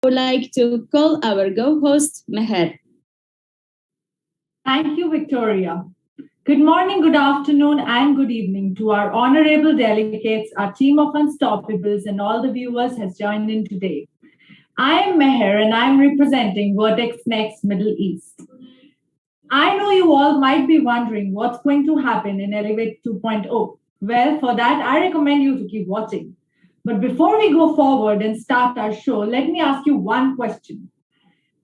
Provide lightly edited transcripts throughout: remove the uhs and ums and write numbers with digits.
would like to call our co-host Meher. Thank you, Victoria. Good morning, good afternoon, and good evening to our honorable delegates, our team of unstoppables, and all the viewers has joined in today. I am Meher and I'm representing Vertex Next Middle East. I know you all might be wondering what's going to happen in Elevate 2.0. Well, for that, I recommend you to keep watching. But before we go forward and start our show, let me ask you one question.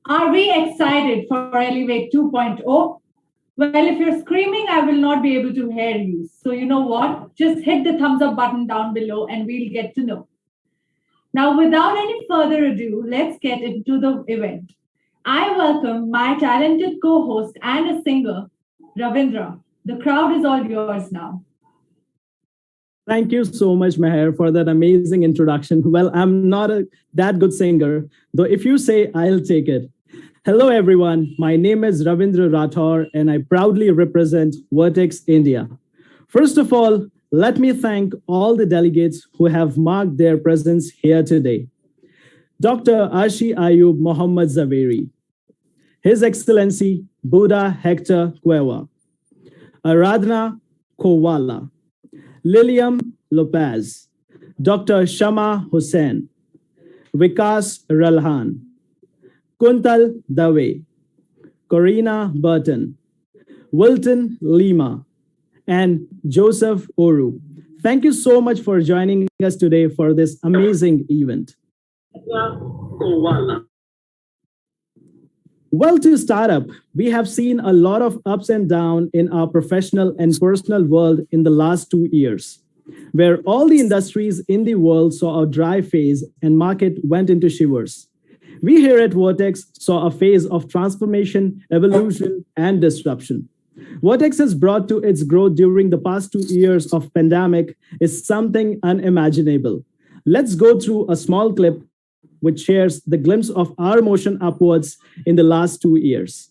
Are we excited for Elevate 2.0? Well, if you're screaming, I will not be able to hear you. So, you know what? Just hit the thumbs up button down below and we'll get to know. Now, without any further ado, let's get into the event. I welcome my talented co host and a singer, Ravindra. The crowd is all yours now. Thank you so much, Meher, for that amazing introduction. Well, I'm not that good singer, though if you say, I'll take it. Hello, everyone. My name is Ravindra Rathore, and I proudly represent Vertex India. First of all, let me thank all the delegates who have marked their presence here today. Dr. Arshi Ayub Mohammad Zaveri, His Excellency Buddha Hector Cueva, Aradhana Kowala, Lilium Lopez, Dr. Shama Hussain, Vikas Ralhan, Kuntal Dave, Corina Burton, Wilton Lima, and Joseph Oru. Thank you so much for joining us today for this amazing event. Well, to start up, we have seen a lot of ups and downs in our professional and personal world in the last 2 years, where all the industries in the world saw a dry phase and market went into shivers. We here at Vertex saw a phase of transformation, evolution, and disruption. Vertex has brought to its growth during the past 2 years of pandemic is something unimaginable. Let's go through a small clip which shares the glimpse of our motion upwards in the last 2 years.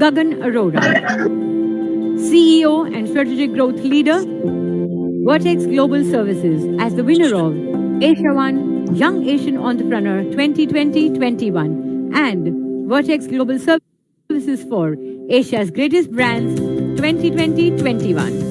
Gagan Arora, CEO and Strategic Growth Leader, Vertex Global Services, as the winner of Asia One Young Asian Entrepreneur 2020-21 and Vertex Global Services for Asia's Greatest Brands 2020-21.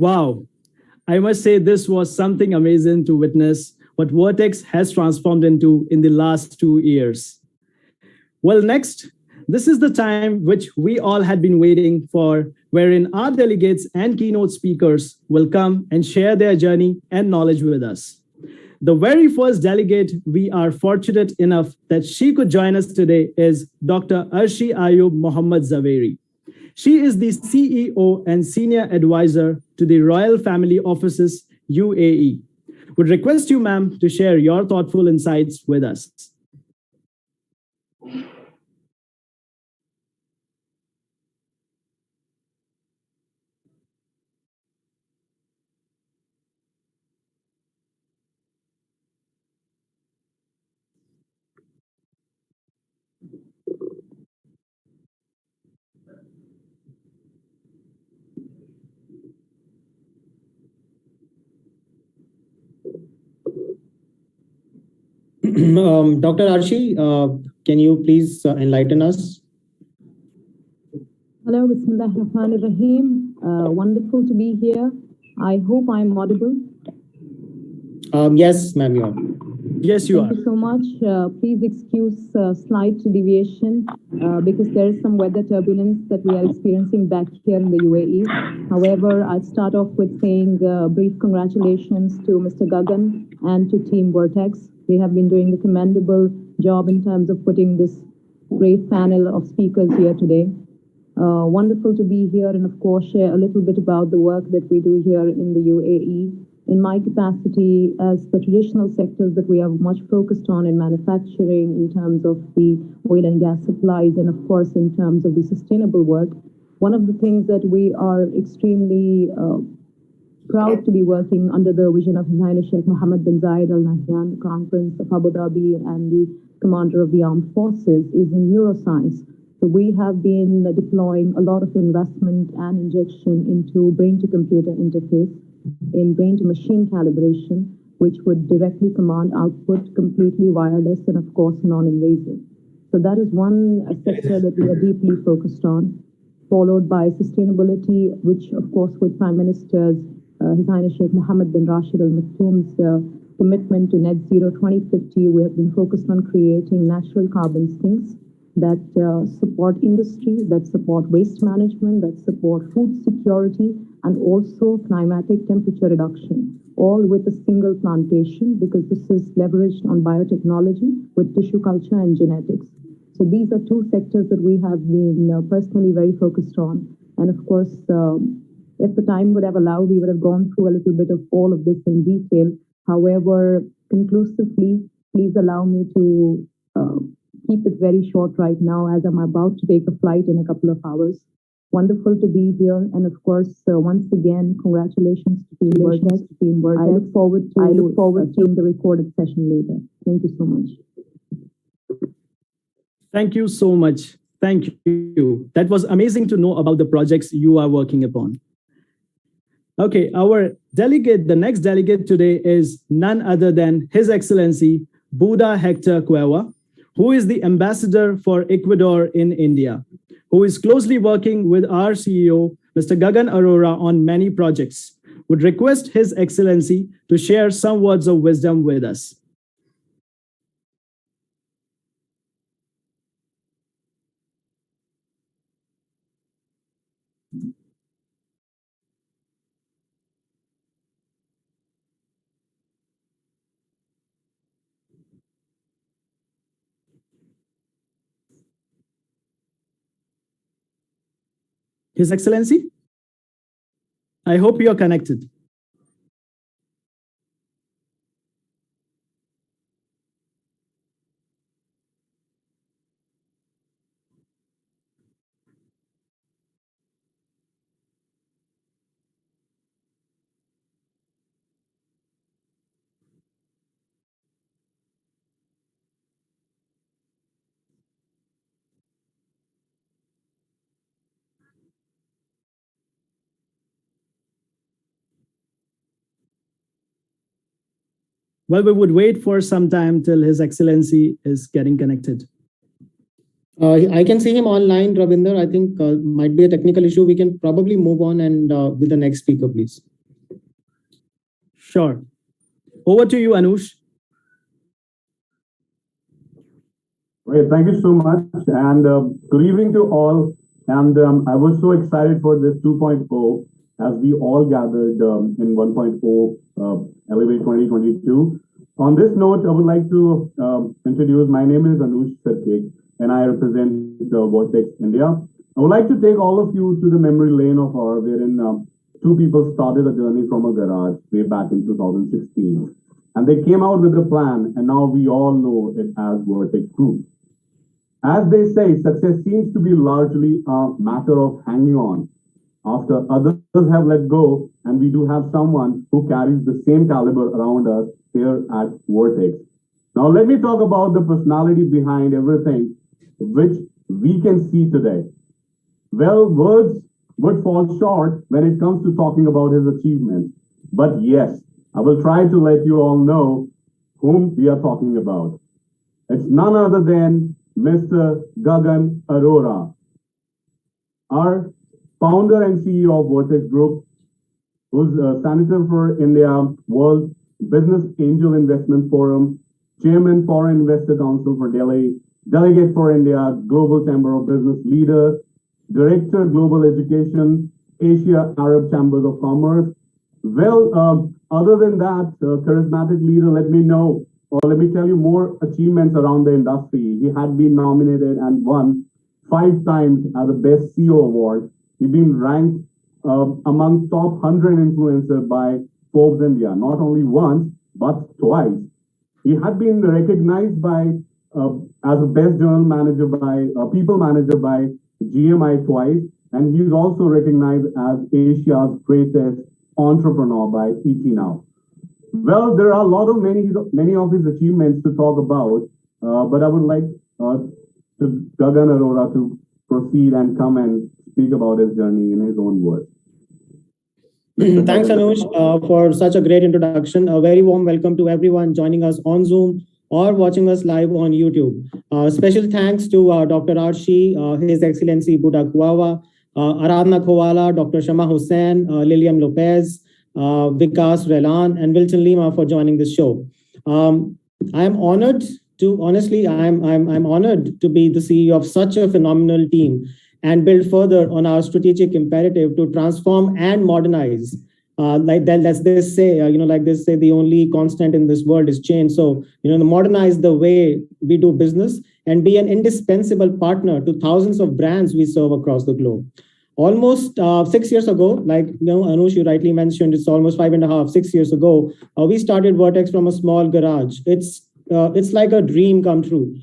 Wow, I must say this was something amazing to witness what Vertex has transformed into in the last 2 years. Well, next, this is the time which we all had been waiting for, wherein our delegates and keynote speakers will come and share their journey and knowledge with us. The very first delegate we are fortunate enough that she could join us today is Dr. Arshi Ayub Mohammad Zaveri. She is the CEO and Senior Advisor to the Royal Family Offices, UAE. Would request you, ma'am, to share your thoughtful insights with us. Dr. Arshi, can you please enlighten us? Hello, Bismillahirrahmanirrahim. Wonderful to be here. I hope I'm audible. Yes, ma'am, you are. Yes, you are. Thank you so much. Please excuse slight deviation because there is some weather turbulence that we are experiencing back here in the UAE. However, I'll start off with saying brief congratulations to Mr. Gagan and to Team Vertex. They have been doing a commendable job in terms of putting this great panel of speakers here today. Wonderful to be here and, of course, share a little bit about the work that we do here in the UAE. In my capacity as the traditional sectors that we are much focused on in manufacturing, in terms of the oil and gas supplies, and, of course, in terms of the sustainable work, one of the things that we are extremely proud to be working under the vision of His Highness Sheikh Mohammed bin Zayed Al Nahyan, the Crown Prince of Abu Dhabi and the Commander of the Armed Forces, is in neuroscience. So we have been deploying a lot of investment and injection into brain-to-computer interface, in brain-to-machine calibration, which would directly command output completely wireless and, of course, non-invasive. So that is one sector that we are deeply focused on, followed by sustainability, which, of course, with Prime Minister's His Highness Sheikh Mohammed bin Rashid Al Maktoum's commitment to net zero 2050, we have been focused on creating natural carbon sinks that support industry, that support waste management, that support food security, and also climatic temperature reduction, all with a single plantation, because this is leveraged on biotechnology with tissue culture and genetics. So these are two sectors that we have been personally very focused on. And of course, if the time would have allowed, we would have gone through a little bit of all of this in detail. However, conclusively, please allow me to keep it very short right now, as I'm about to take a flight in a couple of hours. Wonderful to be here, and of course, once again, congratulations to Team Vertex. I look forward to seeing the recorded session later. Thank you so much. Thank you so much. Thank you. That was amazing to know about the projects you are working upon. Okay, the next delegate today is none other than His Excellency Buddha Hector Cueva, who is the ambassador for Ecuador in India, who is closely working with our CEO, Mr. Gagan Arora, on many projects. Would request His Excellency to share some words of wisdom with us. His Excellency, I hope you are connected. Well, we would wait for some time till His Excellency is getting connected. I can see him online, Ravinder. I think might be a technical issue. We can probably move on and with the next speaker, please. Sure. Over to you, Anush. Great, thank you so much, and good evening to all. And I was so excited for this 2.0 as we all gathered in 1.0 Elevate 2022. On this note, I would like to introduce. My name is Anush Sarkek, and I represent Vertex India. I would like to take all of you to the memory lane of our wherein two people started a journey from a garage way back in 2016. And they came out with a plan, and now we all know it as Vertex Group. As they say, success seems to be largely a matter of hanging on after others have let go, and we do have someone who carries the same caliber around us here at Vertex. Now, let me talk about the personality behind everything which we can see today. Well, words would fall short when it comes to talking about his achievements. But yes, I will try to let you all know whom we are talking about. It's none other than Mr. Gagan Arora, our founder and CEO of Vertex Group, who's Senator for India, World Business Angel Investment Forum, Chairman Foreign Investor Council for Delhi, Delegate for India, Global Chamber of Business Leader, Director Global Education, Asia Arab Chambers of Commerce. Well, other than that, charismatic leader, let me tell you more achievements around the industry. He had been nominated and won 5 times as the Best CEO Award. He's been ranked among top 100 influencers by Forbes India, not only once, but twice. He had been recognized by as a Best General Manager by People Manager by GMI twice, and he's also recognized as Asia's greatest entrepreneur by ET Now. Well, there are a lot of many of his achievements to talk about, but I would like to Gagan Arora to proceed and come and speak about his journey in his own words. Thanks, Anush, for such a great introduction. A very warm welcome to everyone joining us on Zoom or watching us live on YouTube. Special thanks to Dr. Arshi, His Excellency Buddha Kuawa, Aradhna Khowala, Dr. Shama Hussain, Lilium Lopez, Vikas Relan, and Wilson Lima for joining this show. I am honored to, honestly, I'm honored to be the CEO of such a phenomenal team and build further on our strategic imperative to transform and modernize. Like they say, the only constant in this world is change. So, modernize the way we do business and be an indispensable partner to thousands of brands we serve across the globe. Almost 6 years ago, Anush, you rightly mentioned, it's almost 5.5, 6 years ago, we started Vertex from a small garage. It's like a dream come true.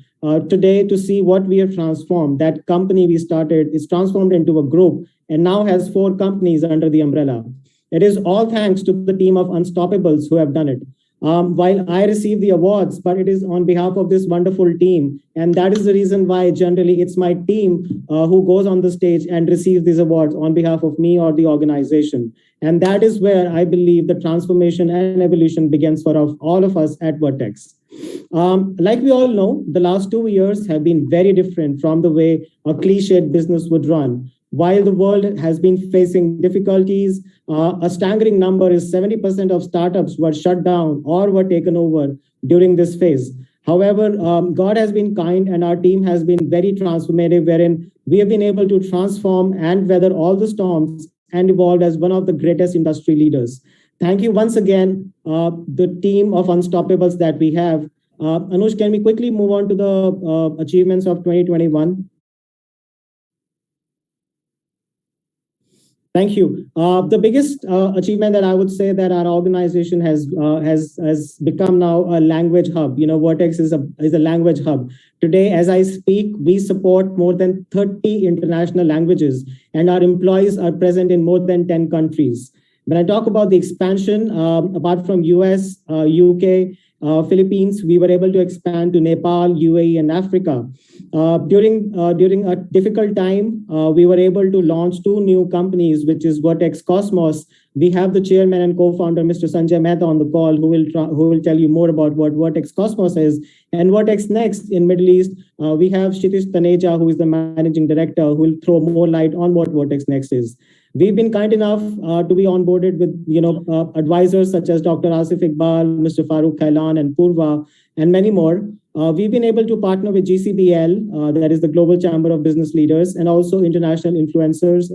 Today, to see what we have transformed, that company we started is transformed into a group and now has 4 companies under the umbrella. It is all thanks to the team of Unstoppables who have done it. While I receive the awards, but it is on behalf of this wonderful team. And that is the reason why generally it's my team who goes on the stage and receives these awards on behalf of me or the organization. And that is where I believe the transformation and evolution begins for all of us at Vertex. Like we all know, the last 2 years have been very different from the way a cliched business would run. While the world has been facing difficulties, a staggering number is 70% of startups were shut down or were taken over during this phase. However, God has been kind and our team has been very transformative, wherein we have been able to transform and weather all the storms and evolve as one of the greatest industry leaders. Thank you once again, the team of Unstoppables that we have. Anush, can we quickly move on to the achievements of 2021? Thank you. The biggest achievement that I would say that our organization has become now a language hub. Vertex is a language hub. Today, as I speak, we support more than 30 international languages, and our employees are present in more than 10 countries. When I talk about the expansion, apart from US, UK, Philippines, we were able to expand to Nepal, UAE, and Africa. During a difficult time, we were able to launch 2 new companies, which is Vertex Cosmos. We have the chairman and co-founder, Mr. Sanjay Mehta, on the call, who will tell you more about what Vertex Cosmos is. And Vertex Next in Middle East, we have Kshitish Taneja, who is the managing director, who will throw more light on what Vertex Next is. We've been kind enough to be onboarded with advisors such as Dr. Asif Iqbal, Mr. Farooq Khailan, and Purva, and many more. We've been able to partner with GCBL, that is the Global Chamber of Business Leaders, and also international influencers.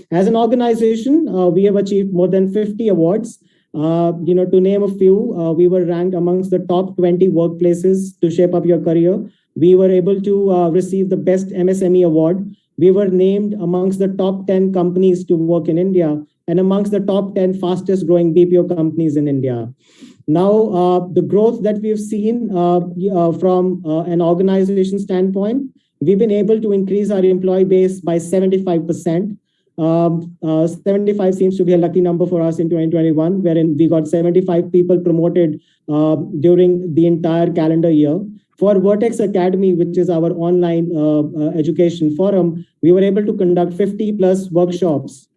As an organization, we have achieved more than 50 awards. To name a few, we were ranked amongst the top 20 workplaces to shape up your career. We were able to receive the Best MSME Award. We were named amongst the top 10 companies to work in India and amongst the top 10 fastest growing BPO companies in India. Now, the growth that we've seen from an organization standpoint, we've been able to increase our employee base by 75%. 75 seems to be a lucky number for us in 2021, wherein we got 75 people promoted during the entire calendar year. For Vertex Academy, which is our online education forum, we were able to conduct 50 plus workshops.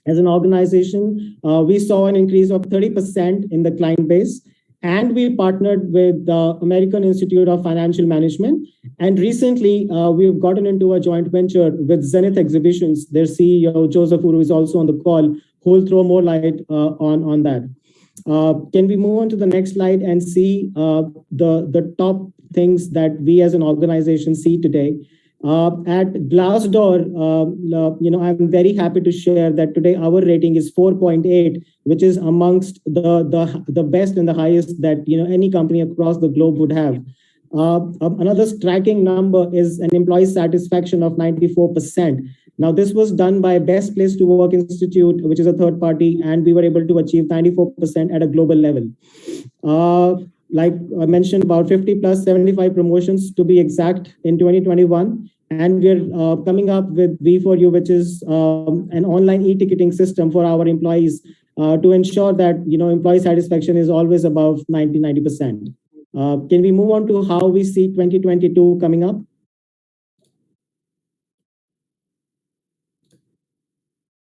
As an organization, we saw an increase of 30% in the client base, and we partnered with the American Institute of Financial Management. And recently, we've gotten into a joint venture with Zenith Exhibitions. Their CEO, Joseph, who is also on the call, who will throw more light on that. Can we move on to the next slide and see the top things that we as an organization see today? At Glassdoor, I'm very happy to share that today our rating is 4.8, which is amongst the best and the highest that any company across the globe would have. Another striking number is an employee satisfaction of 94%. Now, this was done by Best Place to Work Institute, which is a third party, and we were able to achieve 94% at a global level. Like I mentioned, about 50 plus 75 promotions to be exact in 2021. And we're coming up with V2.0, which is an online e-ticketing system for our employees to ensure that employee satisfaction is always above 90%. Can we move on to how we see 2022 coming up?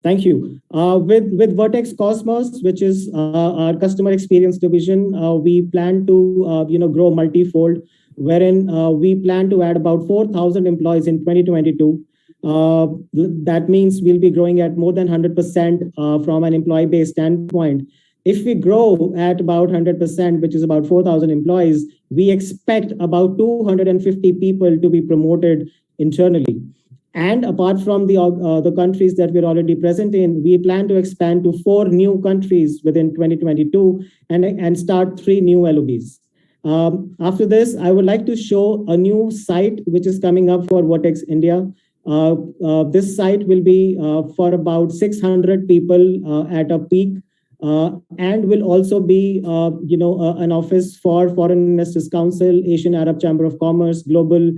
Thank you. With Vertex Cosmos, which is our customer experience division, we plan to grow multifold, wherein we plan to add about 4,000 employees in 2022. That means we'll be growing at more than 100% from an employee base standpoint. If we grow at about 100%, which is about 4,000 employees, we expect about 250 people to be promoted internally. And apart from the countries that we're already present in, we plan to expand to 4 new countries within 2022 and start 3 new LOBs. After this, I would like to show a new site which is coming up for Vertex India. This site will be for about 600 people at a peak, and will also be an office for Foreign Investors Council, Asian Arab Chamber of Commerce, Global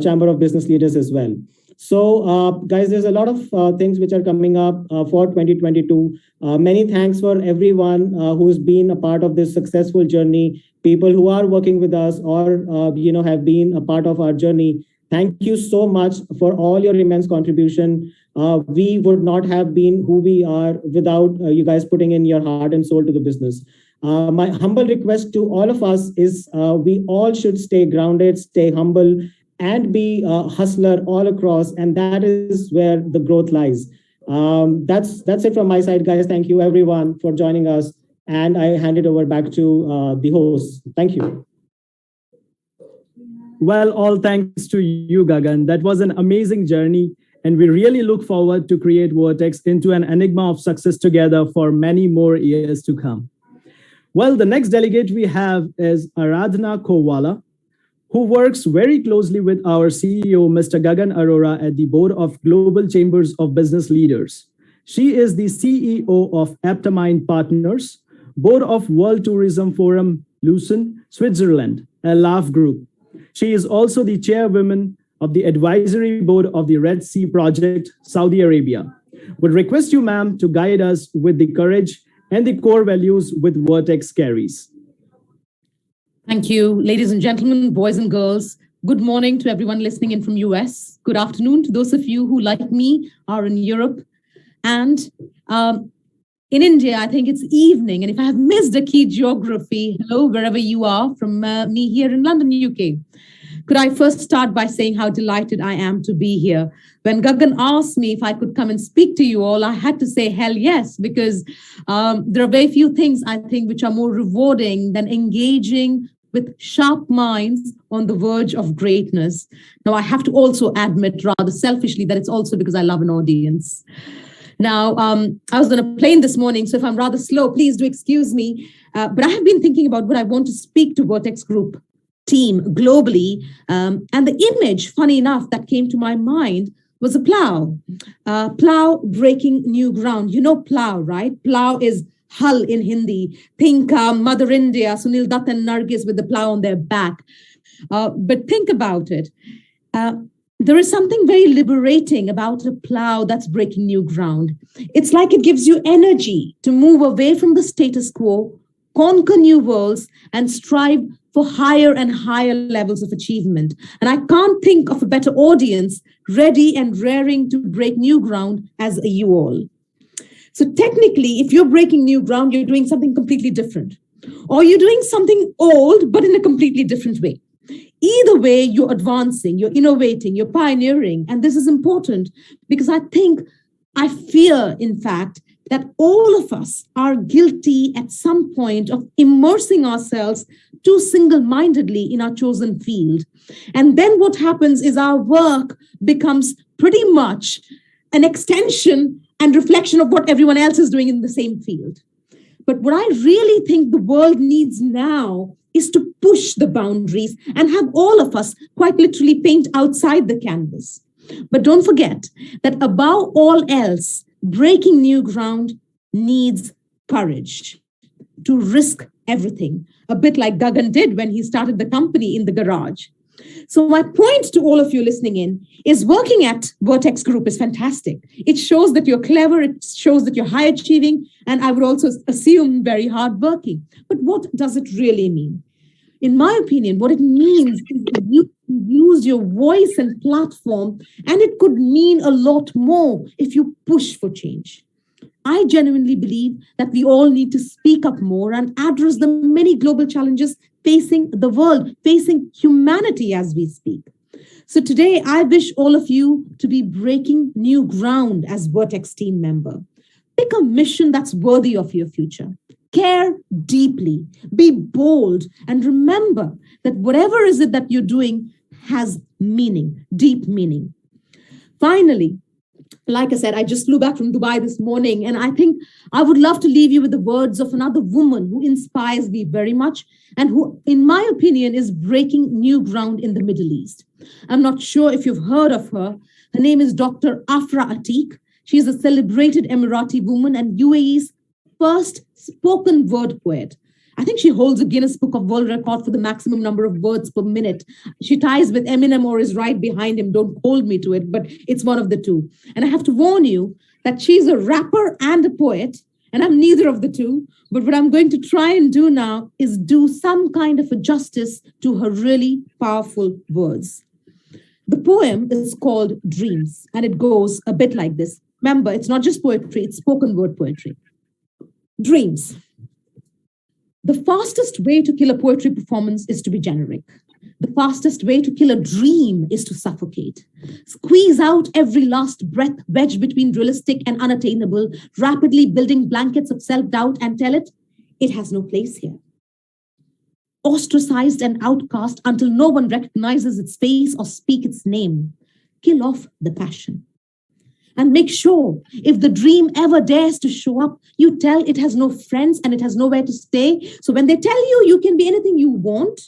Chamber of Business Leaders as well. So, guys, there's a lot of things which are coming up for 2022. Many thanks for everyone who's been a part of this successful journey, people who are working with us or, have been a part of our journey. Thank you so much for all your immense contribution. We would not have been who we are without you guys putting in your heart and soul to the business. My humble request to all of us is we all should stay grounded, stay humble, and be a hustler all across, and that is where the growth lies. That's it from my side, guys. Thank you, everyone, for joining us, and I hand it over back to the host. Thank you. Well, all thanks to you, Gagan. That was an amazing journey, and we really look forward to create Vertex into an enigma of success together for many more years to come. Well, the next delegate we have is Aradhana Kowala, who works very closely with our CEO, Mr. Gagan Arora, at the Board of Global Chambers of Business Leaders. She is the CEO of Aptamine Partners, Board of World Tourism Forum, Lucerne, Switzerland, a LAF group. She is also the chairwoman of the advisory board of the Red Sea Project, Saudi Arabia. Would request you, ma'am, to guide us with the courage and the core values with Vertex carries. Thank you, ladies and gentlemen, boys and girls. Good morning to everyone listening in from US. Good afternoon to those of you who, like me, are in Europe. And in India, I think it's evening. And if I have missed a key geography, hello, wherever you are, from me here in London, UK. Could I first start by saying how delighted I am to be here? When Gagan asked me if I could come and speak to you all, I had to say hell yes, because there are very few things, I think, which are more rewarding than engaging with sharp minds on the verge of greatness. Now, I have to also admit rather selfishly that it's also because I love an audience. Now, I was on a plane this morning, so if I'm rather slow, please do excuse me. But I have been thinking about what I want to speak to Vertex Group team globally. And the image, funny enough, that came to my mind was a plow. Plow breaking new ground. You know plow, right? Plow is Hull in Hindi. Think Mother India, Sunil Dutt and Nargis with the plow on their back. But think about it. There is something very liberating about a plow that's breaking new ground. It's like it gives you energy to move away from the status quo, conquer new worlds, and strive for higher and higher levels of achievement. And I can't think of a better audience ready and raring to break new ground as you all. So technically, if you're breaking new ground, you're doing something completely different. Or you're doing something old, but in a completely different way. Either way, you're advancing, you're innovating, you're pioneering. And this is important because I fear, in fact, that all of us are guilty at some point of immersing ourselves too single-mindedly in our chosen field. And then what happens is our work becomes pretty much an extension and reflection of what everyone else is doing in the same field. But what I really think the world needs now is to push the boundaries and have all of us quite literally paint outside the canvas. But don't forget that above all else, breaking new ground needs courage to risk everything, a bit like Gagan did when he started the company in the garage. So my point to all of you listening in is working at Vertex Group is fantastic. It shows that you're clever, it shows that you're high achieving, and I would also assume very hardworking. But what does it really mean? In my opinion, what it means is that you use your voice and platform, and it could mean a lot more if you push for change. I genuinely believe that we all need to speak up more and address the many global challenges facing the world, facing humanity as we speak. So today, I wish all of you to be breaking new ground as Vertex team member. Pick a mission that's worthy of your future. Care deeply, be bold, and remember that whatever is it that you're doing has meaning, deep meaning. Finally, like I said, I just flew back from Dubai this morning, and I think I would love to leave you with the words of another woman who inspires me very much and who, in my opinion, is breaking new ground in the Middle East. I'm not sure if you've heard of her. Her name is Dr. Afra Atiq. She's a celebrated Emirati woman and UAE's first spoken word poet. I think she holds a Guinness Book of World Record for the maximum number of words per minute. She ties with Eminem or is right behind him. Don't hold me to it, but it's one of the two. And I have to warn you that she's a rapper and a poet, and I'm neither of the two. But what I'm going to try and do now is do some kind of a justice to her really powerful words. The poem is called Dreams, and it goes a bit like this. Remember, it's not just poetry, it's spoken word poetry. Dreams. The fastest way to kill a poetry performance is to be generic. The fastest way to kill a dream is to suffocate. Squeeze out every last breath wedged between realistic and unattainable, rapidly building blankets of self-doubt and tell it, it has no place here. Ostracized and outcast until no one recognizes its face or speak its name. Kill off the passion. And make sure if the dream ever dares to show up, you tell it has no friends and it has nowhere to stay. So when they tell you you can be anything you want,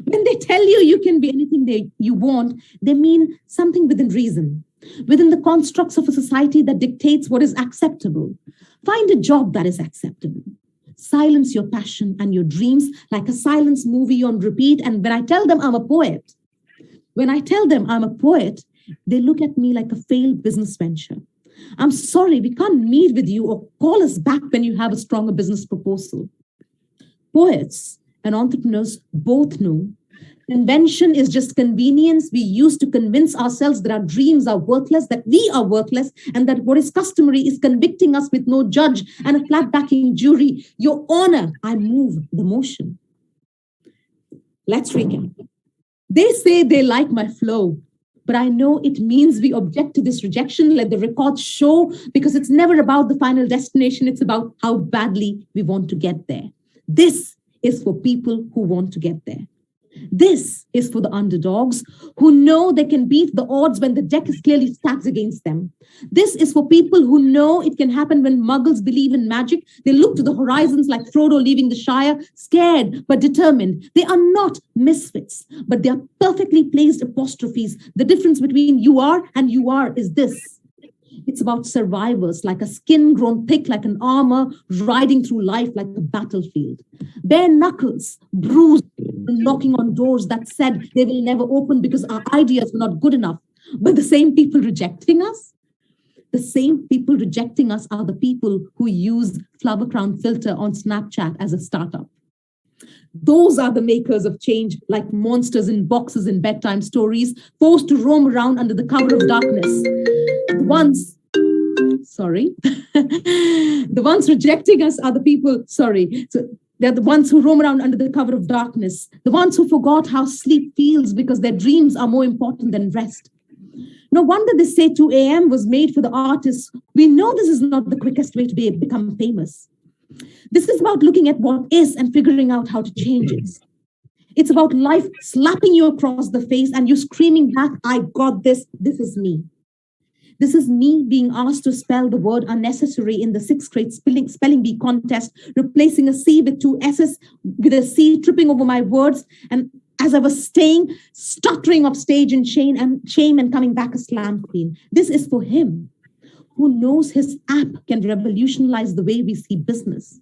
when they tell you you can be anything you want, they mean something within reason, within the constructs of a society that dictates what is acceptable. Find a job that is acceptable. Silence your passion and your dreams like a silence movie on repeat. And when I tell them I'm a poet, they look at me like a failed business venture. I'm sorry, we can't meet with you or call us back when you have a stronger business proposal. Poets and entrepreneurs both know convention is just convenience we use to convince ourselves that our dreams are worthless, that we are worthless, and that what is customary is convicting us with no judge and a flat backing jury. Your honor, I move the motion. Let's recap. They say they like my flow, but I know it means we object to this rejection. Let the records show, because it's never about the final destination. It's about how badly we want to get there. This is for people who want to get there. This is for the underdogs who know they can beat the odds when the deck is clearly stacked against them. This is for people who know it can happen when muggles believe in magic. They look to the horizons like Frodo leaving the Shire, scared but determined. They are not misfits, but they are perfectly placed apostrophes. The difference between you are and you are is this. It's about survivors, like a skin grown thick like an armor, riding through life like a battlefield. Bare knuckles, bruised, knocking on doors that said they will never open because our ideas were not good enough. But the same people rejecting us? The same people rejecting us are the people who use Flower Crown Filter on Snapchat as a startup. Those are the makers of change, like monsters in boxes in bedtime stories, forced to roam around under the cover of darkness. The ones rejecting us are the people, they're the ones who roam around under the cover of darkness, the ones who forgot how sleep feels because their dreams are more important than rest. No wonder they say 2 a.m. was made for the artists. We know this is not the quickest way to become famous. This is about looking at what is and figuring out how to change it. It's about life slapping you across the face and you screaming back, I got this, this is me. This is me being asked to spell the word unnecessary in the 6th grade spelling bee contest, replacing a C with 2 S's with a C, tripping over my words. And as I was staying, stuttering off stage in shame and coming back a slam queen. This is for him, who knows his app can revolutionize the way we see business,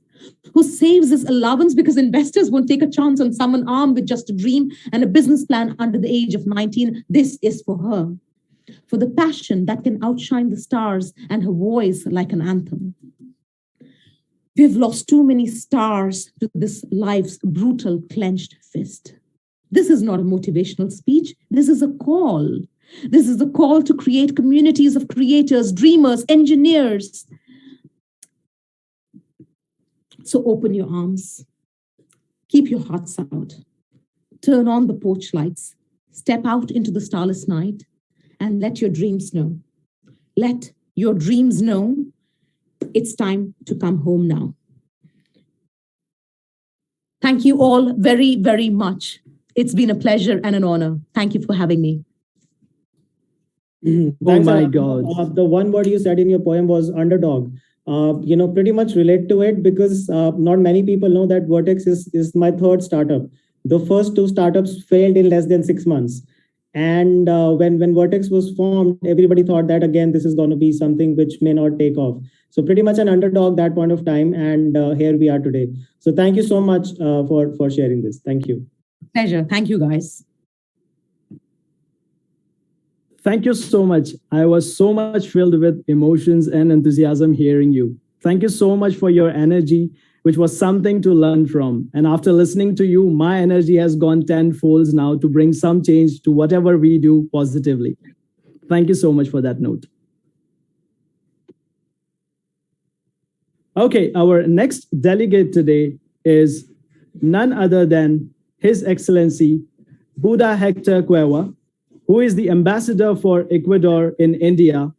who saves his allowance because investors won't take a chance on someone armed with just a dream and a business plan under the age of 19. This is for her, for the passion that can outshine the stars and her voice like an anthem. We've lost too many stars to this life's brutal clenched fist. This is not a motivational speech. This is a call. This is a call to create communities of creators, dreamers, engineers. So open your arms. Keep your hearts out. Turn on the porch lights. Step out into the starless night and let your dreams know. Let your dreams know it's time to come home now. Thank you all very, very much. It's been a pleasure and an honor. Thank you for having me. Thanks, oh my God. The one word you said in your poem was underdog. Pretty much relate to it because not many people know that Vertex is my 3rd startup. The first 2 startups failed in less than 6 months. And when Vertex was formed, everybody thought that, again, this is going to be something which may not take off. So pretty much an underdog that point of time. And here we are today. So thank you so much for sharing this. Thank you. Pleasure. Thank you, guys. Thank you so much. I was so much filled with emotions and enthusiasm hearing you. Thank you so much for your energy, which was something to learn from. And after listening to you, my energy has gone tenfolds now to bring some change to whatever we do positively. Thank you so much for that note. Okay, our next delegate today is none other than His Excellency Buddha Hector Cueva, who is the ambassador for Ecuador in India,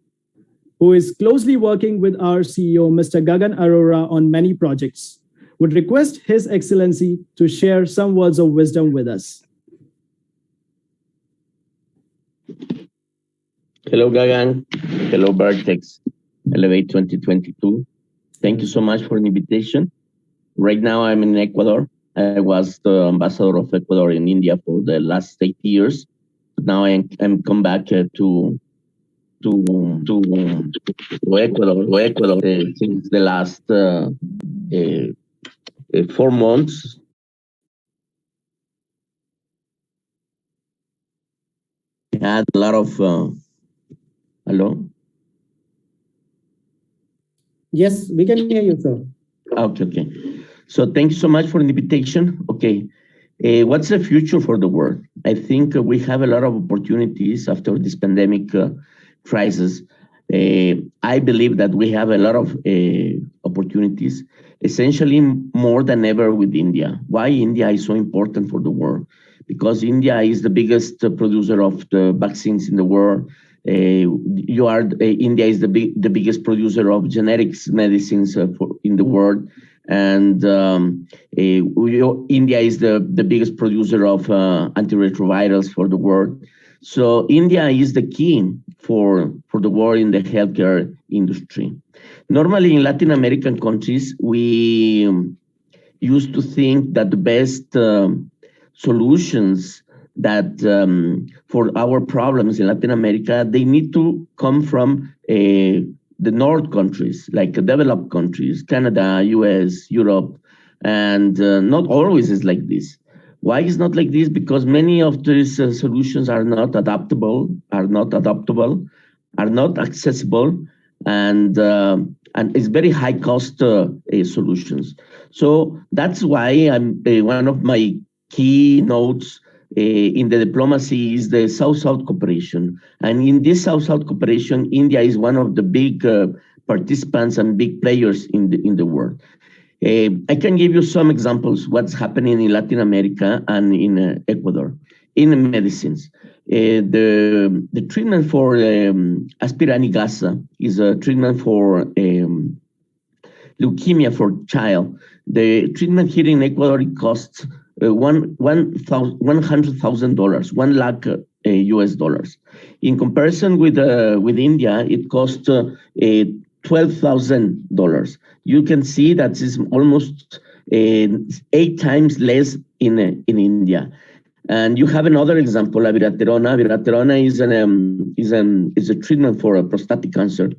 who is closely working with our CEO, Mr. Gagan Arora, on many projects. Would request His Excellency to share some words of wisdom with us. Hello, Gagan. Hello, Vertex. Elevate 2022. Thank you so much for the invitation. Right now, I'm in Ecuador. I was the ambassador of Ecuador in India for the last 8 years. Now I'm come back to Ecuador since the last 4 months. We had a lot of hello. Yes, we can hear you, sir. Okay. So thank you so much for the invitation. Okay. What's the future for the world? I think we have a lot of opportunities after this pandemic crisis. I believe that we have a lot of opportunities, essentially more than ever with India. Why India is so important for the world? because India is the biggest producer of the vaccines in the world. India is the biggest producer of generics medicines in the world, and India is the biggest producer of antiretrovirals for the world. So India is the key for the world in the healthcare industry. Normally in Latin American countries, we used to think that the best solutions that for our problems in Latin America, they need to come from the North countries, like developed countries, Canada, US, Europe, and not always is like this. Why is not like this? Because many of these solutions are not adaptable, are not accessible, and it's very high cost solutions. So that's why I'm one of my key notes in the diplomacy is the South-South cooperation. And in this South-South cooperation, India is one of the big participants and big players in the world. I can give you some examples what's happening in Latin America and in Ecuador in medicines. The treatment for aspiranigasa is a treatment for leukemia for child. The treatment here in Ecuador, it costs $100,000, $1 lakh US dollars. In comparison with India, it costs $12,000. You can see that it's almost 8 times less in India. And you have another example, abiraterone. Abiraterone is a treatment for prostatic cancer.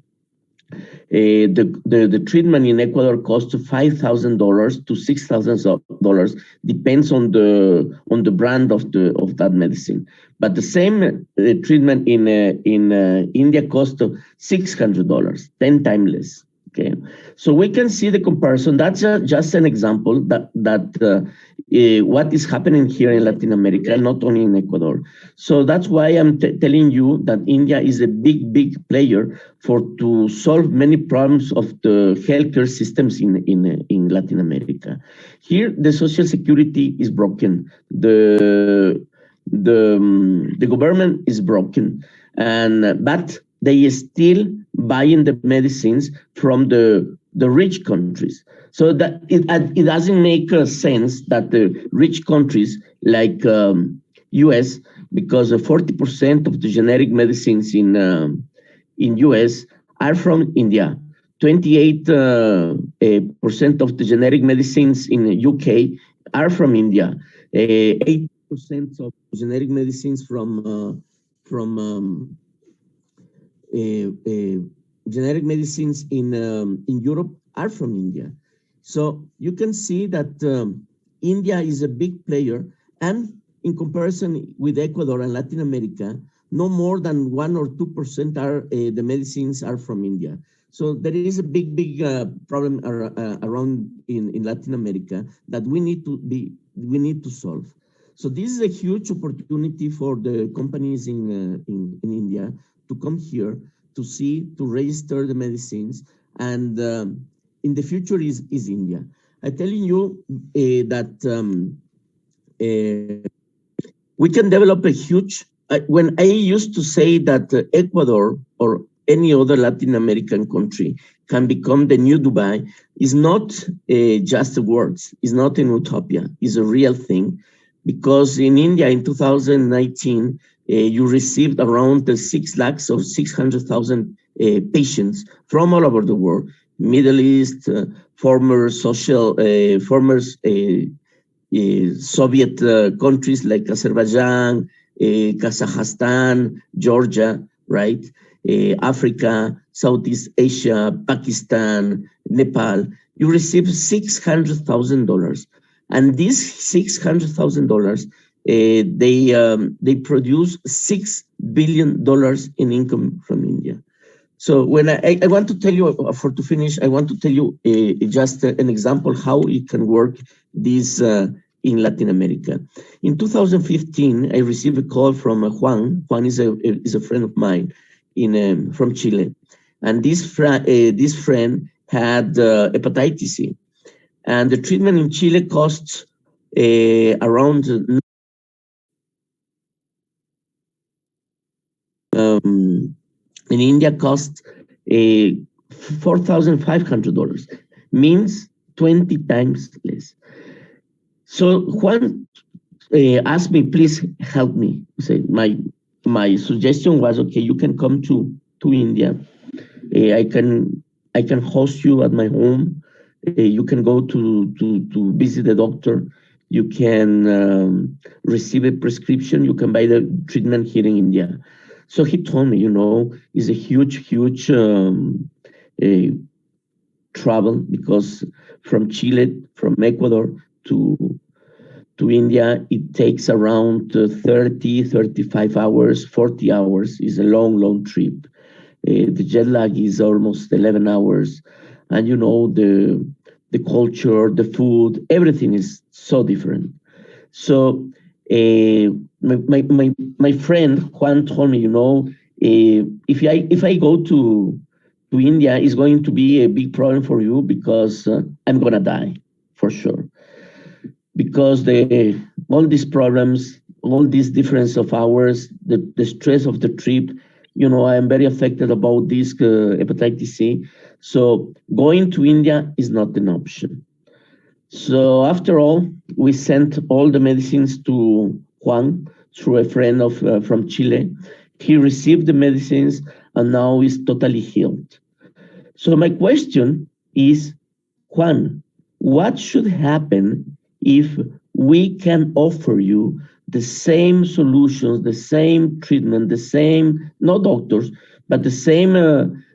The treatment in Ecuador costs $5,000 to $6,000, depends on the brand of that medicine. But the same treatment in India costs $600, 10 times less. Okay, so we can see the comparison. That's just an example that what is happening here in Latin America, not only in Ecuador. So that's why I'm telling you that India is a big player to solve many problems of the healthcare systems in Latin America. Here, the social security is broken. The government is broken, but they are still buying the medicines from the rich countries. So that it doesn't make sense that the rich countries like US, because 40% of the generic medicines in US are from India. 28% of the generic medicines in UK are from India. 8% of generic medicines from generic medicines in Europe are from India. So you can see that India is a big player, and in comparison with Ecuador and Latin America, no more than 1 or 2% are the medicines are from India. So there is a big problem around in Latin America that we need to solve. So this is a huge opportunity for the companies in India to come here to register the medicines, and in the future is India. I'm telling you that we can develop a huge. When I used to say that Ecuador or any other Latin American country can become the new Dubai, is not just words. It's not an utopia. It's a real thing, because in India in 2019. You received around 6 lakhs or 600,000 patients from all over the world, Middle East, former Soviet countries like Azerbaijan, Kazakhstan, Georgia, right? Africa, Southeast Asia, Pakistan, Nepal. You received $600,000, and these $600,000. They produce $6 billion in income from India. So when I want to tell you, to finish, I want to tell you just an example how it can work this in Latin America. In 2015, I received a call from Juan. Juan is a friend of mine from Chile, and this friend had hepatitis C, and the treatment in Chile costs around in India costs $4,500, means 20 times less. So Juan asked me, please help me. Say my suggestion was, okay, you can come to India. I can host you at my home. You can go to visit the doctor. You can receive a prescription. You can buy the treatment here in India. So he told me, it's a huge travel, because from Chile, from Ecuador to India, it takes around 30, 35 hours, 40 hours. Is a long trip. The jet lag is almost 11 hours. And the culture, the food, everything is so different. So my friend Juan told me, if I go to India, it's going to be a big problem for you, because I'm gonna die for sure. Because all these problems, all this difference of hours, the stress of the trip, I am very affected about this hepatitis C. So going to India is not an option. So after all, we sent all the medicines to Juan through a friend from Chile. He received the medicines and now is totally healed. So my question is, Juan, what should happen if we can offer you the same solutions, the same treatment, the same, no doctors, but the same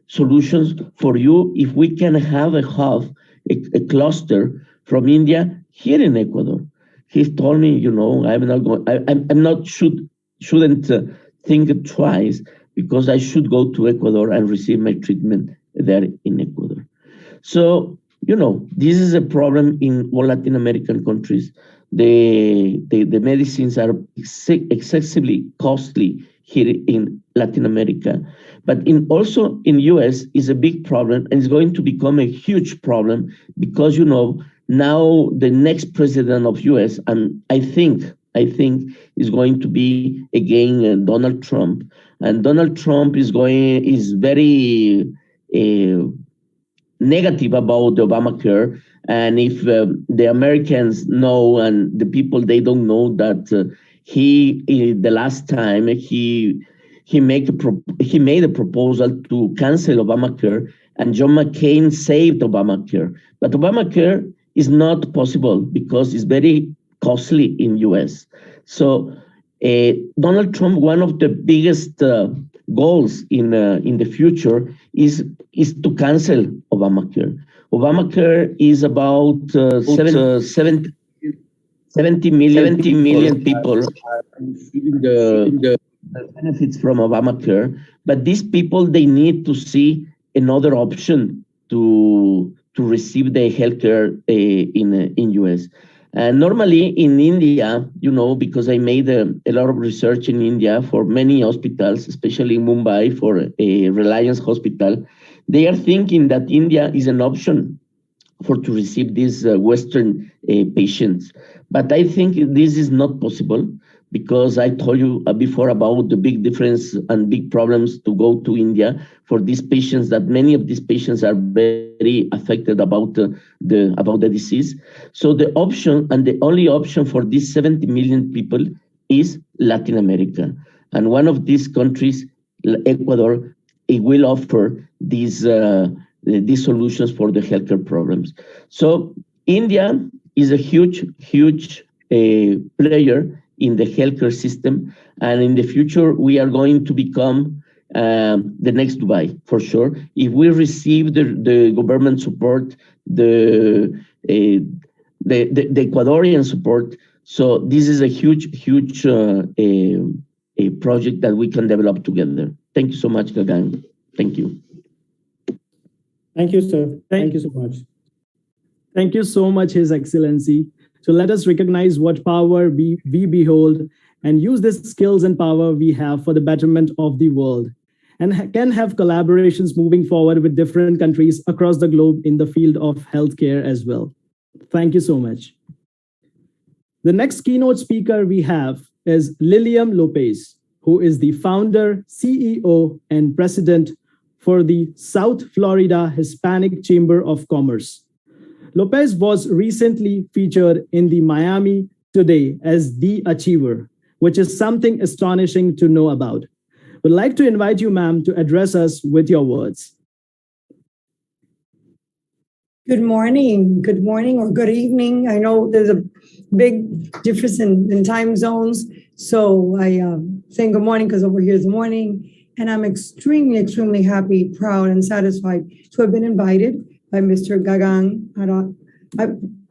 solutions for you, if we can have a hub, a cluster from India here in Ecuador? He told me, I'm not going. I'm not shouldn't think twice, because I should go to Ecuador and receive my treatment there in Ecuador. So this is a problem in all Latin American countries. The medicines are excessively costly here in Latin America, but also in US is a big problem, and it's going to become a huge problem, because now the next president of US, and I think is going to be again Donald Trump, and Donald Trump is very negative about the Obamacare. And if the Americans know, and the people, they don't know that the last time he made a proposal to cancel Obamacare, and John McCain saved Obamacare. But Obamacare is not possible because it's very costly in US. So Donald Trump, one of the biggest goals in the future is to cancel Obamacare. Obamacare is about 70 million people receiving the benefits from Obamacare, but these people, they need to see another option to receive the healthcare in US. And normally in India, because I made a lot of research in India for many hospitals, especially in Mumbai for a Reliance Hospital, they are thinking that India is an option to receive these Western patients. But I think this is not possible, because I told you before about the big difference and big problems to go to India for these patients, that many of these patients are very affected about the disease. So the option, and the only option for these 70 million people, is Latin America. And one of these countries, Ecuador, it will offer these solutions for the healthcare problems. So India is a huge player in the healthcare system, and in the future we are going to become the next Dubai for sure, if we receive the government support, the Ecuadorian support. So this is a huge a project that we can develop together. Thank you so much, Gagan. Thank you. Thank you, sir. Thank you so much. Thank you so much, His Excellency. So let us recognize what power we behold, and use the skills and power we have for the betterment of the world, and can have collaborations moving forward with different countries across the globe in the field of healthcare as well. Thank you so much. The next keynote speaker we have is Lilian Lopez. who is the founder, CEO, and president for the South Florida Hispanic Chamber of Commerce. Lopez was recently featured in the Miami Today as the Achiever, which is something astonishing to know about. Would like to invite you, ma'am, to address us with your words. Good morning, or good evening. I know there's a big difference in time zones, so I say good morning because over here is the morning, and I'm extremely, extremely happy, proud, and satisfied to have been invited by Mr. Gagan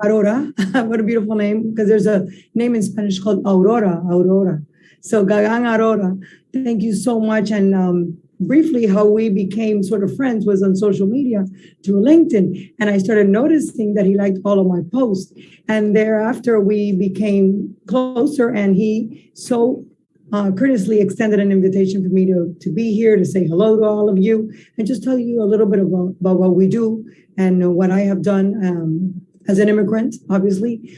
Aurora. What a beautiful name, because there's a name in Spanish called Aurora. So Gagan Aurora, thank you so much. And briefly, how we became sort of friends was on social media through LinkedIn. And I started noticing that he liked all of my posts. And thereafter, we became closer, and he so courteously extended an invitation for me to be here, to say hello to all of you, and just tell you a little bit about what we do and what I have done as an immigrant, obviously.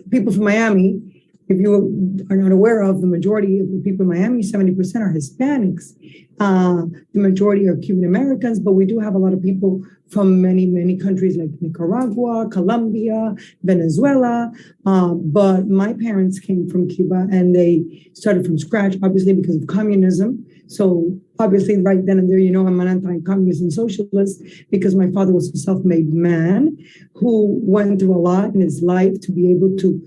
People from Miami, if you are not aware of, the majority of the people in Miami, 70% are Hispanics. The majority are Cuban Americans, but we do have a lot of people from many, many countries like Nicaragua, Colombia, Venezuela. But my parents came from Cuba, and they started from scratch, obviously because of communism. So obviously right then and there, I'm an anti-communist and socialist because my father was a self-made man who went through a lot in his life to be able to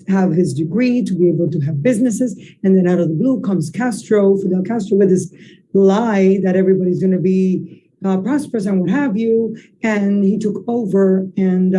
have his degree, to be able to have businesses. And then out of the blue comes Fidel Castro, with this lie that everybody's going to be prosperous and what have you. And he took over, and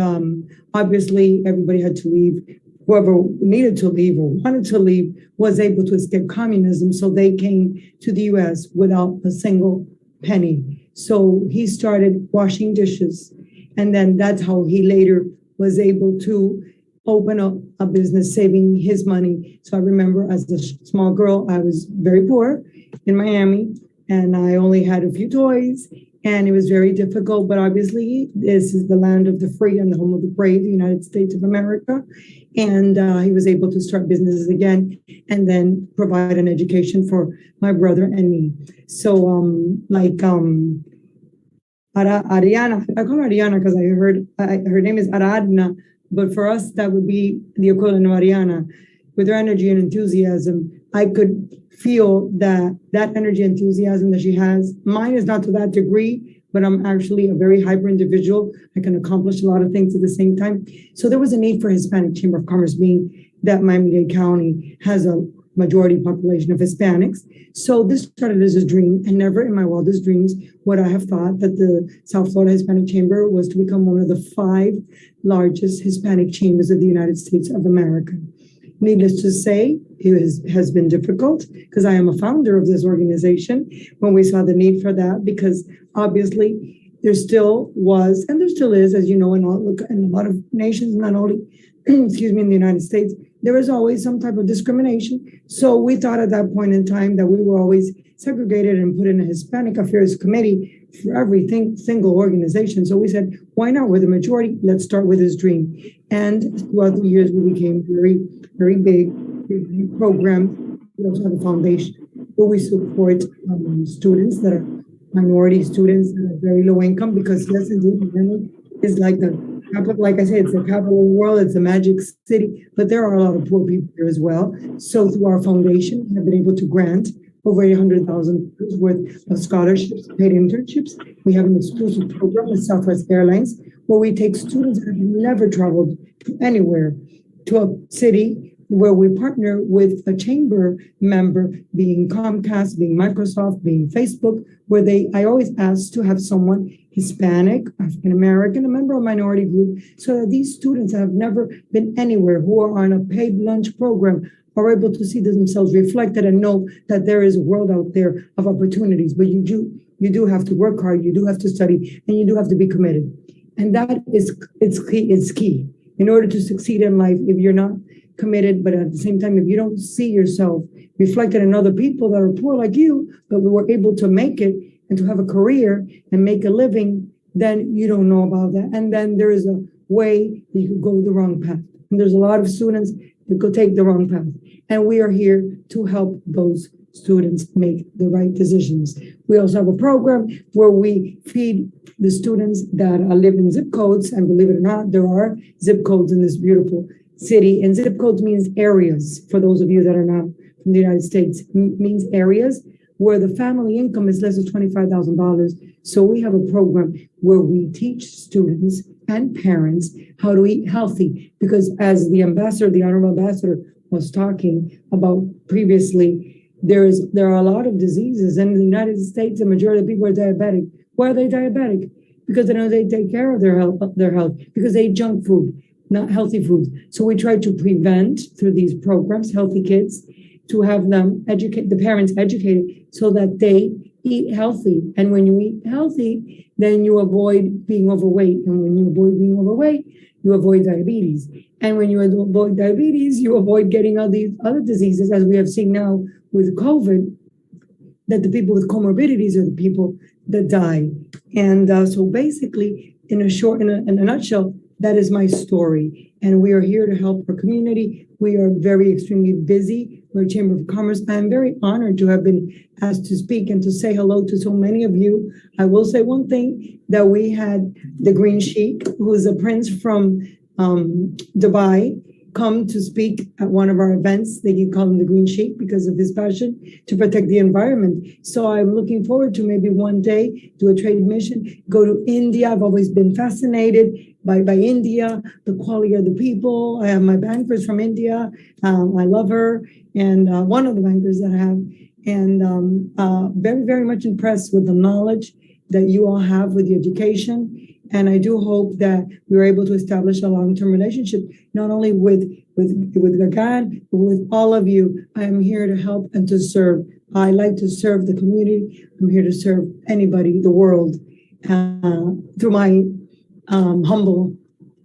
obviously everybody had to leave. Whoever needed to leave or wanted to leave was able to escape communism. So they came to the US without a single penny. So he started washing dishes. And then that's how he later was able to open up a business, saving his money. So I remember as a small girl, I was very poor in Miami, and I only had a few toys, and it was very difficult. But obviously, this is the land of the free and the home of the brave, the United States of America. And he was able to start businesses again and then provide an education for my brother and me. So Ariana, I call her Ariana because I heard her name is Aradna. But for us, that would be the equivalent of Ariana. With her energy and enthusiasm, I could feel that energy and enthusiasm that she has. Mine is not to that degree, but I'm actually a very hyper individual. I can accomplish a lot of things at the same time. So there was a need for Hispanic Chamber of Commerce, being that Miami-Dade County has a majority population of Hispanics. So this started as a dream, and never in my wildest dreams would I have thought that the South Florida Hispanic Chamber was to become one of the 5 largest Hispanic chambers of the United States of America. Needless to say, it has been difficult because I am a founder of this organization when we saw the need for that, because obviously there still was, and there still is, as you know, in a lot of nations, not only, in the United States, there is always some type of discrimination. So we thought at that point in time that we were always segregated and put in a Hispanic Affairs Committee for every single organization. So we said, why not? We're the majority. Let's start with this dream. And throughout the years, we became very, very big programs. We also have a foundation where we support students that are minority students that are very low income, because yes, indeed, Miami is like I say, it's the capital of the world, it's a magic city, but there are a lot of poor people here as well. So through our foundation, we have been able to grant over $800,000 worth of scholarships, paid internships. We have an exclusive program with Southwest Airlines where we take students that have never traveled anywhere to a city where we partner with a chamber member, being Comcast, being Microsoft, being Facebook, where I always ask to have someone Hispanic, African American, a member of a minority group, so that these students that have never been anywhere, who are on a paid lunch program, are able to see themselves reflected and know that there is a world out there of opportunities. But you do have to work hard, you do have to study, and you do have to be committed. And that is it's key. In order to succeed in life, if you're not committed, but at the same time, if you don't see yourself reflected in other people that are poor like you, but we were able to make it and to have a career and make a living, then you don't know about that. And then there is a way that you could go the wrong path. And there's a lot of students that could take the wrong path. and we are here to help those students make the right decisions. We also have a program where we feed the students that live in zip codes, and believe it or not, there are zip codes in this beautiful city, and zip codes means areas, for those of you that are not from the United States, means areas where the family income is less than $25,000. So we have a program where we teach students and parents how to eat healthy, because as the ambassador, the honorable ambassador was talking about previously, there are a lot of diseases in the United States. The majority of people are diabetic. Why are they diabetic? Because they know they take care of their health, because they eat junk food, not healthy foods. So we try to prevent through these programs, Healthy Kids, to have them educate, the parents educated so that they eat healthy. And when you eat healthy, then you avoid being overweight. And when you avoid being overweight, you avoid diabetes. And when you avoid diabetes, you avoid getting all these other diseases, as we have seen now with COVID, that the people with comorbidities are the people that die. And so basically, in a nutshell, that is my story. And we are here to help our community. We are very extremely busy. We're a Chamber of Commerce. I'm very honored to have been asked to speak and to say hello to so many of you. I will say one thing, that we had the Green Sheik, who is a prince from Dubai, come to speak at one of our events. They can call him the Green Sheik because of his passion to protect the environment. So I'm looking forward to maybe one day do a trade mission, go to India. I've always been fascinated by India, the quality of the people. I have my bankers from India. I love her, and one of the bankers that I have, and very, very much impressed with the knowledge that you all have with the education. And I do hope that we are able to establish a long-term relationship, not only with Gagan, but with all of you. I am here to help and to serve. I like to serve the community. I'm here to serve anybody, the world, through my humble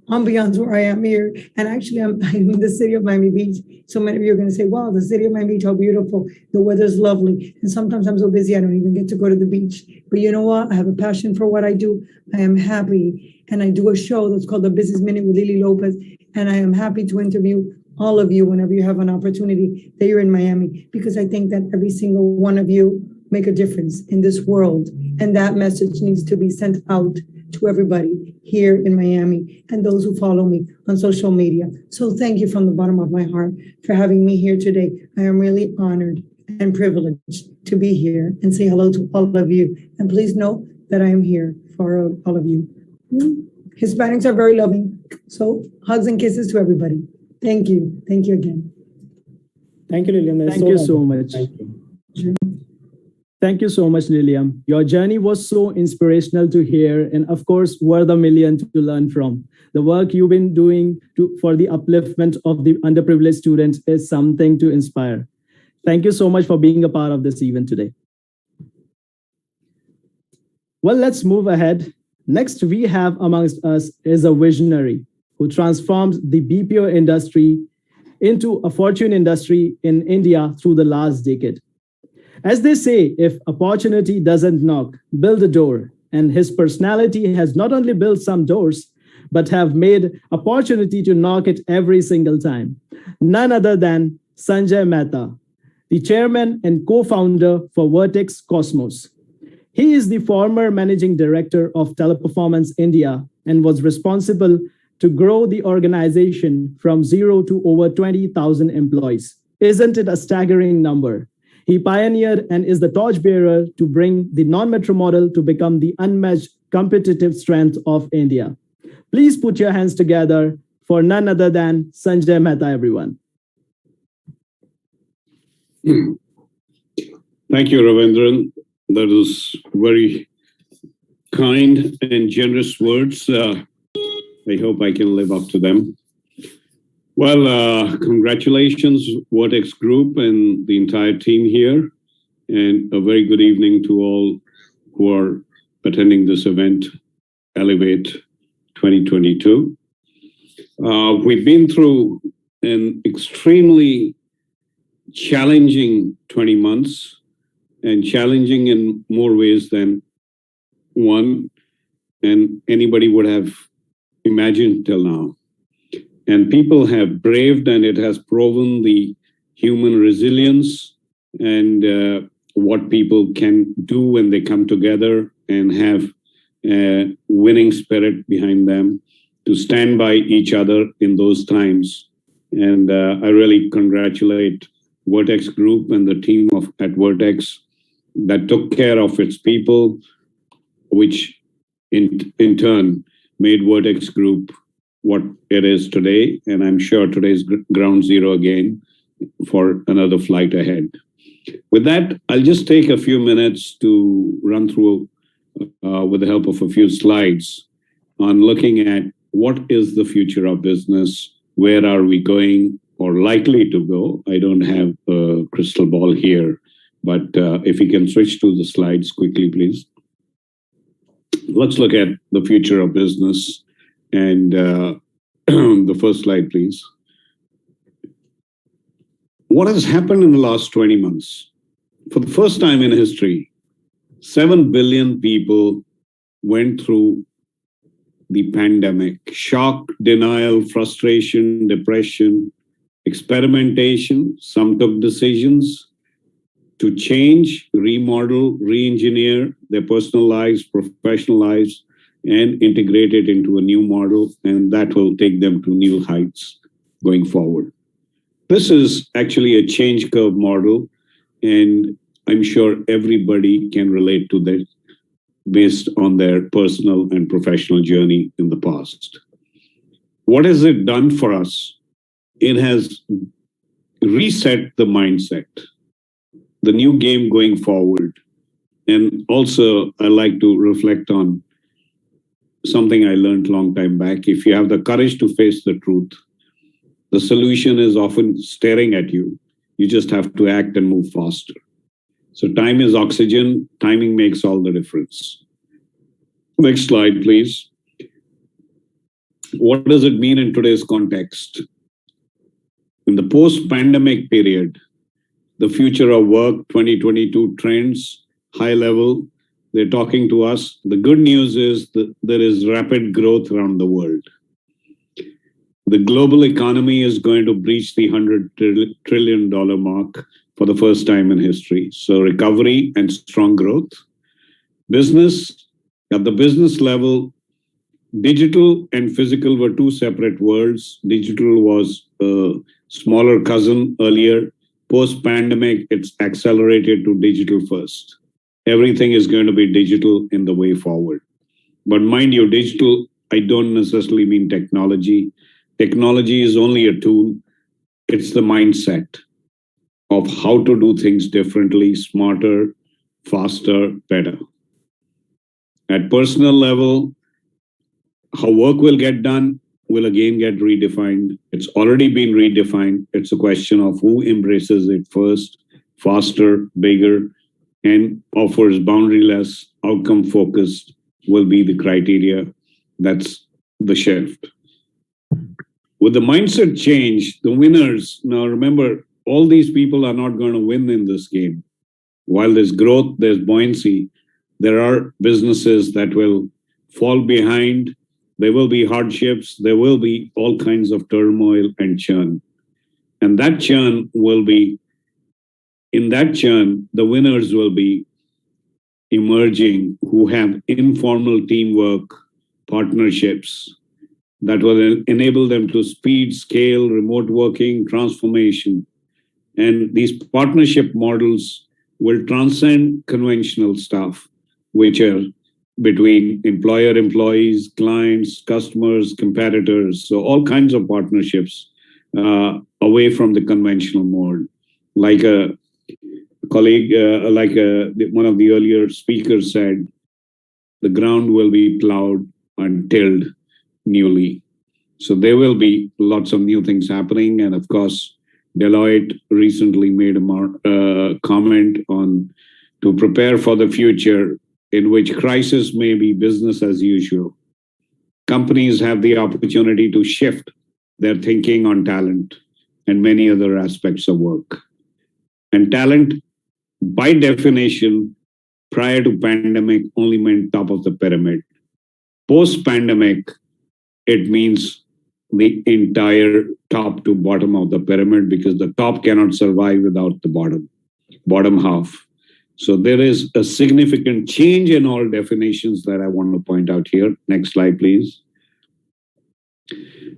ambiance where I am here. And actually, I'm in the city of Miami Beach. So many of you are going to say, wow, the city of Miami Beach, how beautiful. The weather's lovely. And sometimes I'm so busy, I don't even get to go to the beach. But you know what? I have a passion for what I do. I am happy. And I do a show that's called The Business Minute with Lily Lopez. And I am happy to interview all of you whenever you have an opportunity that you're in Miami, because I think that every single one of you make a difference in this world. And that message needs to be sent out to everybody here in Miami and those who follow me on social media. So thank you from the bottom of my heart for having me here today. I am really honored and privileged to be here and say hello to all of you. And please know that I am here for all of you. Hispanics are very loving. So hugs and kisses to everybody. Thank you. Thank you again. Thank you, Lilian. Thank you so much. Thank you. Thank you so much, Lilian. Your journey was so inspirational to hear, and of course, worth a million to learn from. The work you've been doing for the upliftment of the underprivileged students is something to inspire. Thank you so much for being a part of this event today. Well, let's move ahead. Next, we have amongst us is a visionary who transformed the BPO industry into a fortune industry in India through the last decade. As they say, if opportunity doesn't knock, build a door. And his personality has not only built some doors, but have made opportunity to knock it every single time. None other than Sanjay Mehta, the chairman and co-founder for Vertex Cosmos. He is the former managing director of Teleperformance India and was responsible to grow the organization from 0 to over 20,000 employees. Isn't it a staggering number? He pioneered and is the torchbearer to bring the non-metro model to become the unmatched competitive strength of India. Please put your hands together for none other than Sanjay Mehta, everyone. Thank you, Ravindran. That is very kind and generous words. I hope I can live up to them. Well, congratulations, Vertex Group and the entire team here, and a very good evening to all who are attending this event, Elevate 2022. We've been through an extremely challenging 20 months, and challenging in more ways than one and anybody would have imagined till now. And people have braved, and it has proven the human resilience, and what people can do when they come together and have a winning spirit behind them to stand by each other in those times. And I really congratulate Vertex Group and the team at Vertex that took care of its people, which in turn made Vertex Group what it is today. And I'm sure today's ground zero again for another flight ahead. With that, I'll just take a few minutes to run through, with the help of a few slides, on looking at what is the future of business, where are we going or likely to go. I don't have a crystal ball here, but if you can switch to the slides quickly, please. Let's look at the future of business. And the first slide, please. What has happened in the last 20 months? For the first time in history, 7 billion people went through the pandemic. Shock, denial, frustration, depression, experimentation. Some took decisions to change, remodel, re-engineer their personal lives, professional lives, and integrate it into a new model, and that will take them to new heights going forward. This is actually a change curve model, and I'm sure everybody can relate to that based on their personal and professional journey in the past. What has it done for us? It has reset the mindset, the new game going forward. And also, I like to reflect on something I learned a long time back. If you have the courage to face the truth, the solution is often staring at you. You just have to act and move faster. So time is oxygen. Timing makes all the difference. Next slide, please. What does it mean in today's context? In the post-pandemic period, the future of work 2022 trends, high level, they're talking to us. The good news is that there is rapid growth around the world. The global economy is going to breach the $100 trillion mark for the first time in history. So recovery and strong growth. Business, at the business level, digital and physical were two separate worlds. Digital was a smaller cousin earlier. Post-pandemic, it's accelerated to digital first. Everything is going to be digital in the way forward. But mind you, digital, I don't necessarily mean technology. Technology is only a tool. It's the mindset of how to do things differently, smarter, faster, better. At personal level, how work will get done will again get redefined. It's already been redefined. It's a question of who embraces it first, faster, bigger, and offers boundaryless, outcome-focused will be the criteria. That's the shift. With the mindset change, the winners, now remember, all these people are not going to win in this game. While there's growth, there's buoyancy, there are businesses that will fall behind. There will be hardships. There will be all kinds of turmoil and churn. And that churn will be, in that churn, the winners will be emerging who have informal teamwork, partnerships that will enable them to speed, scale, remote working, transformation. And these partnership models will transcend conventional stuff, which are between employer, employees, clients, customers, competitors. So all kinds of partnerships away from the conventional mode. Like a colleague, one of the earlier speakers said, the ground will be plowed and tilled newly. So there will be lots of new things happening. And of course, Deloitte recently made a comment on to prepare for the future in which crisis may be business as usual. Companies have the opportunity to shift their thinking on talent and many other aspects of work. And talent, by definition, prior to pandemic only meant top of the pyramid. Post-pandemic, it means the entire top to bottom of the pyramid, because the top cannot survive without the bottom half. So there is a significant change in all definitions that I want to point out here. Next slide, please.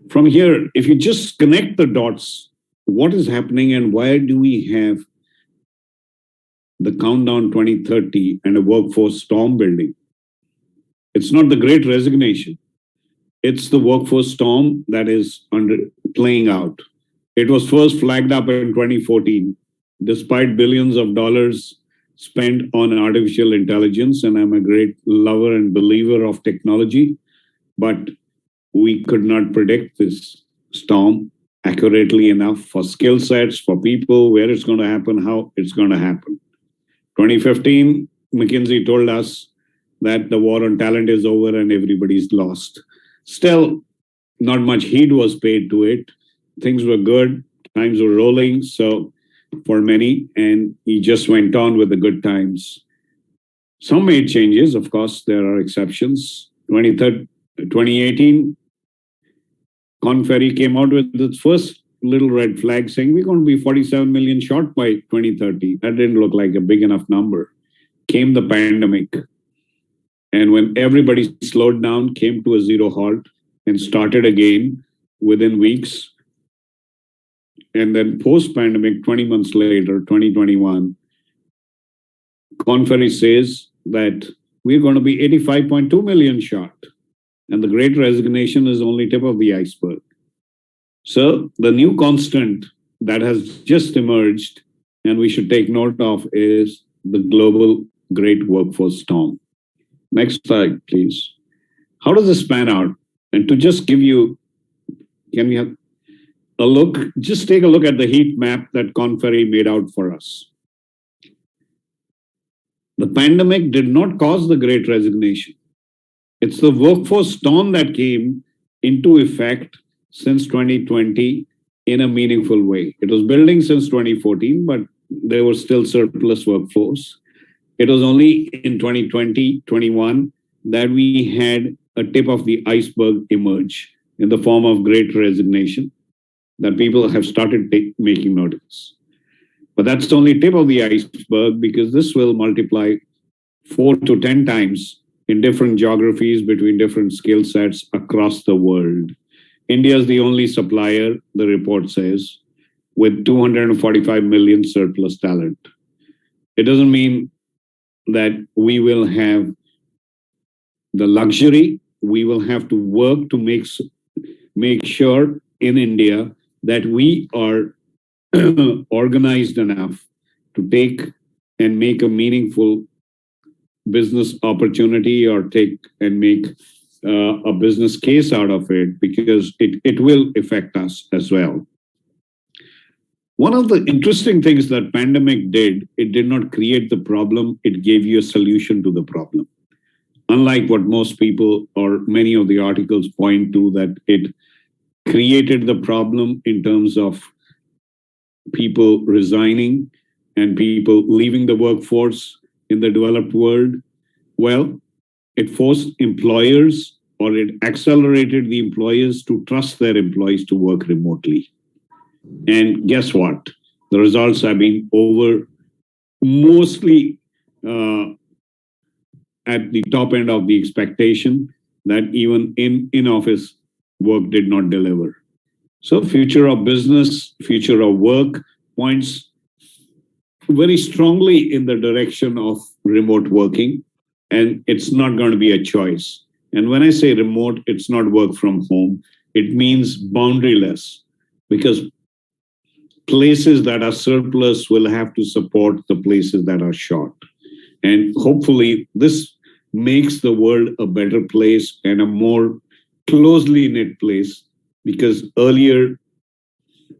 From here, if you just connect the dots, what is happening and why do we have the countdown 2030 and a workforce storm building? It's not the great resignation. It's the workforce storm that is playing out. It was first flagged up in 2014, despite billions of dollars spent on artificial intelligence. And I'm a great lover and believer of technology, but we could not predict this storm accurately enough for skill sets, for people, where it's going to happen, how it's going to happen. 2015, McKinsey told us that the war on talent is over and everybody's lost. Still, not much heed was paid to it. Things were good, times were rolling, so for many, and he just went on with the good times. Some made changes, of course, there are exceptions. 2018, Korn Ferry came out with its first little red flag saying we're going to be 47 million short by 2030. That didn't look like a big enough number. Came the pandemic. And when everybody slowed down, came to a zero halt and started again within weeks. And then post-pandemic, 20 months later, 2021, Korn Ferry says that we're going to be 85.2 million short. And the great resignation is only tip of the iceberg. So the new constant that has just emerged, and we should take note of, is the global great workforce storm. Next slide, please. How does this pan out? And to just give you, can we have a look? Just take a look at the heat map that Korn Ferry made out for us. The pandemic did not cause the great resignation. It's the workforce storm that came into effect since 2020 in a meaningful way. It was building since 2014, but there was still surplus workforce. It was only in 2020, 21 that we had a tip of the iceberg emerge in the form of great resignation that people have started making notice. But that's only tip of the iceberg, because this will multiply 4 to 10 times in different geographies between different skill sets across the world. India is the only supplier, the report says, with 245 million surplus talent. It doesn't mean that we will have the luxury. We will have to work to make sure in India that we are organized enough to take and make a meaningful business opportunity or take and make a business case out of it, because it will affect us as well. One of the interesting things that pandemic did, it did not create the problem, it gave you a solution to the problem. Unlike what most people or many of the articles point to, that it created the problem in terms of people resigning and people leaving the workforce in the developed world. Well, it forced employers, or it accelerated the employers to trust their employees to work remotely. And guess what? The results have been mostly at the top end of the expectation, that even in-office work did not deliver. So future of business, future of work points very strongly in the direction of remote working, and it's not going to be a choice. And when I say remote, it's not work from home. It means boundaryless, because places that are surplus will have to support the places that are short. And hopefully this makes the world a better place and a more closely knit place, because earlier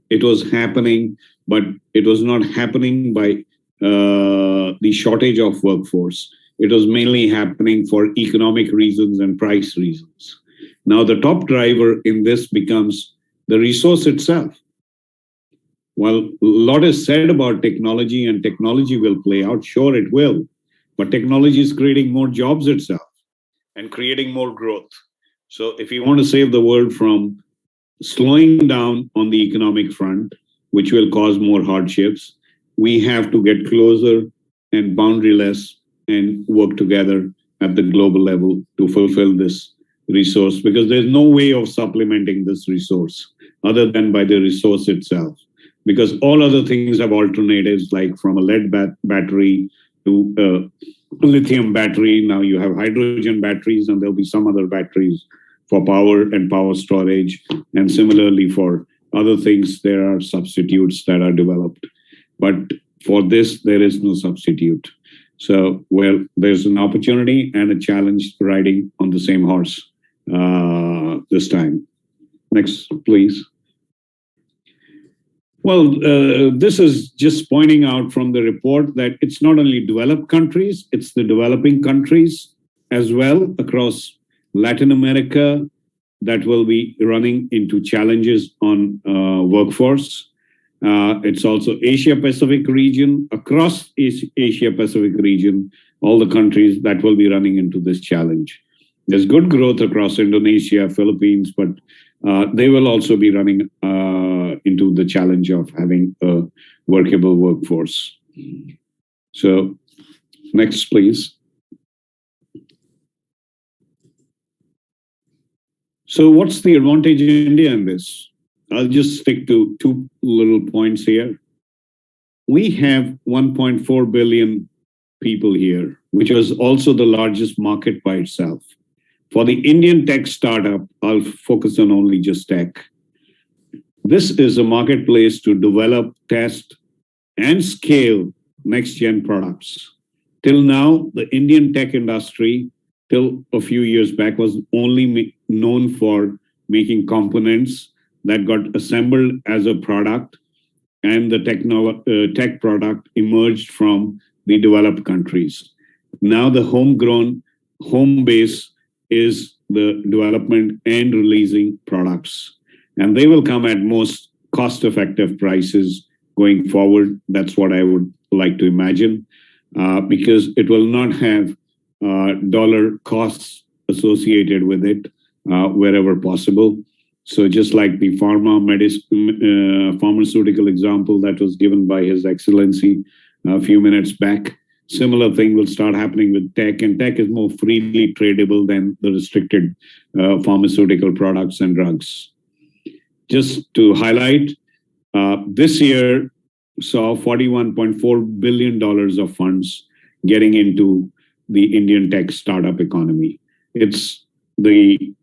it was happening, but it was not happening by the shortage of workforce. It was mainly happening for economic reasons and price reasons. Now the top driver in this becomes the resource itself. While a lot is said about technology, and technology will play out, sure it will, but technology is creating more jobs itself and creating more growth. So if you want to save the world from slowing down on the economic front, which will cause more hardships. We have to get closer and boundaryless and work together at the global level to fulfill this resource, because there's no way of supplementing this resource other than by the resource itself, because all other things have alternatives, like from a lead battery to a lithium battery. Now you have hydrogen batteries, and there'll be some other batteries for power and power storage. And similarly for other things, there are substitutes that are developed. But for this, there is no substitute. So, well, there's an opportunity and a challenge riding on the same horse this time. Next, please. Well, this is just pointing out from the report that it's not only developed countries, it's the developing countries as well across Latin America that will be running into challenges on workforce. It's also Asia Pacific region, across Asia Pacific region, all the countries that will be running into this challenge. There's good growth across Indonesia, Philippines, but they will also be running into the challenge of having a workable workforce. So next, please. So what's the advantage of India in this? I'll just stick to two little points here. We have 1.4 billion people here, which was also the largest market by itself. For the Indian tech startup, I'll focus on only just tech. This is a marketplace to develop, test, and scale next-gen products. Till now, the Indian tech industry, till a few years back, was only known for making components that got assembled as a product, and the tech product emerged from the developed countries. Now the homegrown home base is the development and releasing products. And they will come at most cost-effective prices going forward. That's what I would like to imagine, because it will not have dollar costs associated with it wherever possible. So just like the pharmaceutical example that was given by His Excellency a few minutes back, similar thing will start happening with tech, and tech is more freely tradable than the restricted pharmaceutical products and drugs. Just to highlight, this year saw $41.4 billion of funds getting into the Indian tech startup economy. It's the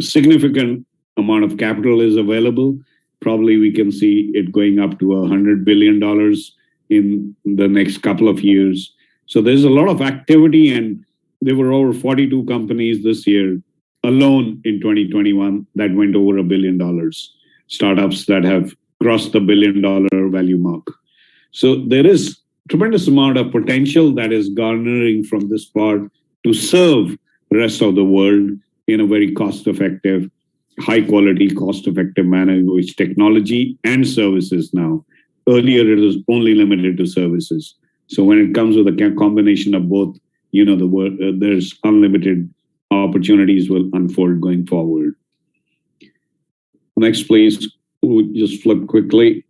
significant amount of capital is available. Probably we can see it going up to $100 billion in the next couple of years. So there's a lot of activity, and there were over 42 companies this year alone in 2021 that went over $1 billion, startups that have crossed the $1 billion value mark. So there is tremendous amount of potential that is garnering from this part to serve the rest of the world in a very cost-effective, high-quality, cost-effective manner, which technology and services now. Earlier, it was only limited to services. So when it comes with a combination of both, you know, there's unlimited opportunities will unfold going forward. Next, please. We'll just flip quickly.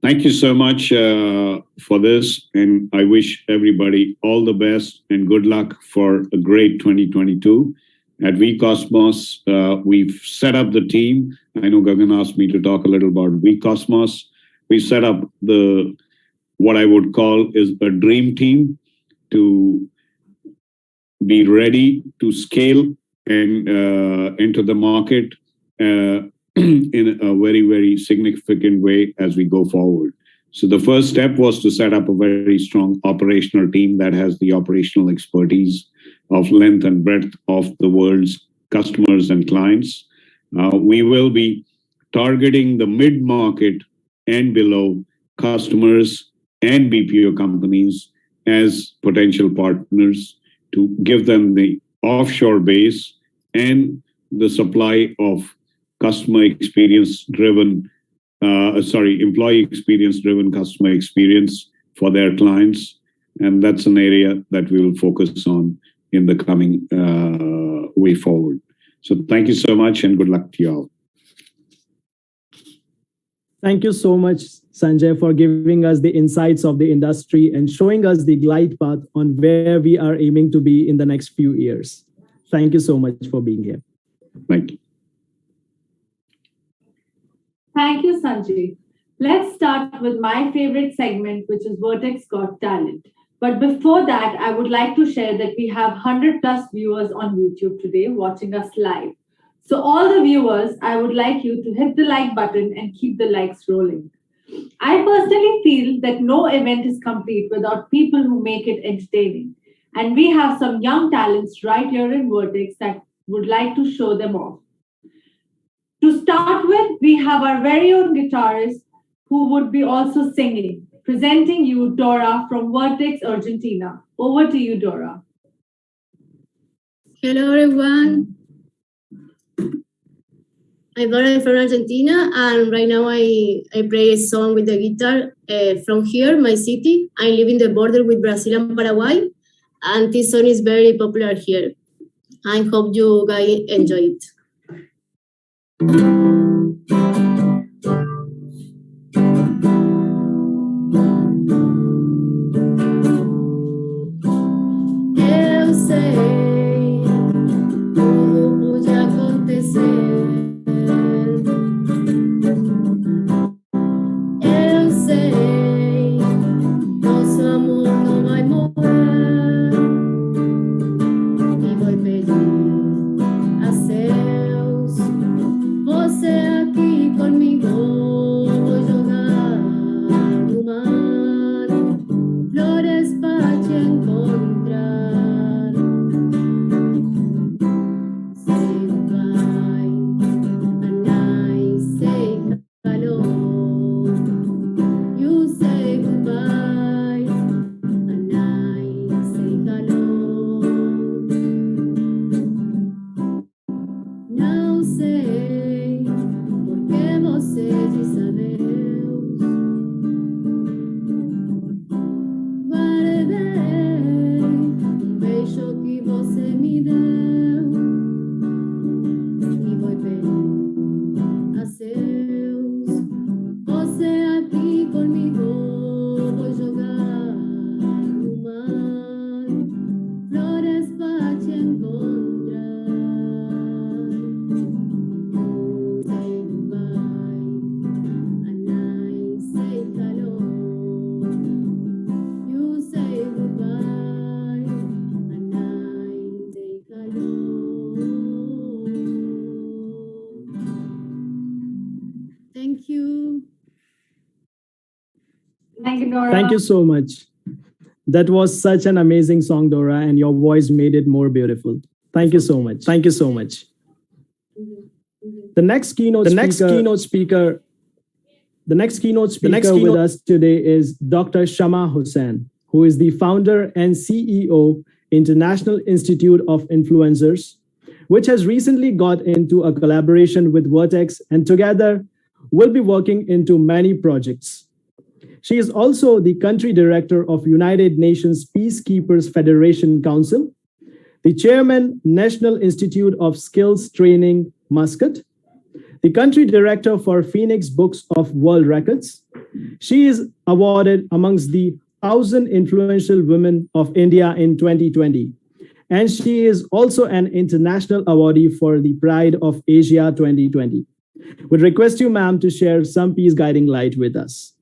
Thank you so much for this, and I wish everybody all the best and good luck for a great 2022. At vCosmos, we've set up the team. I know Gagan asked me to talk a little about vCosmos. We set up what I would call is a dream team to be ready to scale and enter the market in a very, very significant way as we go forward. So the first step was to set up a very strong operational team that has the operational expertise of length and breadth of the world's customers and clients. We will be targeting the mid-market and below customers and BPO companies as potential partners to give them the offshore base and the supply of employee experience driven customer experience for their clients. And that's an area that we will focus on in the coming way forward. So thank you so much and good luck to you all. Thank you so much, Sanjay, for giving us the insights of the industry and showing us the glide path on where we are aiming to be in the next few years. Thank you so much for being here. Thank you. Thank you, Sanjay. Let's start with my favorite segment, which is Vertex Got Talent. But before that, I would like to share that we have 100 plus viewers on YouTube today watching us live. So all the viewers, I would like you to hit the like button and keep the likes rolling. I personally feel that no event is complete without people who make it entertaining. And we have some young talents right here in Vertex that would like to show them off. To start with, we have our very own guitarist who would be also singing. Presenting you Dora from Vertex, Argentina. Over to you, Dora. Hello, everyone. I'm Dora from Argentina, and right now I play a song with the guitar from here, my city. I live in the border with Brazil and Paraguay, and this song is very popular here. I hope you guys enjoy it. Eu sei, tudo pode acontecer. Eu sei, nosso amor não vai morrer. E vou pedir a Deus, você aqui comigo, vou jogar no mar, flores para te encontrar. Say goodbye, and I say hello. You say goodbye, and I say hello. Não sei porque você diz adeus. Guardei beijo que você me deu e vou pedir a Deus. Você aqui comigo, vou jogar no mar, flores para te encontrar. You say goodbye, and I say hello. You say goodbye, and I say hello. Thank you. Thank you, Dora. Thank you so much. That was such an amazing song, Dora, and your voice made it more beautiful. Thank you so much. Thank you so much. The next keynote speaker with us today is Dr. Shama Hussain, who is the founder and CEO, International Institute of Influencers, which has recently got into a collaboration with Vertex, and together will be working into many projects. She is also the country director of United Nations Peacekeepers Federation Council, the chairman, National Institute of Skills Training, Muscat, the country director for Phoenix Books of World Records. She is awarded amongst the 1,000 influential women of India in 2020. And she is also an international awardee for the Pride of Asia 2020. Would request you, ma'am, to share some peace guiding light with us.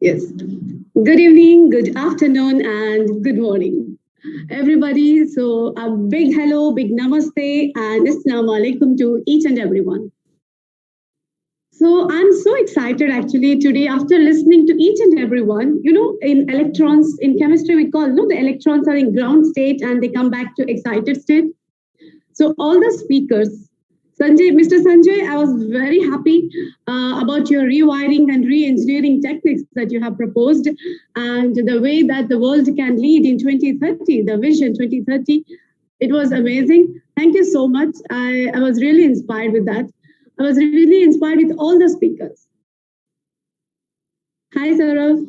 Yes. Good evening, good afternoon, and good morning, everybody. So a big hello, big namaste, and assalamu alaikum to each and everyone. So I'm so excited actually today after listening to each and everyone. You know, in electrons, in chemistry, we call, no, the electrons are in ground state and they come back to excited state. So all the speakers, Mr. Sanjay, I was very happy about your rewiring and re-engineering techniques that you have proposed and the way that the world can lead in 2030, the vision 2030. It was amazing. Thank you so much. I was really inspired with that. I was really inspired with all the speakers. Hi, Saurav.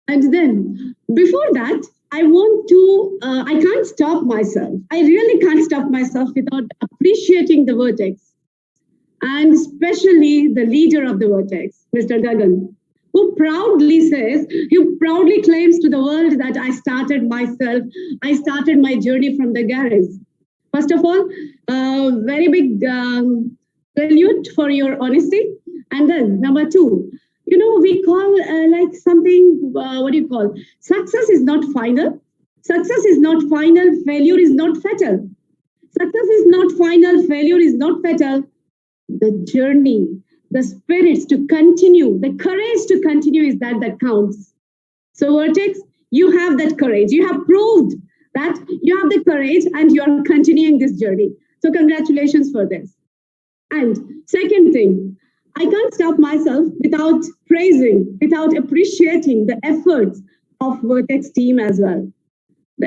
And then before that, I can't stop myself. I really can't stop myself without appreciating the Vertex, and especially the leader of the Vertex, Mr. Gagan, who proudly claims to the world that I started my journey from the garage. First of all, very big salute for your honesty. And then number two, we call like something, success is not final. Success is not final, failure is not fatal. Success is not final, failure is not fatal. The journey, the spirits to continue, the courage to continue is that counts. So Vertex, you have that courage. You have proved that you have the courage and you are continuing this journey. So congratulations for this. And second thing, I can't stop myself without praising, without appreciating the efforts of Vertex team as well.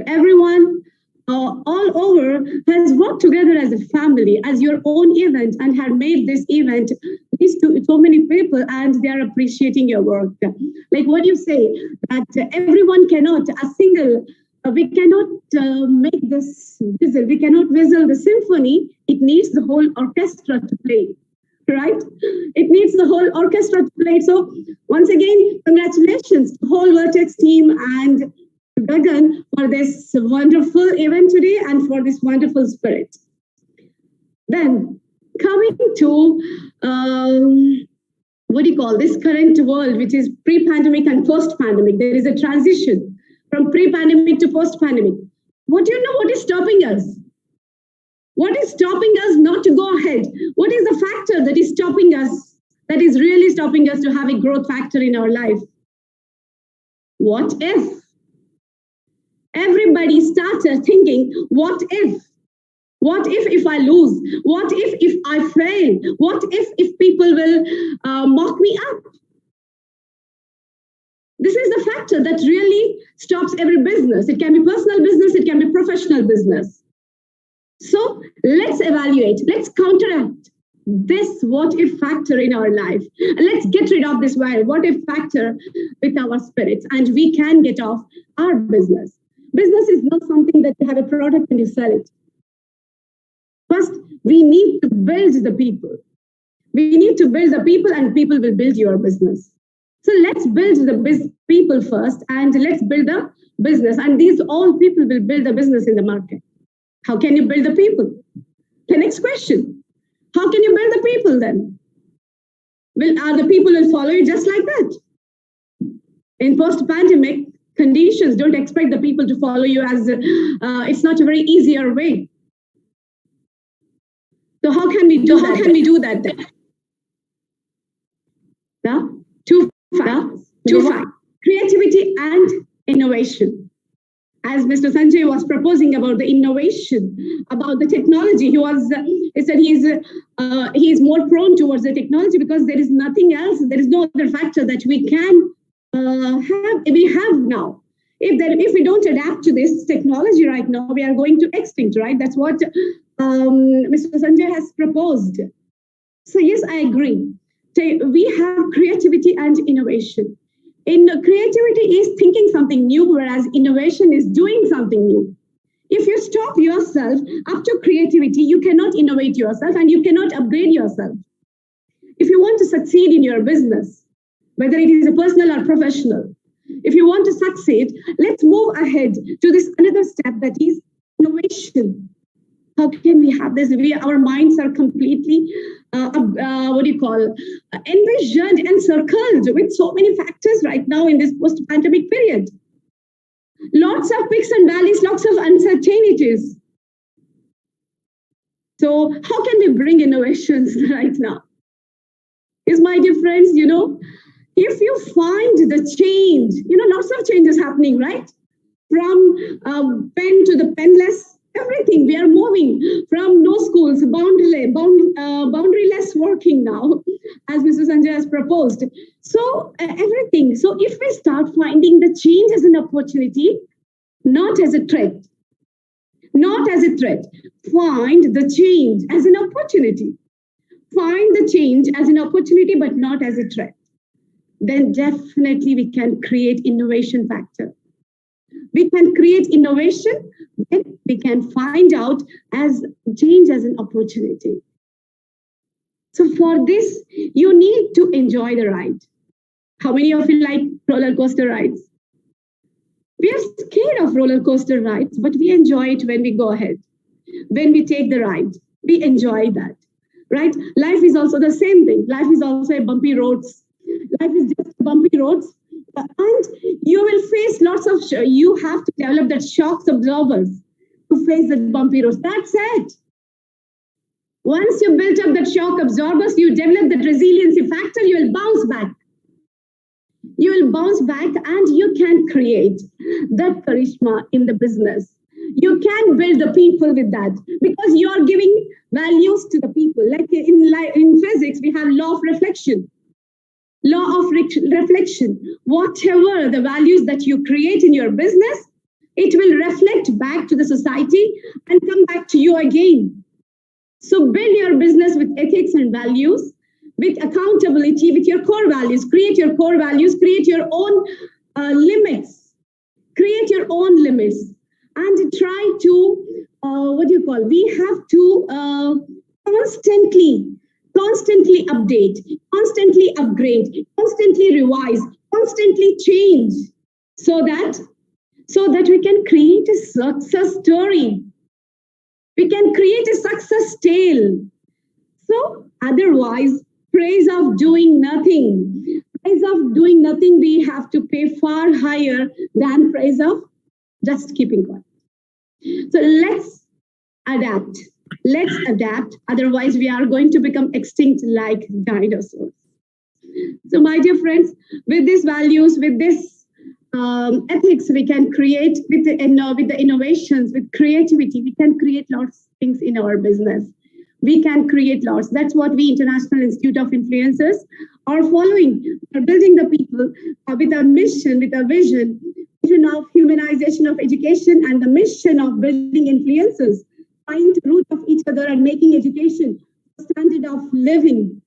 Everyone all over has worked together as a family, as your own event, and had made this event to so many people, and they are appreciating your work. Like what you say, that everyone cannot, we cannot make this whistle, we cannot whistle the symphony, it needs the whole orchestra to play. Right? It needs the whole orchestra to play. So once again, congratulations to the whole Vertex team and Gagan for this wonderful event today and for this wonderful spirit. Then coming to this current world, which is pre-pandemic and post-pandemic. There is a transition from pre-pandemic to post-pandemic. What do you know? What is stopping us? What is stopping us not to go ahead? What is the factor that is stopping us, that is really stopping us to have a growth factor in our life? What if? Everybody started thinking, what if? What if I lose? What if I fail? What if people will mock me up? This is the factor that really stops every business. It can be personal business, it can be professional business. So let's evaluate, let's counteract this what if factor in our life. And let's get rid of this what if factor with our spirits, and we can get off our business. Business is not something that you have a product and you sell it. First, we need to build the people. We need to build the people, and people will build your business. So let's build the people first, and let's build the business. And these all people will build the business in the market. How can you build the people? The next question. How can you build the people then? The people will follow you just like that? In post-pandemic conditions, don't expect the people to follow you as it's not a very easier way. So how can we do that then? Two facts. Creativity and innovation. As Mr. Sanjay was proposing about the innovation, about the technology, he said he's more prone towards the technology because there is nothing else, there is no other factor that we can have now. If we don't adapt to this technology right now, we are going to extinct, right? That's what Mr. Sanjay has proposed. So yes, I agree. We have creativity and innovation. Creativity is thinking something new, whereas innovation is doing something new. If you stop yourself up to creativity, you cannot innovate yourself and you cannot upgrade yourself. If you want to succeed in your business, whether it is a personal or professional, if you want to succeed, let's move ahead to this another step, that is innovation. How can we have this? Our minds are completely, envisioned and circled with so many factors right now in this post-pandemic period. Lots of peaks and valleys, lots of uncertainties. So how can we bring innovations right now? Is my dear friends, if you find the change, lots of changes happening, right? From pen to the penless, everything. We are moving from no schools, boundaryless working now, as Mr. Sanjay has proposed. So everything. So if we start finding the change as an opportunity, not as a threat, find the change as an opportunity. Find the change as an opportunity, but not as a threat. then definitely we can create innovation factor. We can create innovation, then we can find out as change as an opportunity. So for this, you need to enjoy the ride. How many of you like roller coaster rides? We are scared of roller coaster rides, but we enjoy it when we go ahead. When we take the ride, we enjoy that, right? Life is also the same thing. Life is also a bumpy roads. Life is just bumpy roads. And you will face lots of, you have to develop that shock absorbers to face the bumpy roads. That's it. Once you build up that shock absorbers, you develop that resiliency factor, you will bounce back. You will bounce back and you can create that charisma in the business. You can build the people with that because you are giving values to the people. Like in physics, we have law of reflection. Law of reflection. Whatever the values that you create in your business, it will reflect back to the society and come back to you again. So build your business with ethics and values, with accountability, with your core values. Create your core values, create your own limits. Create your own limits. And try to, we have to constantly update, constantly upgrade, constantly revise, constantly change so that we can create a success story. We can create a success tale. So otherwise, praise of doing nothing. Praise of doing nothing, we have to pay far higher than praise of just keeping quiet. So let's adapt. Let's adapt. Otherwise, we are going to become extinct like dinosaurs. So, my dear friends, with these values, with this ethics, we can create with the innovations, with creativity, we can create lots of things in our business. We can create lots. That's what we, International Institute of Influencers, are following. We're building the people with a mission, with a vision of humanization of education and the mission of building influencers, trying to root of each other and making education a standard of living.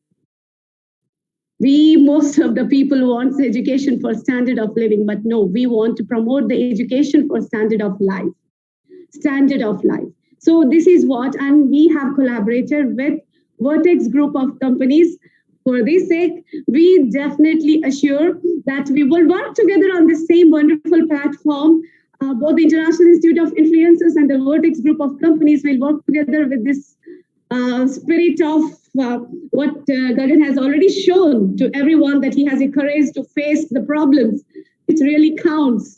Most of the people want education for standard of living, but no, we want to promote the education for standard of life. Standard of life. So this is what, and we have collaborated with Vertex group of companies. For this sake, we definitely assure that we will work together on the same wonderful platform. Both the International Institute of Influencers and the Vertex group of companies will work together with this spirit of what Gagan has already shown to everyone, that he has a courage to face the problems. It really counts.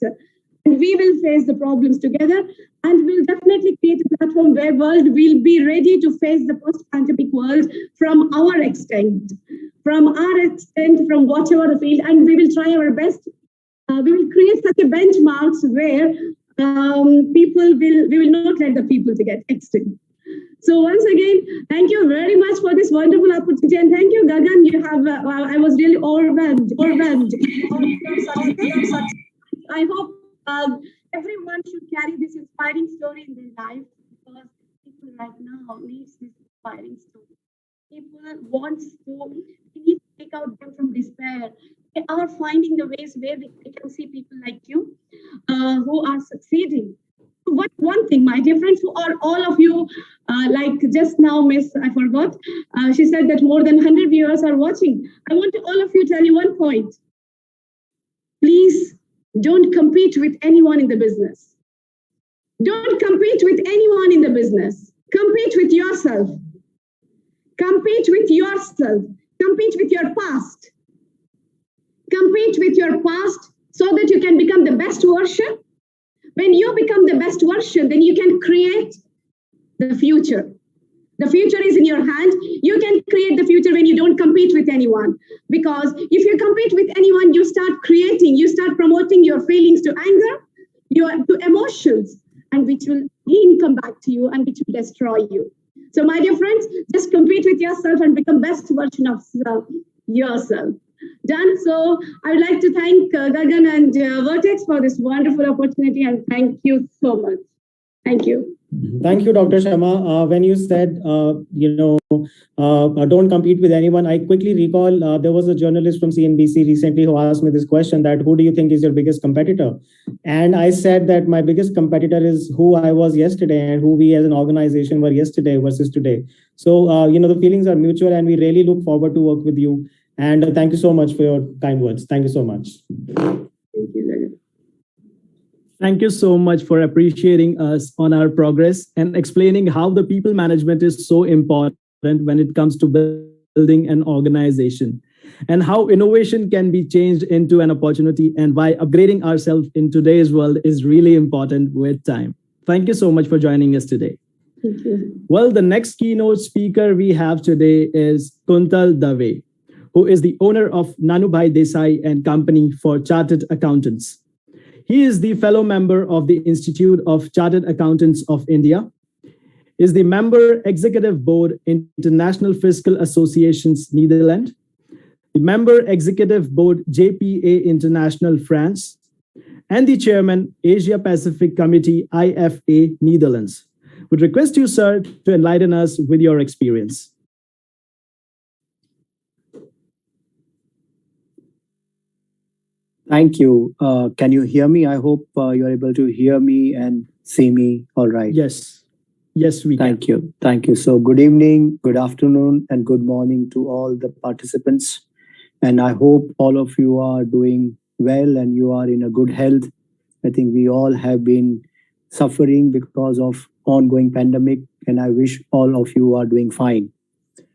And we will face the problems together, and we'll definitely create a platform where world will be ready to face the post-pandemic world from our extent, from whatever field, and we will try our best. We will create such a benchmarks where we will not let the people to get extinct. So once again, thank you very much for this wonderful opportunity, and thank you, Gagan. You have I was really overwhelmed. I hope everyone should carry this inspiring story in their life, because people right now need this inspiring story. People we need to take out them from despair. They are finding the ways where we can see people like you who are succeeding. One thing, my dear friends, who are all of you, like just now, Miss, I forgot, she said that more than 100 viewers are watching. I want to all of you tell you one point. Please don't compete with anyone in the business. Don't compete with anyone in the business. Compete with yourself. Compete with yourself. Compete with your past. Compete with your past so that you can become the best version. When you become the best version, then you can create the future. The future is in your hand. You can create the future when you don't compete with anyone. Because if you compete with anyone, you start creating, you start promoting your feelings to anger, to emotions, and which will again come back to you and which will destroy you. So my dear friends, just compete with yourself and become best version of yourself. Done. So I would like to thank Gagan and Vertex for this wonderful opportunity, and thank you so much. Thank you. Thank you, Dr. Sharma. When you said, don't compete with anyone, I quickly recall there was a journalist from CNBC recently who asked me this question that who do you think is your biggest competitor? And I said that my biggest competitor is who I was yesterday and who we as an organization were yesterday versus today. So, the feelings are mutual and we really look forward to work with you. And thank you so much for your kind words. Thank you so much. Thank you. Thank you so much for appreciating us on our progress and explaining how the people management is so important when it comes to building an organization and how innovation can be changed into an opportunity and why upgrading ourselves in today's world is really important with time. Thank you so much for joining us today. Thank you. Well, the next keynote speaker we have today is Kuntal Dave, who is the owner of Nanubhai Desai and Company for Chartered Accountants. He is the fellow member of the Institute of Chartered Accountants of India, is the member executive board International Fiscal Associations Netherlands, the member executive board JPA International France, and the chairman Asia Pacific Committee IFA Netherlands. Would request you, sir, to enlighten us with your experience. Thank you. Can you hear me? I hope you're able to hear me and see me all right. Yes. Yes, we can. Thank you. Thank you. So good evening, good afternoon, and good morning to all the participants. And I hope all of you are doing well and you are in a good health. I think we all have been suffering because of ongoing pandemic, and I wish all of you are doing fine.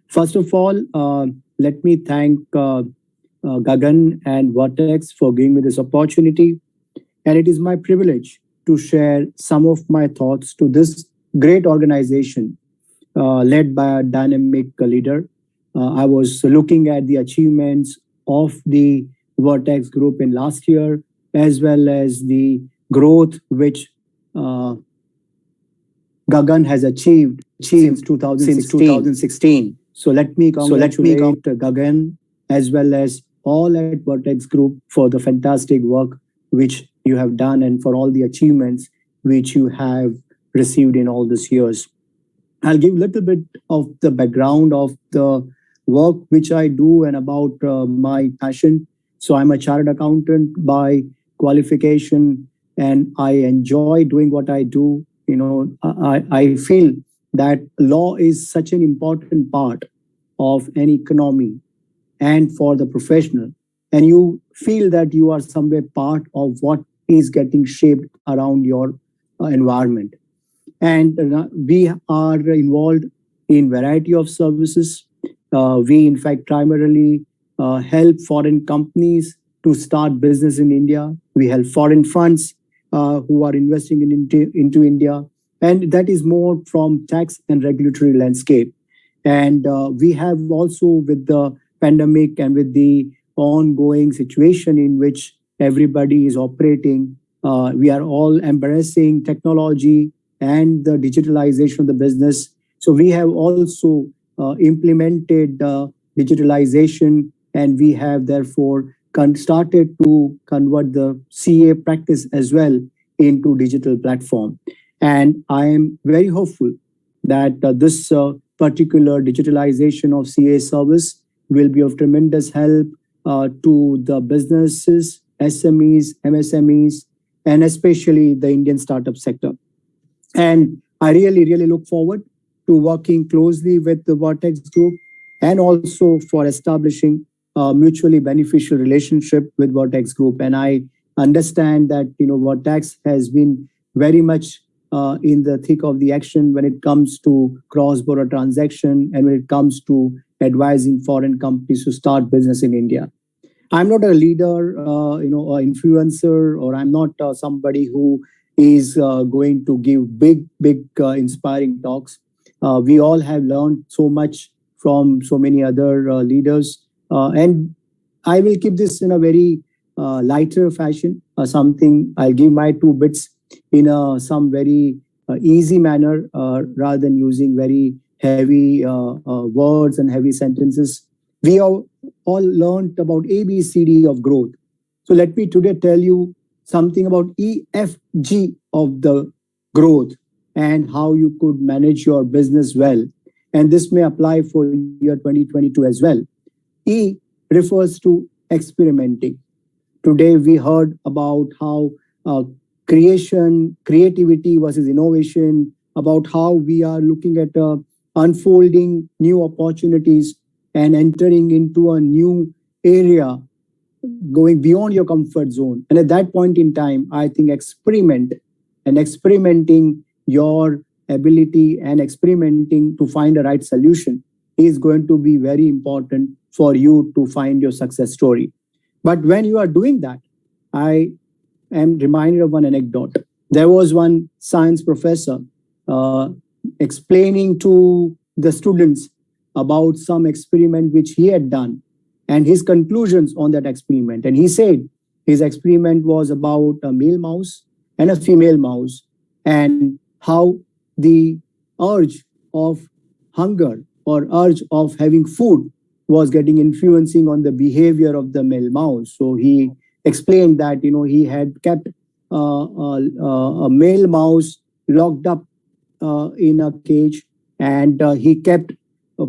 First of all, let me thank Gagan and Vertex for giving me this opportunity. And it is my privilege to share some of my thoughts to this great organization led by a dynamic leader. I was looking at the achievements of the Vertex group in last year, as well as the growth which Gagan has achieved since 2016. So let me congratulate Gagan as well as all at Vertex Group for the fantastic work which you have done and for all the achievements which you have received in all these years. I'll give a little bit of the background of the work which I do and about my passion. So I'm a chartered accountant by qualification and I enjoy doing what I do. I feel that law is such an important part of an economy and for the professional. And you feel that you are somewhere part of what is getting shaped around your environment. And we are involved in variety of services. We, in fact, primarily help foreign companies to start business in India. We help foreign funds who are investing into India. And that is more from tax and regulatory landscape. And we have also, with the pandemic and with the ongoing situation in which everybody is operating, we are all embracing technology and the digitalization of the business. So we have also implemented digitalization, and we have therefore started to convert the CA practice as well into digital platform. And I am very hopeful that this particular digitalization of CA service will be of tremendous help to the businesses, SMEs, MSMEs, and especially the Indian startup sector. And I really, really look forward to working closely with the Vertex Group and also for establishing a mutually beneficial relationship with Vertex Group. And I understand that, Vertex has been very much in the thick of the action when it comes to cross-border transaction and when it comes to advising foreign companies to start business in India. I'm not a leader, or influencer, or I'm not somebody who is going to give big, inspiring talks. We all have learned so much from so many other leaders. And I will keep this in a very lighter fashion, something I'll give my 2 bits in some very easy manner rather than using very heavy words and heavy sentences. We have all learned about ABCD of growth. So let me today tell you something about EFG of the growth. and how you could manage your business well. And this may apply for year 2022 as well. E refers to experimenting. Today we heard about how creativity versus innovation, about how we are looking at unfolding new opportunities and entering into a new area, going beyond your comfort zone. And at that point in time, I think experimenting your ability and experimenting to find the right solution is going to be very important for you to find your success story. But when you are doing that, I am reminded of one anecdote. There was one science professor explaining to the students about some experiment which he had done and his conclusions on that experiment. And he said his experiment was about a male mouse and a female mouse, and how the urge of hunger or urge of having food was getting influencing on the behavior of the male mouse. So he explained that he had kept a male mouse locked up in a cage, and he kept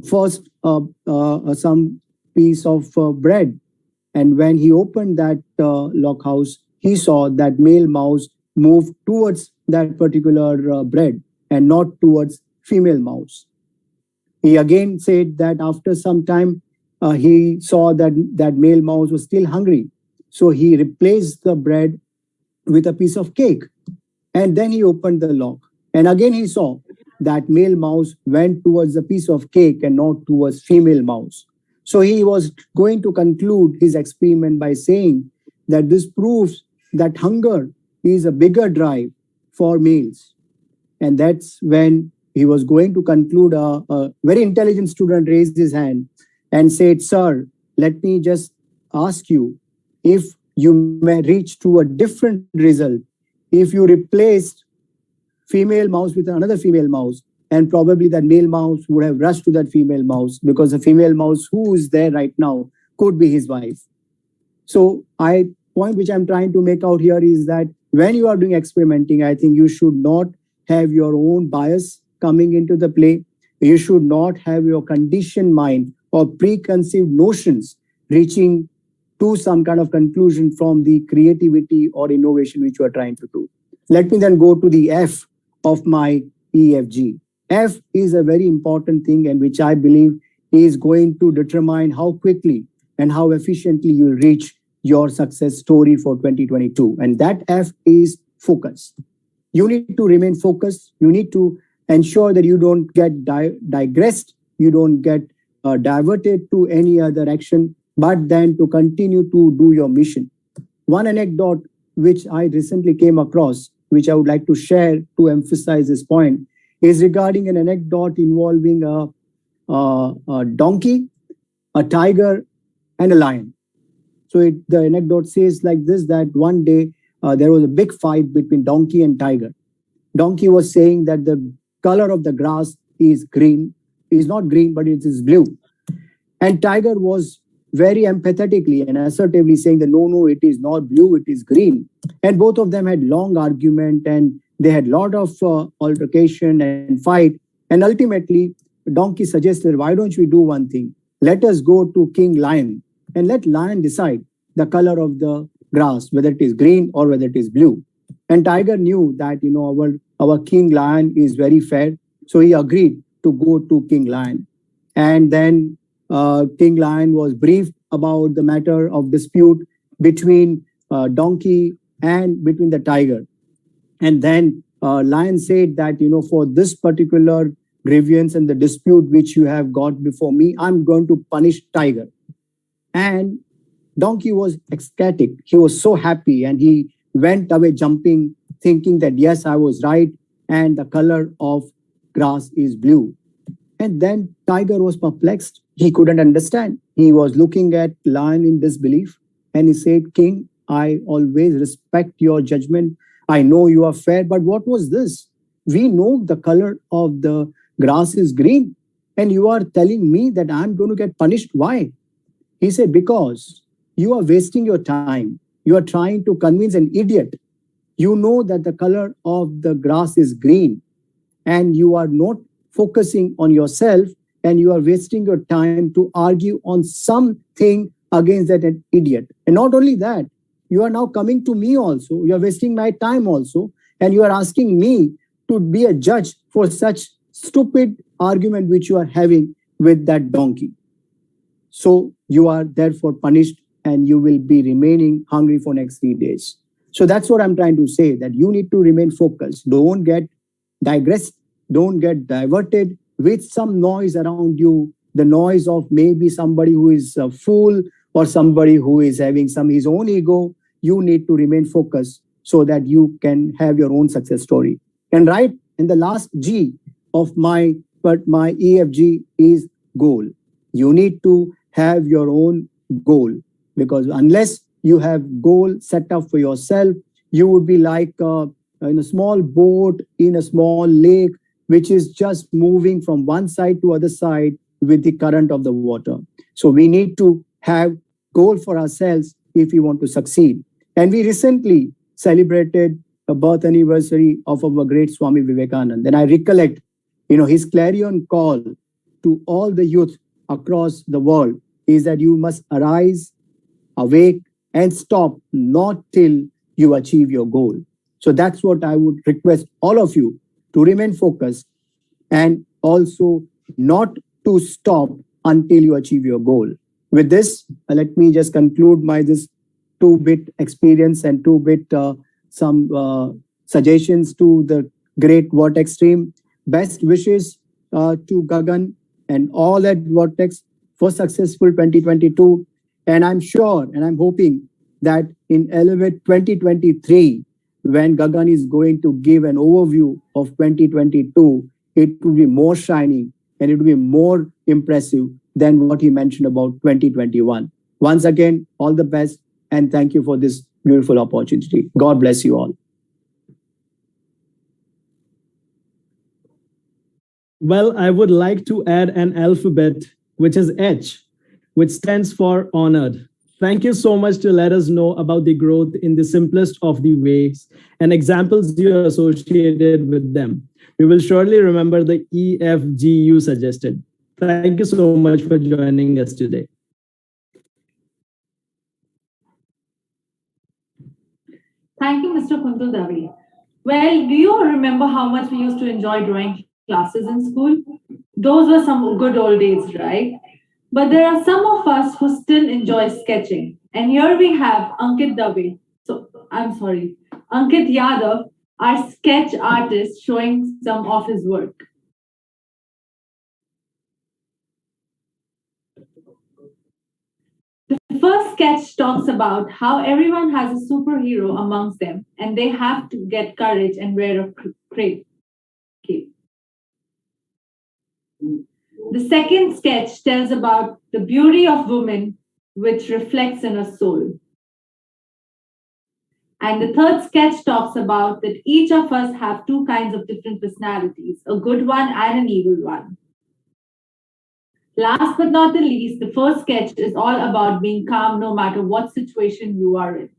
first some piece of bread. And when he opened that lock house, he saw that male mouse move towards that particular bread and not towards female mouse. He again said that after some time, he saw that male mouse was still hungry. So he replaced the bread with a piece of cake. And then he opened the lock. And again he saw that male mouse went towards the piece of cake and not towards female mouse. So he was going to conclude his experiment by saying that this proves that hunger is a bigger drive for males. And that's when he was going to conclude. A very intelligent student raised his hand and said, "Sir, let me just ask you if you may reach to a different result if you replaced female mouse with another female mouse, and probably that male mouse would have rushed to that female mouse because the female mouse who is there right now could be his wife." So point which I'm trying to make out here is that when you are doing experimenting, I think you should not have your own bias coming into the play. You should not have your conditioned mind or preconceived notions reaching to some kind of conclusion from the creativity or innovation which you are trying to do. Let me then go to the F of my EFG. F is a very important thing, and which I believe is going to determine how quickly and how efficiently you will reach your success story for 2022. And that F is focus. You need to remain focused. You need to ensure that you don't get digressed, you don't get diverted to any other action, but then to continue to do your mission. One anecdote which I recently came across, which I would like to share to emphasize this point, is regarding an anecdote involving a donkey, a tiger, and a lion. So the anecdote says like this, that one day there was a big fight between donkey and tiger. Donkey was saying that the color of the grass is green, is not green, but it is blue. And tiger was very empathetically and assertively saying that no, it is not blue, it is green. And both of them had long argument, and they had lot of altercation and fight. And ultimately, donkey suggested, why don't we do one thing? Let us go to King Lion and let Lion decide the color of the grass, whether it is green or whether it is blue. And tiger knew that our King Lion is very fair, so he agreed to go to King Lion. And then King Lion was briefed about the matter of dispute between donkey and between the tiger. And then Lion said that, for this particular grievance and the dispute which you have got before me, I'm going to punish tiger. And donkey was ecstatic. He was so happy, and he went away jumping, thinking that, yes, I was right, and the color of grass is blue. And then tiger was perplexed. He couldn't understand. He was looking at Lion in disbelief, and he said, King, I always respect your judgment. I know you are fair, but what was this? We know the color of the grass is green, and you are telling me that I'm going to get punished. Why? He said, because you are wasting your time. You are trying to convince an idiot. You know that the color of the grass is green, and you are not focusing on yourself, and you are wasting your time to argue on something against that idiot. And not only that, you are now coming to me also, you are wasting my time also, and you are asking me to be a judge for such stupid argument which you are having with that donkey. So you are therefore punished, and you will be remaining hungry for next 3 days. So that's what I'm trying to say, that you need to remain focused. Don't get digressed, don't get diverted with some noise around you, the noise of maybe somebody who is a fool or somebody who is having his own ego. You need to remain focused so that you can have your own success story. And right in the last G of my EFG is goal. You need to have your own goal, because unless you have goal set up for yourself, you would be like in a small boat in a small lake, which is just moving from one side to other side with the current of the water. So we need to have goal for ourselves if we want to succeed. And we recently celebrated a birth anniversary of our great Swami Vivekananda. And I recollect, his clarion call to all the youth across the world is that you must arise, awake, and stop not till you achieve your goal. So that's what I would request all of you to remain focused, and also not to stop until you achieve your goal. With this, let me just conclude my this 2-bit experience and 2-bit some suggestions to the great Vertex team. Best wishes to Gagan and all at Vertex for successful 2022. And I'm sure and I'm hoping that in Elevate 2023, when Gagan is going to give an overview of 2022, it will be more shining and it will be more impressive than what he mentioned about 2021. Once again, all the best, and thank you for this beautiful opportunity. God bless you all. Well, I would like to add an alphabet, which is H, which stands for honored. Thank you so much to let us know about the growth in the simplest of the ways and examples you associated with them. We will surely remember the EFG you suggested. Thank you so much for joining us today. Thank you, Mr. Kuntal Davi. Well, do you remember how much we used to enjoy drawing classes in school? Those were some good old days, right? But there are some of us who still enjoy sketching. And here we have Ankit Yadav, our sketch artist, showing some of his work. The first sketch talks about how everyone has a superhero amongst them and they have to get courage and wear a cape. The second sketch tells about the beauty of women, which reflects in a soul. And the third sketch talks about that each of us have two kinds of different personalities, a good one and an evil one. Last but not the least, the first sketch is all about being calm no matter what situation you are in.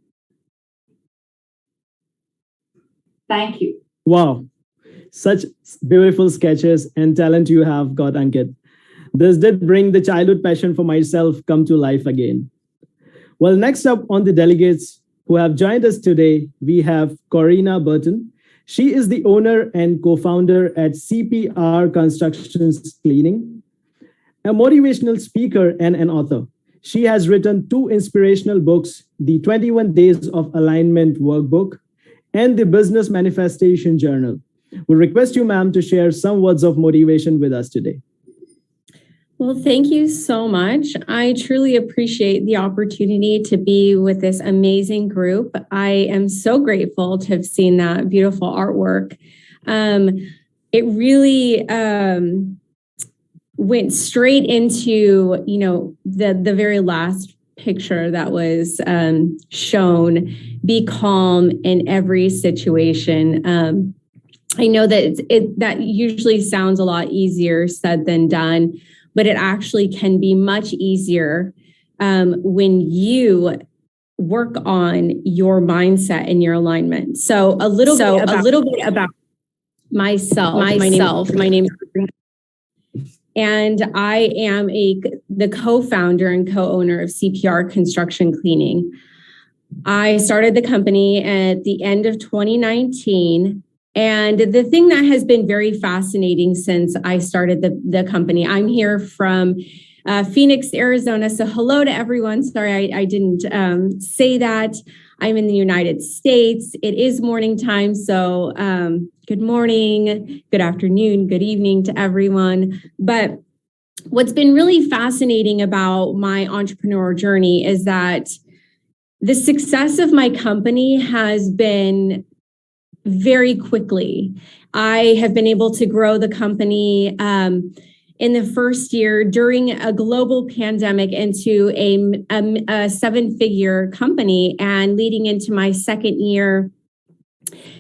Thank you. Wow, such beautiful sketches and talent you have got, Ankit. This did bring the childhood passion for myself come to life again. Well, next up on the delegates who have joined us today, we have Corina Burton. She is the owner and co-founder at CPR Constructions Cleaning, a motivational speaker and an author. She has written 2 inspirational books, the 21 Days of Alignment Workbook and the Business Manifestation Journal. We request you, ma'am, to share some words of motivation with us today. Well, thank you so much. I truly appreciate the opportunity to be with this amazing group. I am so grateful to have seen that beautiful artwork. It really went straight into, the very last picture that was shown. Be calm in every situation. I know that that usually sounds a lot easier said than done, but it actually can be much easier when you work on your mindset and your alignment. So a little bit about myself. My name is, and I am the co-founder and co-owner of CPR Construction Cleaning. I started the company at the end of 2019. And the thing that has been very fascinating since I started the company, I'm here from Phoenix, Arizona. So hello to everyone. Sorry, I didn't say that. I'm in the United States. It is morning time. So good morning, good afternoon, good evening to everyone. But what's been really fascinating about my entrepreneurial journey is that the success of my company has been very quickly. I have been able to grow the company in the first year during a global pandemic into a seven-figure company, and leading into my second year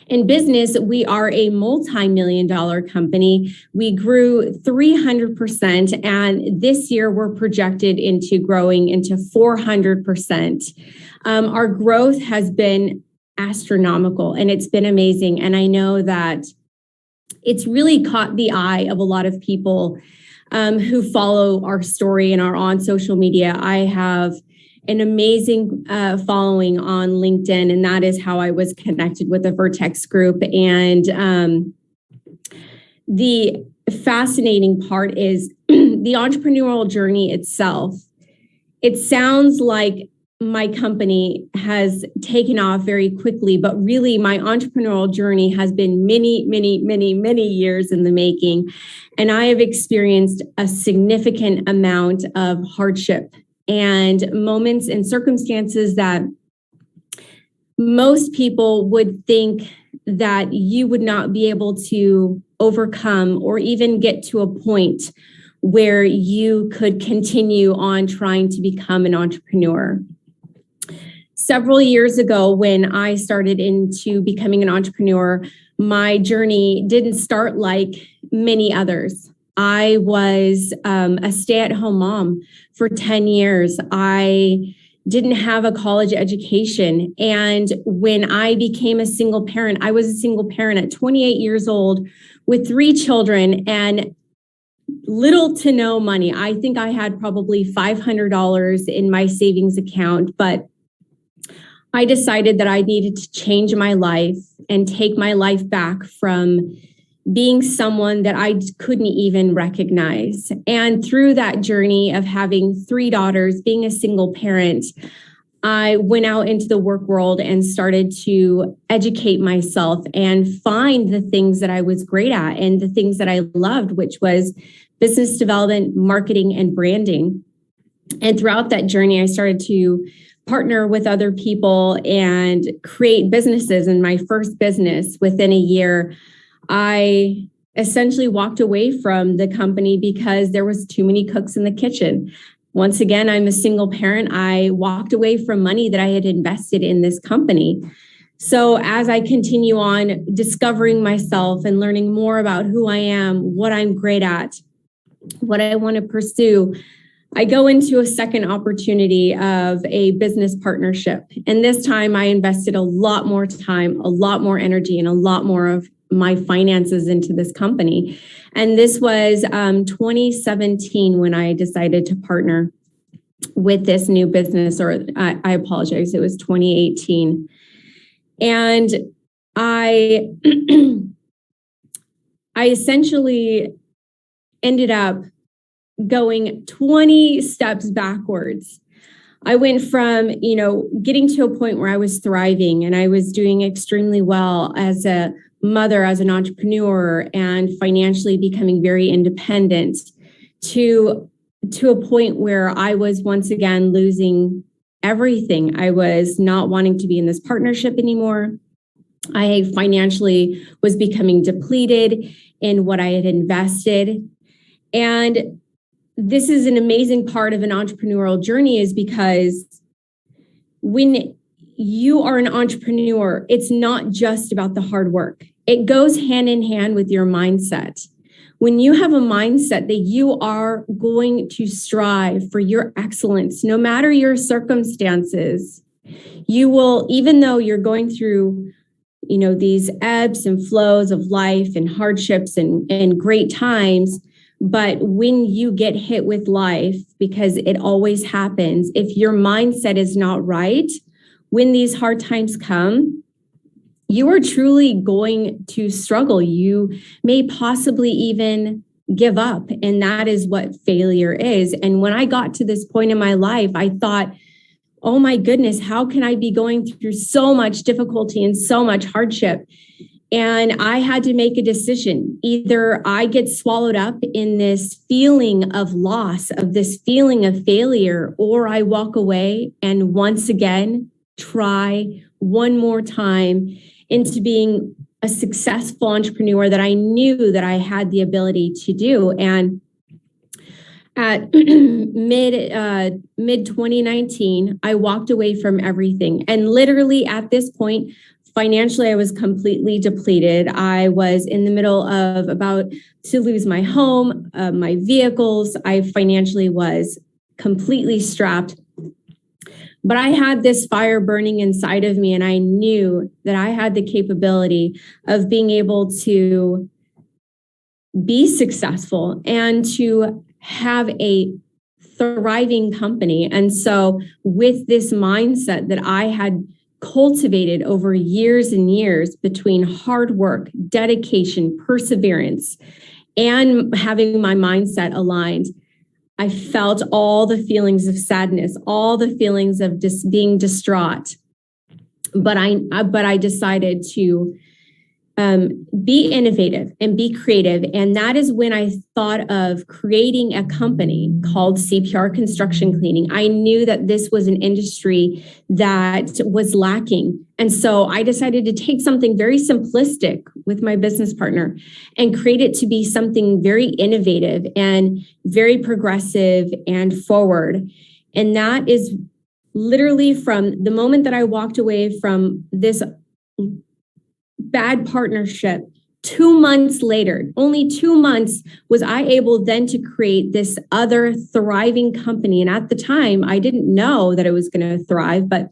in business, we are a multi-million-dollar company. We grew 300%, and this year we're projected into growing into 400%. Our growth has been astronomical, and it's been amazing. And I know that it's really caught the eye of a lot of people who follow our story and are on social media. I have an amazing following on LinkedIn, and that is how I was connected with the Vertex group. And the fascinating part is the entrepreneurial journey itself. It sounds like my company has taken off very quickly, but really my entrepreneurial journey has been many, many, many, many years in the making. And I have experienced a significant amount of hardship and moments and circumstances that most people would think that you would not be able to overcome or even get to a point where you could continue on trying to become an entrepreneur. Several years ago, when I started into becoming an entrepreneur, my journey didn't start like many others. I was a stay-at-home mom for 10 years. I didn't have a college education. And when I became a single parent, I was a single parent at 28 years old with 3 children and little to no money. I think I had probably $500 in my savings account, but I decided that I needed to change my life and take my life back from being someone that I couldn't even recognize. And through that journey of having 3 daughters, being a single parent, I went out into the work world and started to educate myself and find the things that I was great at and the things that I loved, which was business development, marketing, and branding. And throughout that journey, I started to partner with other people and create businesses. In my first business, within a year, I essentially walked away from the company because there was too many cooks in the kitchen. Once again, I'm a single parent. I walked away from money that I had invested in this company. So as I continue on discovering myself and learning more about who I am, what I'm great at, what I want to pursue, I go into a second opportunity of a business partnership. And this time I invested a lot more time, a lot more energy, and a lot more of my finances into this company. And this was 2017 when I decided to partner with this new business, or I apologize, it was 2018. And I essentially ended up going 20 steps backwards. I went from, getting to a point where I was thriving and I was doing extremely well as a mother, as an entrepreneur, and financially becoming very independent to a point where I was once again losing everything. I was not wanting to be in this partnership anymore. I financially was becoming depleted in what I had invested. And this is an amazing part of an entrepreneurial journey, is because when you are an entrepreneur, it's not just about the hard work. It goes hand in hand with your mindset. When you have a mindset that you are going to strive for your excellence, no matter your circumstances, you will, even though you're going through, these ebbs and flows of life and hardships and great times. But when you get hit with life, because it always happens, if your mindset is not right, when these hard times come, you are truly going to struggle. You may possibly even give up. And that is what failure is. And when I got to this point in my life, I thought, oh my goodness, how can I be going through so much difficulty and so much hardship? And I had to make a decision. Either I get swallowed up in this feeling of loss, of this feeling of failure, or I walk away and once again try one more time into being a successful entrepreneur that I knew that I had the ability to do. And at mid 2019, I walked away from everything. And literally at this point, financially, I was completely depleted. I was in the middle of about to lose my home, my vehicles. I financially was completely strapped. But I had this fire burning inside of me, and I knew that I had the capability of being able to be successful and to have a thriving company. And so with this mindset that I had cultivated over years and years between hard work, dedication, perseverance, and having my mindset aligned, I felt all the feelings of sadness, all the feelings of just being distraught. But I decided to be innovative and be creative. And that is when I thought of creating a company called CPR Construction Cleaning. I knew that this was an industry that was lacking. And so I decided to take something very simplistic with my business partner and create it to be something very innovative and very progressive and forward. And that is literally from the moment that I walked away from this bad partnership, 2 months later, only 2 months, was I able then to create this other thriving company. And at the time, I didn't know that it was going to thrive, but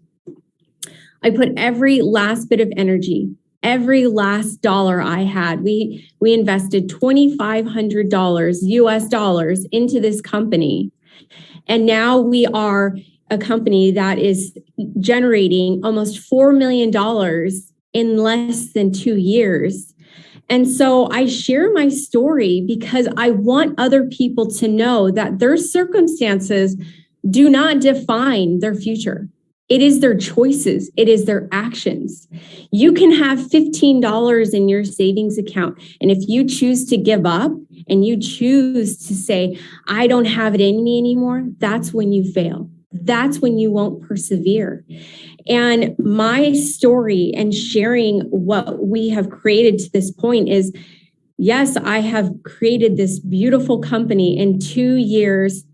I put every last bit of energy, every last dollar I had. We invested $2,500 US dollars into this company. And now we are a company that is generating almost $4 million in less than 2 years. And so I share my story because I want other people to know that their circumstances do not define their future. It is their choices. It is their actions. You can have $15 in your savings account. And if you choose to give up and you choose to say, I don't have it in me anymore, that's when you fail. That's when you won't persevere. And my story and sharing what we have created to this point is, yes, I have created this beautiful company in 2 years,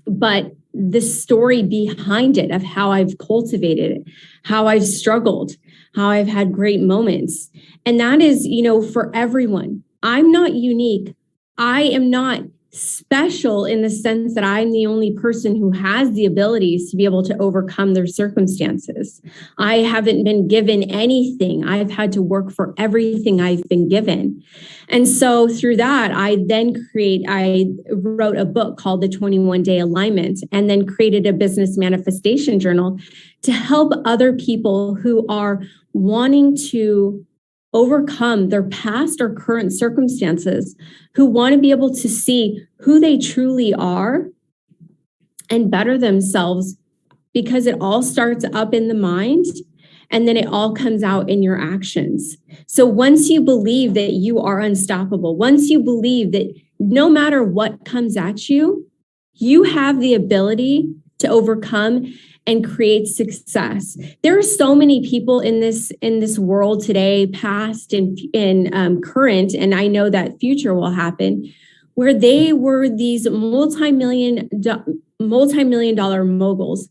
but the story behind it of how I've cultivated it, how I've struggled, how I've had great moments. And that is, for everyone. I'm not unique. I am not special in the sense that I'm the only person who has the abilities to be able to overcome their circumstances. I haven't been given anything. I've had to work for everything I've been given. And so through that, I wrote a book called The 21-Day Alignment, and then created a business manifestation journal to help other people who are wanting to overcome their past or current circumstances, who want to be able to see who they truly are and better themselves, because it all starts up in the mind and then it all comes out in your actions. So once you believe that you are unstoppable, once you believe that no matter what comes at you, you have the ability to overcome and create success. There are so many people in this world today, past and current, and I know that future will happen, where they were these multi-million dollar moguls,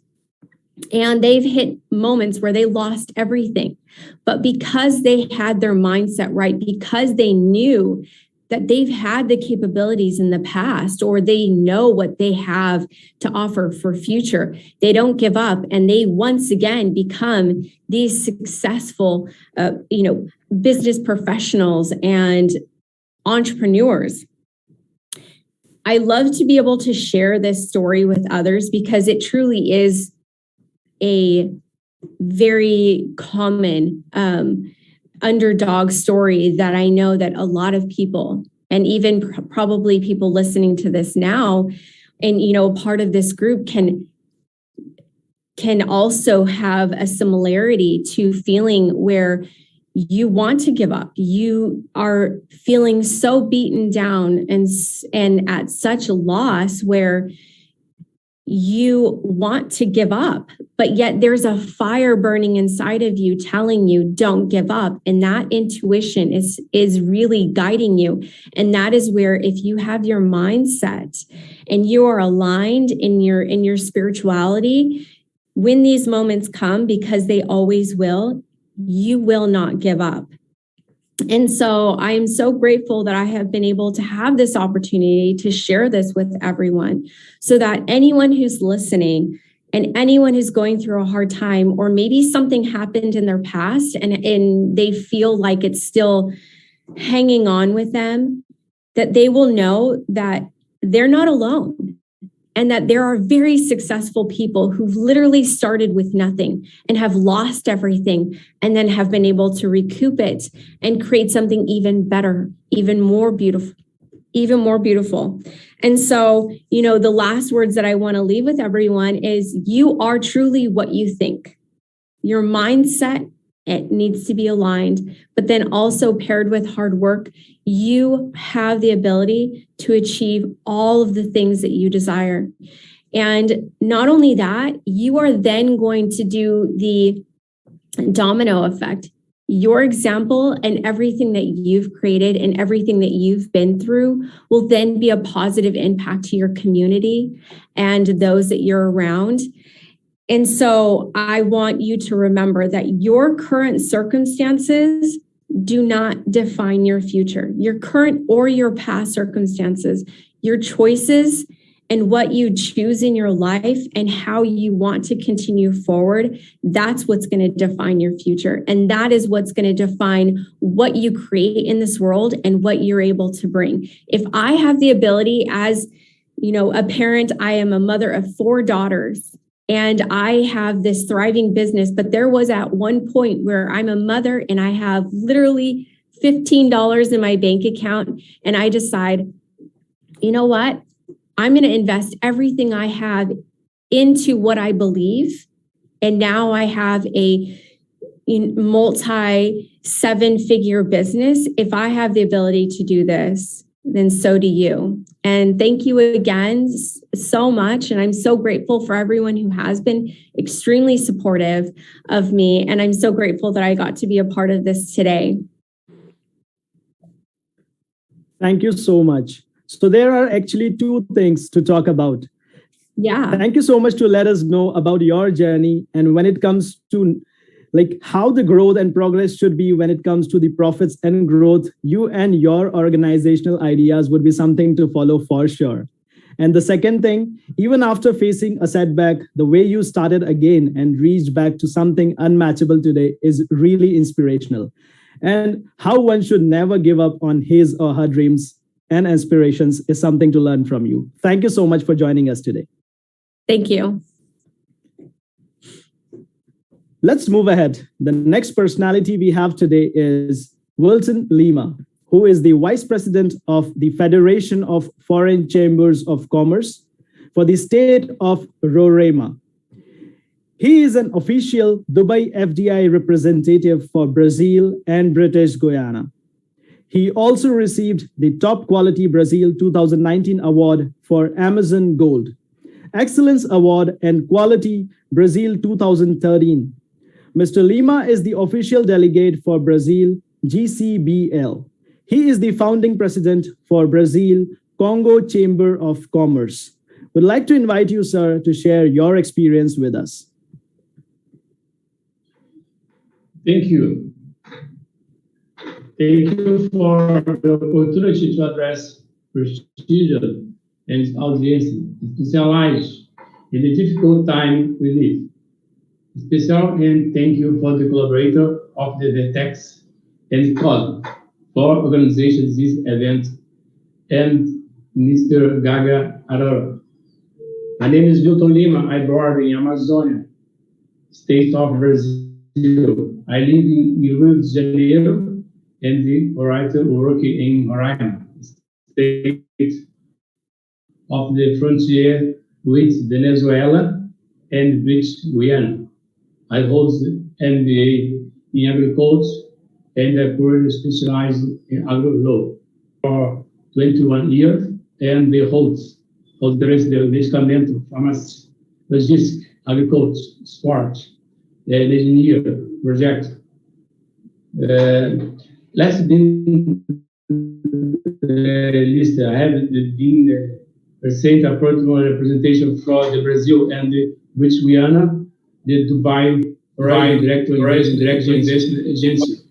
and they've hit moments where they lost everything. But because they had their mindset right, because they knew that they've had the capabilities in the past, or they know what they have to offer for future. They don't give up, and they once again become these successful, business professionals and entrepreneurs. I love to be able to share this story with others because it truly is a very common underdog story that I know that a lot of people, and even probably people listening to this now, and part of this group can also have a similarity to feeling where you want to give up. You are feeling so beaten down and at such a loss where you want to give up, but yet there's a fire burning inside of you telling you don't give up. And that intuition is really guiding you. And that is where, if you have your mindset and you are aligned in your spirituality, when these moments come, because they always will, you will not give up. And so I am so grateful that I have been able to have this opportunity to share this with everyone, so that anyone who's listening and anyone who's going through a hard time, or maybe something happened in their past and they feel like it's still hanging on with them, that they will know that they're not alone. And that there are very successful people who've literally started with nothing and have lost everything and then have been able to recoup it and create something even better, even more beautiful. And so, the last words that I want to leave with everyone is you are truly what you think. Your mindset, it needs to be aligned, but then also paired with hard work, you have the ability to achieve all of the things that you desire. And not only that, you are then going to do the domino effect. Your example and everything that you've created and everything that you've been through will then be a positive impact to your community and those that you're around. And so I want you to remember that your current circumstances do not define your future, your current or your past circumstances. Your choices and what you choose in your life and how you want to continue forward, that's what's going to define your future. And that is what's going to define what you create in this world and what you're able to bring. If I have the ability as, a parent, I am a mother of 4 daughters, and I have this thriving business, but there was at one point where I'm a mother and I have literally $15 in my bank account, and I decide, you know what? I'm going to invest everything I have into what I believe. And now I have a multi-7-figure business. If I have the ability to do this, then so do you. And thank you again so much. And I'm so grateful for everyone who has been extremely supportive of me. And I'm so grateful that I got to be a part of this today. Thank you so much. So there are actually 2 things to talk about. Yeah. Thank you so much to let us know about your journey, and when it comes to how the growth and progress should be when it comes to the profits and growth, you and your organizational ideas would be something to follow for sure. And the second thing, even after facing a setback, the way you started again and reached back to something unmatchable today is really inspirational. And how one should never give up on his or her dreams and aspirations is something to learn from you. Thank you so much for joining us today. Thank you. Let's move ahead. The next personality we have today is Wilton Lima, who is the Vice President of the Federation of Foreign Chambers of Commerce for the state of Roraima. He is an official Dubai FDI representative for Brazil and British Guyana. He also received the Top Quality Brazil 2019 Award for Amazon Gold, Excellence Award and Quality Brazil 2013. Mr. Lima is the official delegate for Brazil GCBL. He is the founding president for Brazil Congo Chamber of Commerce. We'd like to invite you, sir, to share your experience with us. Thank you. Thank you for the opportunity to address prestigious and audience specialized in the difficult time we live. Special and thank you for the collaborator of the Vertex and COD for organizing this event and Mr. Gaga Arora. My name is Milton Lima. I born in Amazonia, state of Brazil. I live in Rio de Janeiro and the writer working in Roraima, state of the frontier with Venezuela and with Guyana. I hold the MBA in agriculture and I currently specialize in agro law for 21 years and the holds the medicamento, pharmacy, logistics, agriculture, sport, engineer, project. Last been list, I have been present a portable representation for the Brazil and the British Guyana, the Dubai Direct Investment Agency.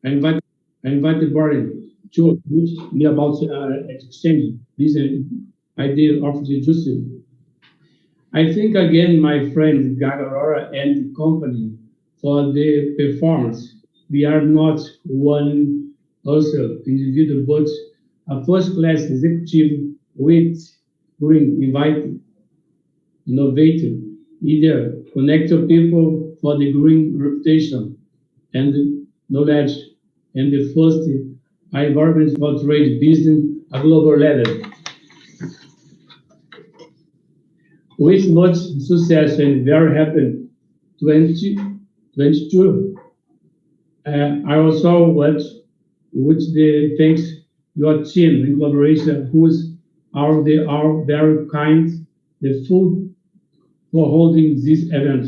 I invite the board to meet me about exchange this idea of the justice. I think again, my friend Gaga Aurora and the company for the performance. We are not one also individual, but a first-class executive with green, inviting, innovative, either connect to people for the green reputation and knowledge, and the first environment for trade business at global level. With much success and very happy 2022. I also want to thank your team in collaboration, they are very kind, the food for holding this event.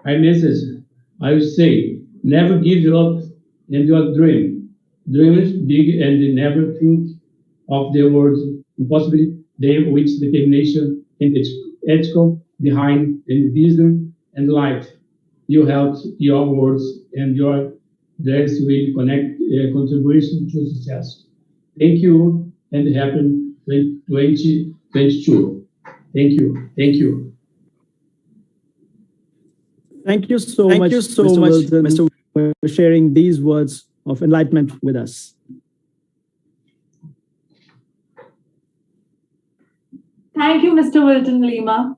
Finally, I will say, never give up in your dream. Dream is big and never think of the words impossible. They with determination and ethical behind the vision and life. You helped your words and your dress will connect contribution to success. Thank you and happy 2022. Thank you. Thank you. Thank you so much, Mr. for sharing these words of enlightenment with us. Thank you, Mr. Wilton Lima.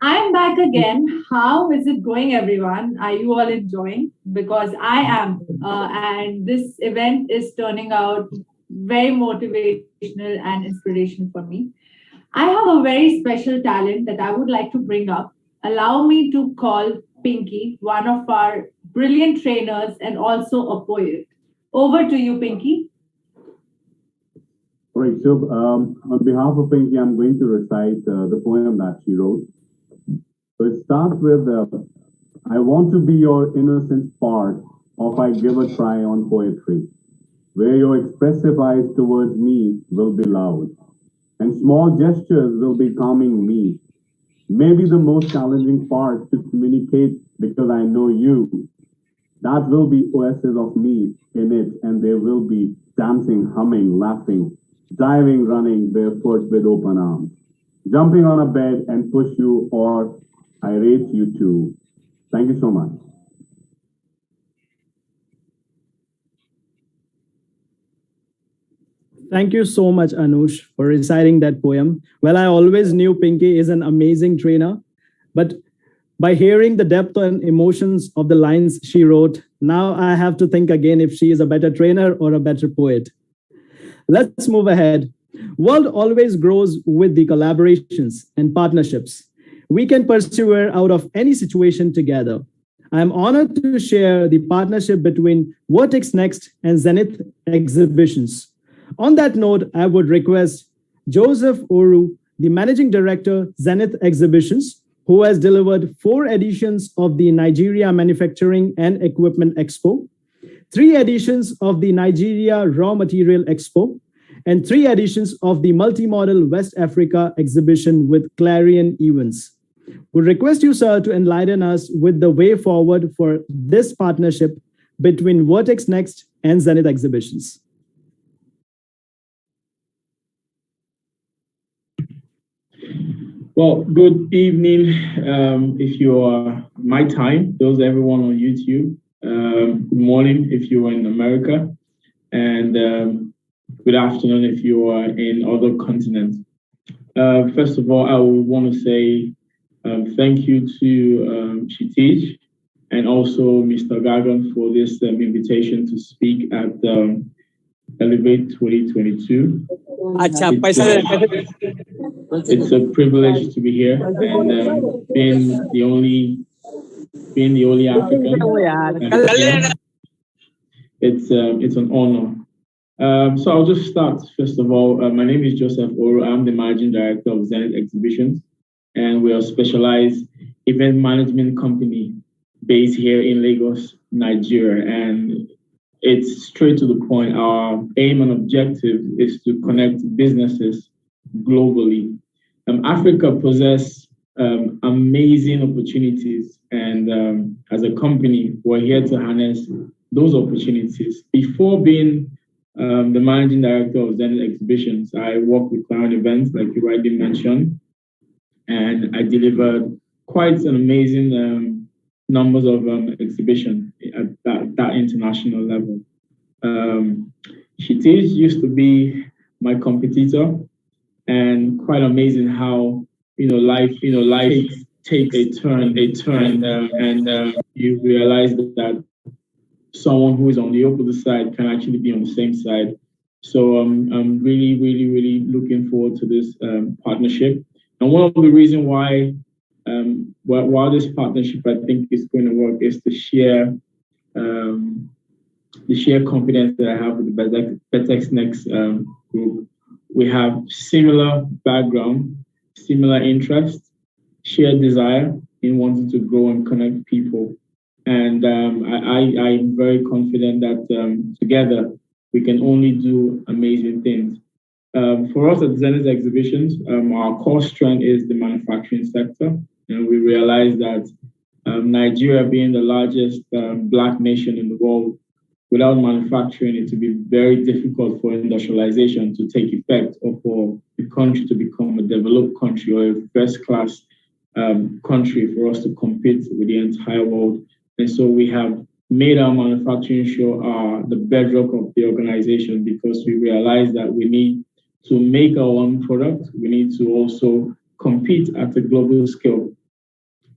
I'm back again. How is it going, everyone? Are you all enjoying? Because I am. And this event is turning out very motivational and inspirational for me. I have a very special talent that I would like to bring up. Allow me to call Pinky, one of our brilliant trainers and also a poet. Over to you, Pinky. All right, so on behalf of Pinky, I'm going to recite the poem that she wrote. So it starts with, I want to be your innocent part of I give a try on poetry, where your expressive eyes towards me will be loud, and small gestures will be calming me. Maybe the most challenging part to communicate because I know you. That will be oasis of me in it, and there will be dancing, humming, laughing, diving, running barefoot with open arms, jumping on a bed and push you or irate you too. Thank you so much. Thank you so much, Anush, for reciting that poem. Well, I always knew Pinky is an amazing trainer, but by hearing the depth and emotions of the lines she wrote, now I have to think again if she is a better trainer or a better poet. Let's move ahead. World always grows with the collaborations and partnerships. We can persevere out of any situation together. I'm honored to share the partnership between Vertex Next and Zenith Exhibitions. On that note, I would request Joseph Oru, the Managing Director, Zenith Exhibitions, who has delivered 4 editions of the Nigeria Manufacturing and Equipment Expo, 3 editions of the Nigeria Raw Material Expo, and 3 editions of the Multimodal West Africa Exhibition with Clarion Events. We request you, sir, to enlighten us with the way forward for this partnership between Vertex Next and Zenith Exhibitions. Well, good evening. If you are my time, those everyone on YouTube. Good morning if you are in America, and good afternoon if you are in other continents. First of all, I would want to say thank you to Kshitij and also Mr. Gagan for this invitation to speak at Elevate 2022. It's a privilege to be here and being the only African. It's an honor. So I'll just start. First of all, my name is Joseph Oro. I'm the managing director of Zenith Exhibitions, and we are a specialized event management company based here in Lagos, Nigeria. And it's straight to the point. Our aim and objective is to connect businesses globally. Africa possesses amazing opportunities, and as a company, we're here to harness those opportunities. Before being the managing director of Zenith Exhibitions, I work with Clown Events, like you rightly mentioned, and I delivered quite an amazing numbers of exhibitions at that international level. Kshitij used to be my competitor, and quite amazing how life takes a turn, and you realize that someone who is on the opposite side can actually be on the same side. So I'm really, really, really looking forward to this partnership. And one of the reasons why this partnership I think is going to work is the sheer confidence that I have with the Vertex Next group. We have similar background, similar interests, shared desire in wanting to grow and connect people. And I'm very confident that together we can only do amazing things. For us at Zenith Exhibitions, our core strength is the manufacturing sector. And we realize that Nigeria being the largest Black nation in the world, without manufacturing, it would be very difficult for industrialization to take effect or for the country to become a developed country or a first-class country for us to compete with the entire world. And so we have made our manufacturing show the bedrock of the organization, because we realize that we need to make our own product. We need to also compete at a global scale.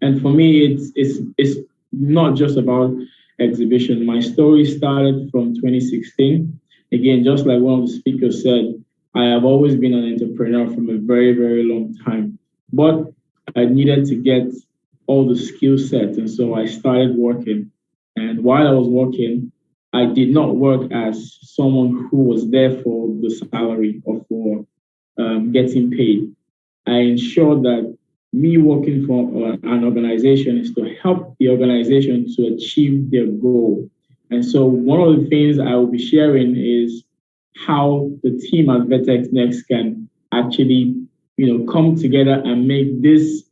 And for me, it's not just about exhibition. My story started from 2016. Again, just like one of the speakers said, I have always been an entrepreneur from a very, very long time. But I needed to get all the skill sets. And so I started working. And while I was working, I did not work as someone who was there for the salary or for getting paid. I ensured that me working for an organization is to help the organization to achieve their goal. And so one of the things I will be sharing is how the team at Vertex Next can actually, come together and make this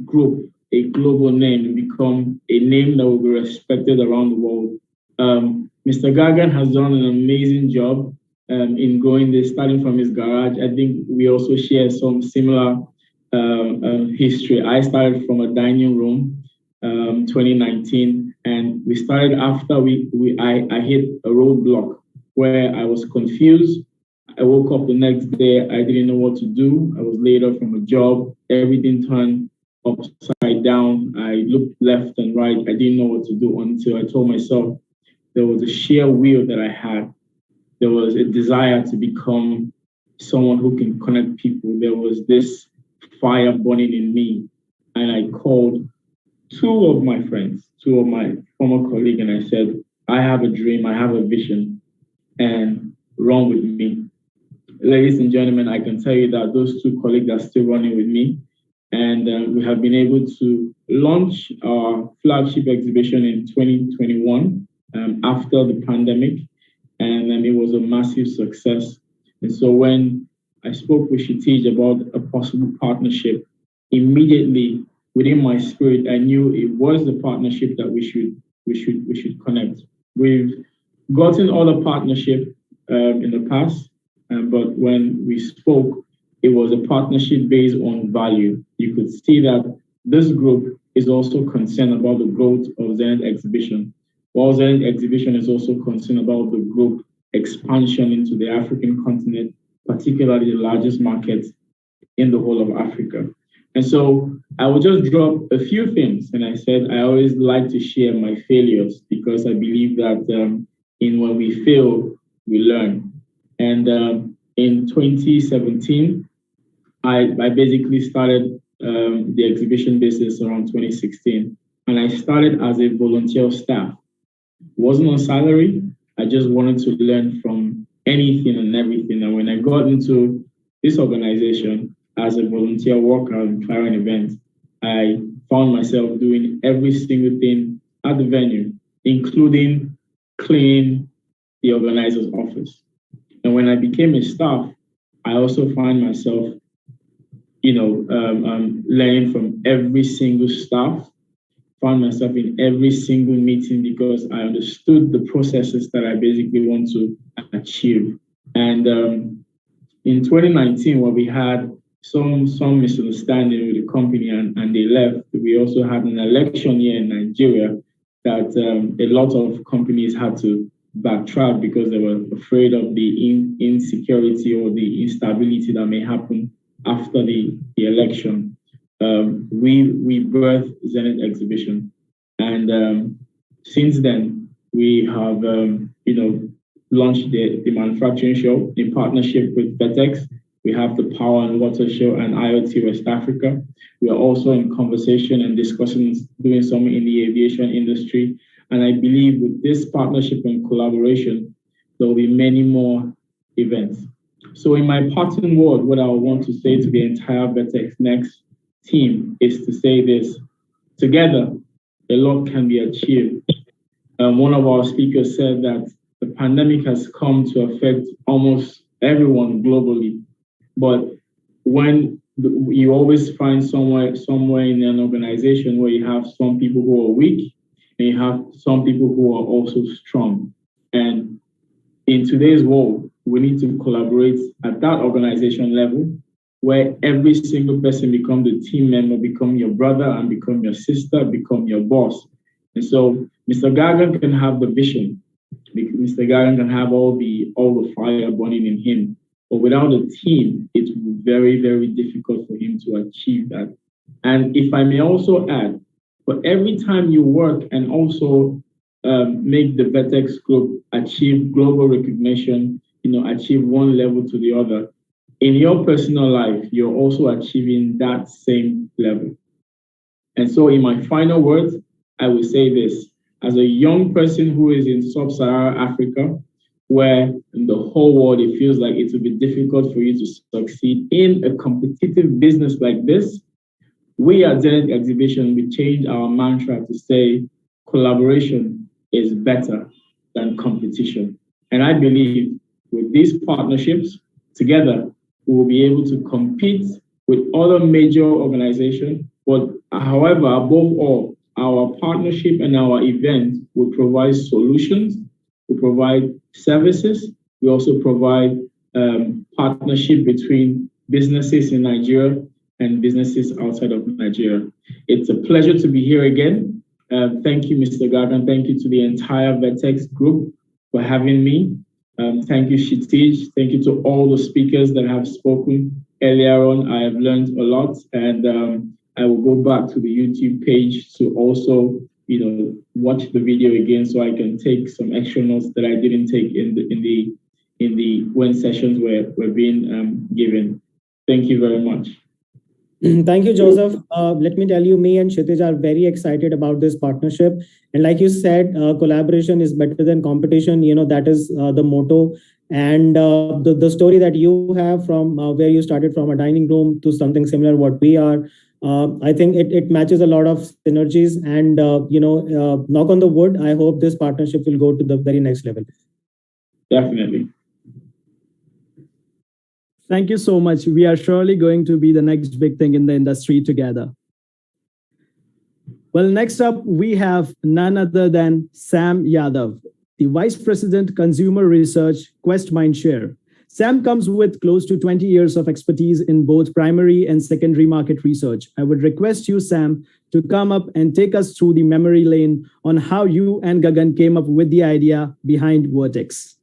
group a global name and become a name that will be respected around the world. Mr. Gagan has done an amazing job in growing this, starting from his garage. I think we also share some similar history. I started from a dining room, 2019, and we started after I hit a roadblock where I was confused. I woke up the next day, I didn't know what to do. I was laid off from a job. Everything turned upside down. I looked left and right. I didn't know what to do until I told myself there was a sheer will that I had. There was a desire to become someone who can connect people. There was this fire burning in me. And I called two of my friends, two of my former colleagues, and I said, I have a dream, I have a vision, and run with me. Ladies and gentlemen, I can tell you that those two colleagues are still running with me. And we have been able to launch our flagship exhibition in 2021 after the pandemic. And it was a massive success. And so when I spoke with Kshitij about a possible partnership, immediately within my spirit, I knew it was the partnership that we should connect. We've gotten other partnership in the past, but when we spoke, it was a partnership based on value. You could see that this group is also concerned about the growth of Zenith Exhibition, while Zenith Exhibition is also concerned about the group expansion into the African continent, particularly the largest market in the whole of Africa. And so I will just drop a few things. And I said, I always like to share my failures because I believe that in when we fail, we learn. And in 2017, I basically started the exhibition business around 2016. And I started as a volunteer staff. Wasn't on salary. I just wanted to learn from anything and everything. And when I got into this organization as a volunteer worker and clearing events, I found myself doing every single thing at the venue, including cleaning the organizer's office. And when I became a staff, I also find myself, learning from every single staff, found myself in every single meeting because I understood the processes that I basically want to achieve. And in 2019, when we had some misunderstanding with the company and they left, we also had an election year in Nigeria that a lot of companies had to backtrack because they were afraid of the insecurity or the instability that may happen after the election. We birthed Zenith Exhibition, and since then we have launched the manufacturing show in partnership with Vertex. We have the Power and Water Show and IoT West Africa. We are also in conversation and discussions doing some in the aviation industry. And I believe with this partnership and collaboration, there will be many more events. So in my parting word, what I want to say to the entire Vertex Next team is to say this: together, a lot can be achieved. One of our speakers said that the pandemic has come to affect almost everyone globally. But when you always find somewhere in an organization where you have some people who are weak and you have some people who are also strong. And in today's world, we need to collaborate at that organization level where every single person become the team member, become your brother and become your sister, become your boss. And so Mr. Gagan can have the vision. Mr. Gagan can have all the fire burning in him. But without a team, it will be very, very difficult for him to achieve that. And if I may also add, for every time you work and also make the Vertex Group achieve global recognition, achieve one level to the other, in your personal life, you're also achieving that same level. And so in my final words, I will say this: as a young person who is in sub-Saharan Africa, where in the whole world it feels like it will be difficult for you to succeed in a competitive business like this, we at Zenith Exhibition, we changed our mantra to say collaboration is better than competition. And I believe with these partnerships, together, we will be able to compete with other major organizations. But however, above all, our partnership and our event will provide solutions, we provide services, we also provide partnership between businesses in Nigeria and businesses outside of Nigeria. It's a pleasure to be here again. Thank you, Mr. Gagan. Thank you to the entire Vertex group for having me. Thank you, Shitij. Thank you to all the speakers that have spoken earlier on. I have learned a lot, and I will go back to the YouTube page to also, watch the video again so I can take some extra notes that I didn't take in the when sessions were being given. Thank you very much. Thank you, Joseph. Let me tell you, me and Kshitij are very excited about this partnership. And like you said, collaboration is better than competition. That is the motto. And the story that you have from where you started from a dining room to something similar what we are, I think it matches a lot of synergies. And, knock on the wood, I hope this partnership will go to the very next level. Definitely. Thank you so much. We are surely going to be the next big thing in the industry together. Well, next up, we have none other than Sam Yadav, the Vice President, Consumer Research, Quest Mindshare. Sam comes with close to 20 years of expertise in both primary and secondary market research. I would request you, Sam, to come up and take us through the memory lane on how you and Gagan came up with the idea behind Vertex.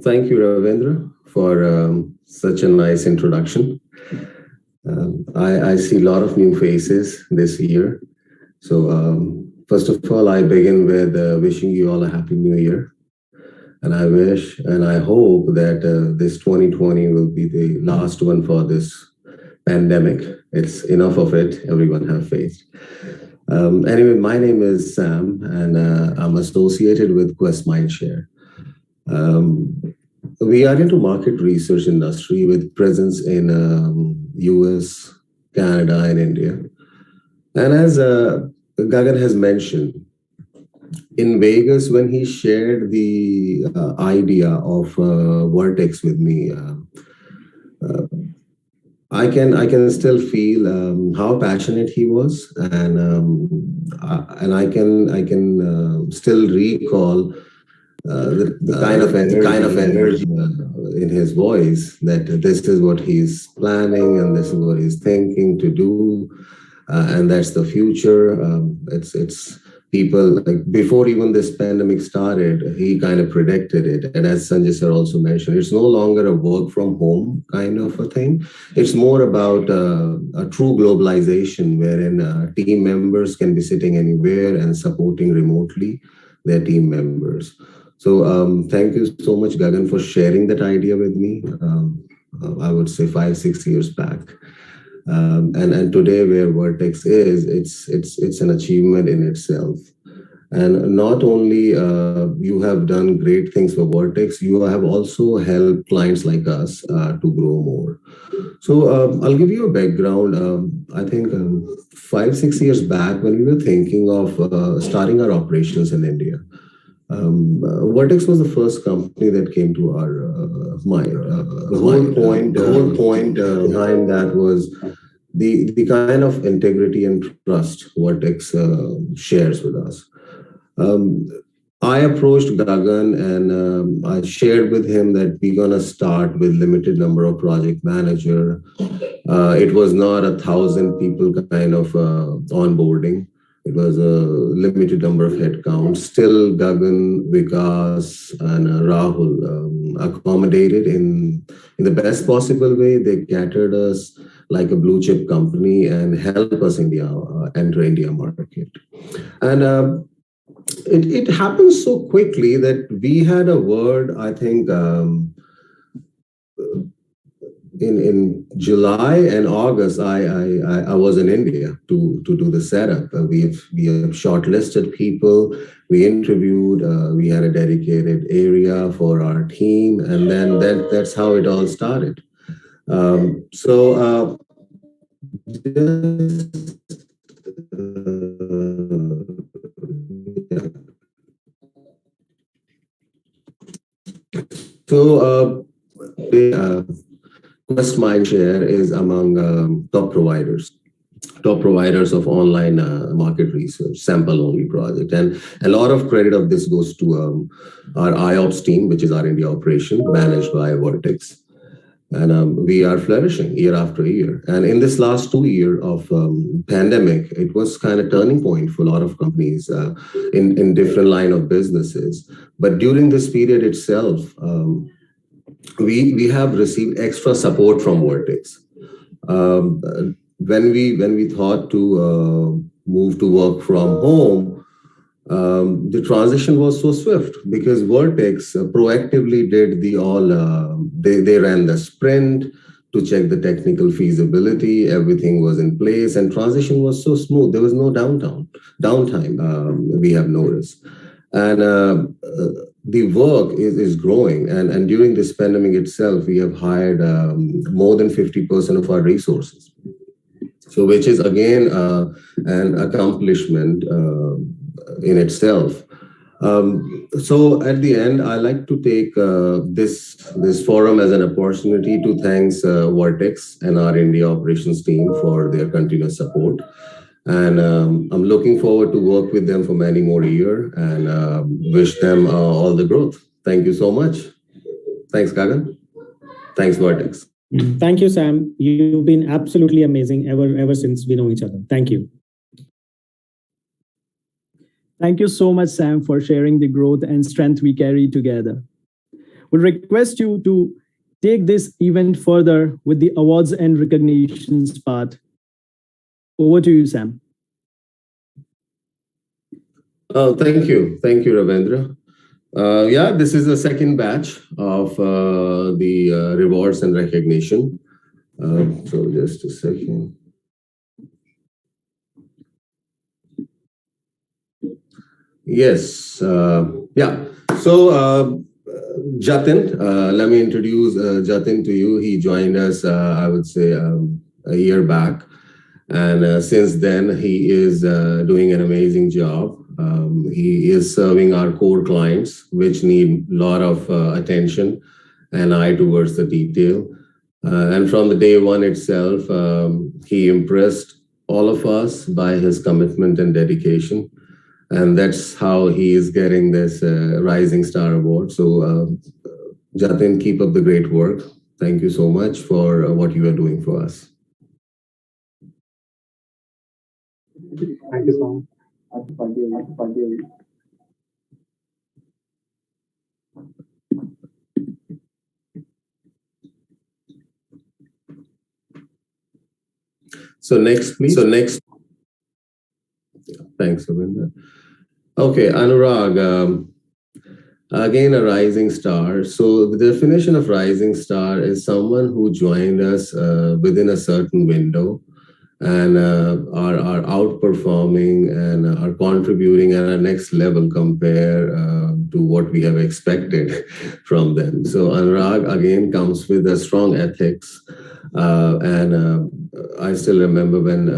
Thank you, Ravindra, for such a nice introduction. I see a lot of new faces this year. So first of all, I begin with wishing you all a happy new year. And I wish and I hope that this 2020 will be the last one for this pandemic. It's enough of it. Everyone have faith. Anyway, my name is Sam, and I'm associated with Quest Mindshare. We are into market research industry with presence in US, Canada, and India. And as Gagan has mentioned, in Vegas, when he shared the idea of Vertex with me, I can still feel how passionate he was, and I can still recall the kind of energy in his voice, that this is what he's planning and this is what he's thinking to do, and that's the future. It's people, like before even this pandemic started, he kind of predicted it. And as Sanjay sir also mentioned, it's no longer a work from home kind of a thing. It's more about a true globalization wherein team members can be sitting anywhere and supporting remotely their team members. So thank you so much, Gagan, for sharing that idea with me. I would say 5-6 years back. And today, where Vertex is, it's an achievement in itself. And not only you have done great things for Vertex, you have also helped clients like us to grow more. So I'll give you a background. I think 5-6 years back, when we were thinking of starting our operations in India, Vertex was the first company that came to our mind. The whole point behind that was the kind of integrity and trust Vertex shares with us. I approached Gagan and I shared with him that we're gonna start with limited number of project manager. It was not 1,000 people kind of onboarding. It was a limited number of headcounts. Still, Gagan, Vikas, and Rahul accommodated in the best possible way. They catered us like a blue chip company and helped us enter India market. And it happened so quickly that we had a word, I think, in July and August, I was in India to do the setup. We have shortlisted people, we interviewed, we had a dedicated area for our team, and then that's how it all started. Quest Mindshare is among top providers of online market research, sample-only project. And a lot of credit of this goes to our IOPS team, which is our India operation, managed by Vertex. And we are flourishing year after year. And in this last 2 years of pandemic, it was kind of turning point for a lot of companies in different line of businesses. But during this period itself, we have received extra support from Vertex. When we thought to move to work from home, the transition was so swift because Vertex proactively did they ran the sprint to check the technical feasibility. Everything was in place and transition was so smooth. There was no downtime. We have noticed. And the work is growing. And during this pandemic itself, we have hired more than 50% of our resources. So which is again an accomplishment in itself. So at the end, I like to take this forum as an opportunity to thank Vertex and our India operations team for their continuous support. And I'm looking forward to work with them for many more years and wish them all the growth. Thank you so much. Thanks, Gagan. Thanks, Vertex. Thank you, Sam. You've been absolutely amazing ever since we know each other. Thank you. Thank you so much, Sam, for sharing the growth and strength we carry together. We request you to take this event further with the awards and recognitions part. Over to you, Sam. Oh, thank you. Thank you, Ravindra. Yeah, this is the second batch of the rewards and recognition. So just a second. Yes. Yeah. So Jatin, let me introduce Jatin to you. He joined us, I would say, a year back. And since then, he is doing an amazing job. He is serving our core clients, which need a lot of attention and eye towards the detail. And from the day one itself, he impressed all of us by his commitment and dedication. And that's how he is getting this Rising Star Award. So Jatin, keep up the great work. Thank you so much for what you are doing for us. Thank you, Sam. So next, please. So next. Thanks, Avinda. Okay, Anurag. Again, a rising star. So the definition of rising star is someone who joined us within a certain window and are outperforming and are contributing at a next level compared to what we have expected from them. So Anurag, again, comes with a strong ethics. And I still remember when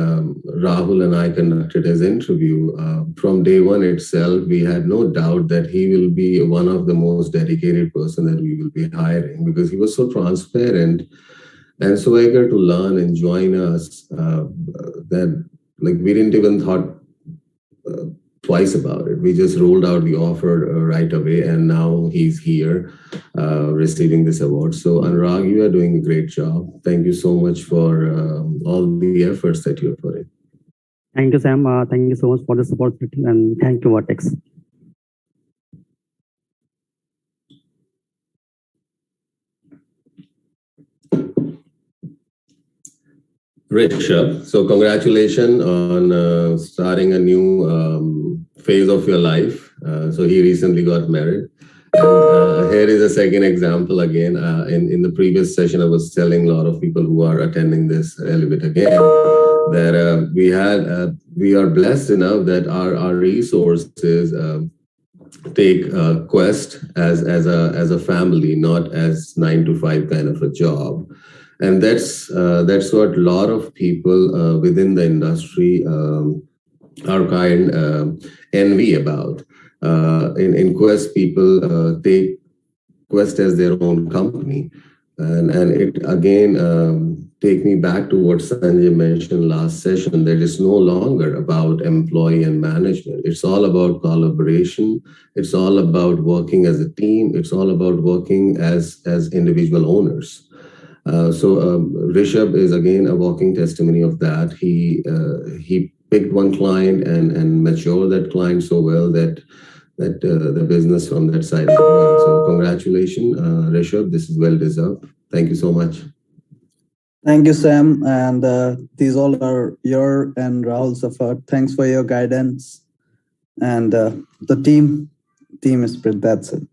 Rahul and I conducted his interview. From day one itself, we had no doubt that he will be one of the most dedicated person that we will be hiring because he was so transparent and so eager to learn and join us that like we didn't even thought twice about it. We just rolled out the offer right away, and now he's here receiving this award. So Anurag, you are doing a great job. Thank you so much for all the efforts that you're putting. Thank you, Sam. Thank you so much for this opportunity, and thank you, Vertex. Rishabh, so congratulations on starting a new phase of your life. So he recently got married. And, here is a second example again. In the previous session, I was telling a lot of people who are attending this a little bit again that we are blessed enough that our resources take Quest as a family, not as 9 to 5 kind of a job. And that's what a lot of people within the industry are kind envy about. In Quest, people take Quest as their own company. And it again take me back to what Sanjay mentioned last session, that it's no longer about employee and management. It's all about collaboration. It's all about working as a team. It's all about working as individual owners. So Rishabh is again a walking testimony of that. He picked one client and matured that client so well that the business from that side is growing. So congratulations, Rishabh. This is well deserved. Thank you so much. Thank you, Sam. And these all are your and Rahul's effort. Thanks for your guidance. And the team spirit, that's it.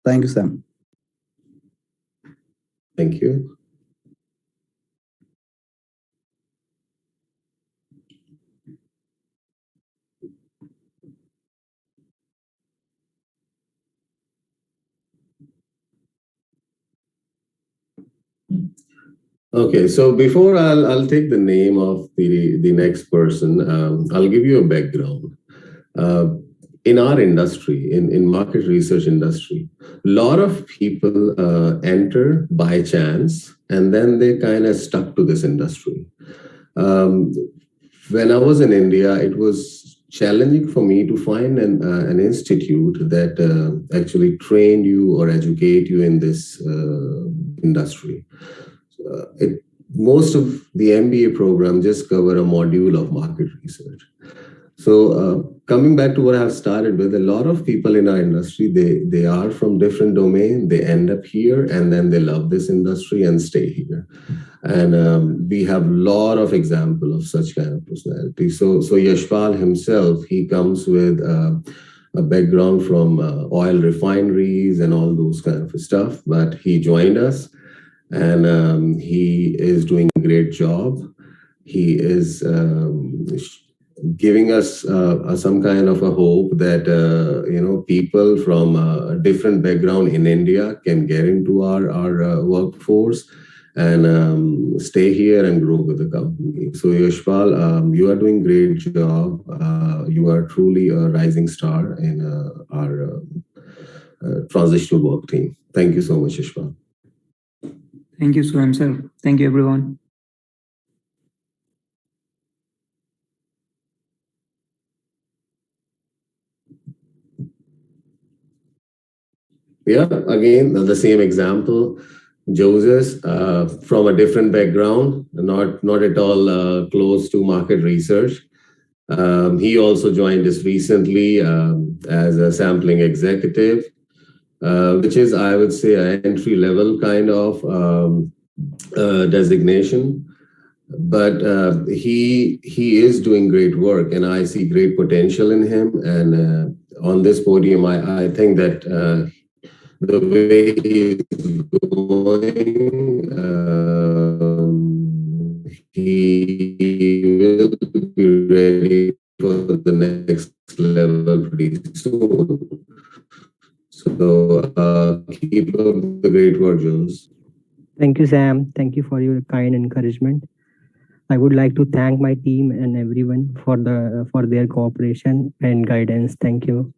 Thank you, Sam. Thank you. Okay, so before I'll take the name of the next person, I'll give you a background. in our industry, in market research industry, a lot of people enter by chance, and then they kind of stuck to this industry. When I was in India, it was challenging for me to find an institute that actually trained you or educate you in this industry. Most of the MBA program just cover a module of market research. So coming back to what I have started with, a lot of people in our industry, they are from different domains, they end up here, and then they love this industry and stay here. And we have a lot of examples of such kind of personality. So Yashpal himself, he comes with a background from oil refineries and all those kind of stuff, but he joined us, and he is doing a great job. He is giving us some kind of a hope that people from a different background in India can get into our workforce and stay here and grow with the company. So Yashpal, you are doing great job. You are truly a rising star in our transitional work team. Thank you so much, Yashpal. Thank you, Swam sir. Thank you, everyone. Yeah, again, the same example. Joseph, from a different background, not at all close to market research. He also joined us recently as a sampling executive, which is, I would say, an entry-level kind of designation. But he is doing great work, and I see great potential in him. And on this podium, I think that the way he's going, he will be ready for the next level pretty soon. So keep up the great work, Jones. Thank you, Sam. Thank you for your kind encouragement. I would like to thank my team and everyone for their cooperation and guidance. Thank you.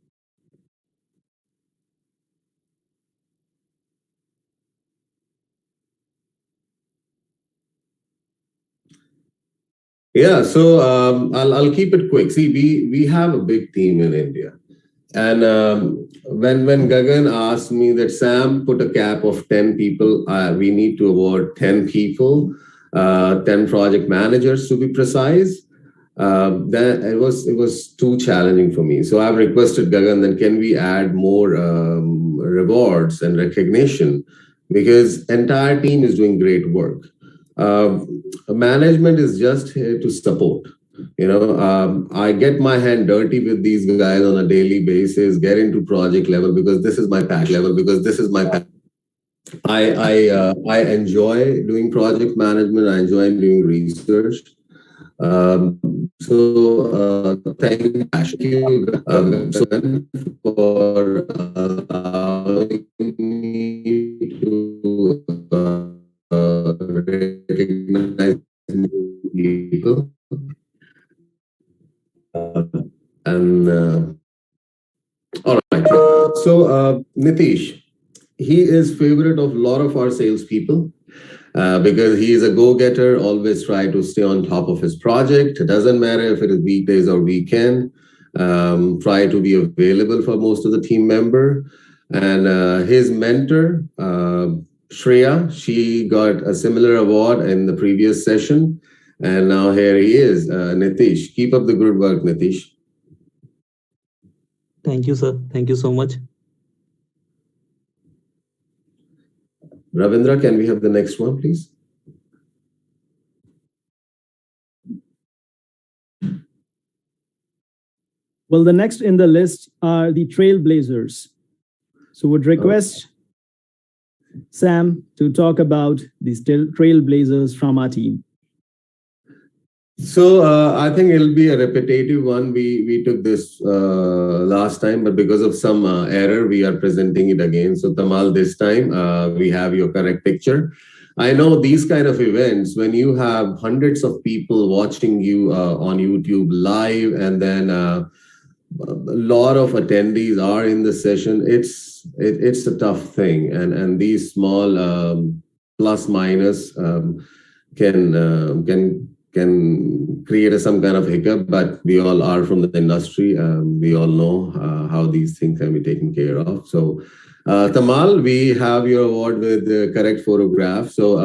Yeah, so I'll keep it quick. See, we have a big team in India. And when Gagan asked me that Sam put a cap of 10 people, we need to award 10 people, 10 project managers to be precise, then it was too challenging for me. So I've requested Gagan, then can we add more rewards and recognition? Because entire team is doing great work. Management is just here to support. I get my hand dirty with these guys on a daily basis, get into project level because this is my passion. I enjoy doing project management. I enjoy doing research. Thank you for allowing me to recognize people. All right. So Nitish, he is favorite of a lot of our salespeople because he is a go-getter, always try to stay on top of his project. It doesn't matter if it is weekdays or weekend. Try to be available for most of the team member. And his mentor, Shreya, she got a similar award in the previous session. And now here he is, Nitish. Keep up the good work, Nitish. Thank you, sir. Thank you so much. Ravindra, can we have the next one, please? Well, the next in the list are the trailblazers. So would request Sam to talk about these trailblazers from our team. So I think it'll be a repetitive one. We took this last time, but because of some error, we are presenting it again. So Tamal, this time we have your correct picture. I know these kind of events, when you have hundreds of people watching you on YouTube live, and then lot of attendees are in the session, it's a tough thing, and these small plus minus can create some kind of hiccup, but we all are from the industry. We all know how these things can be taken care of. So, Tamal, we have your award with the correct photograph. So,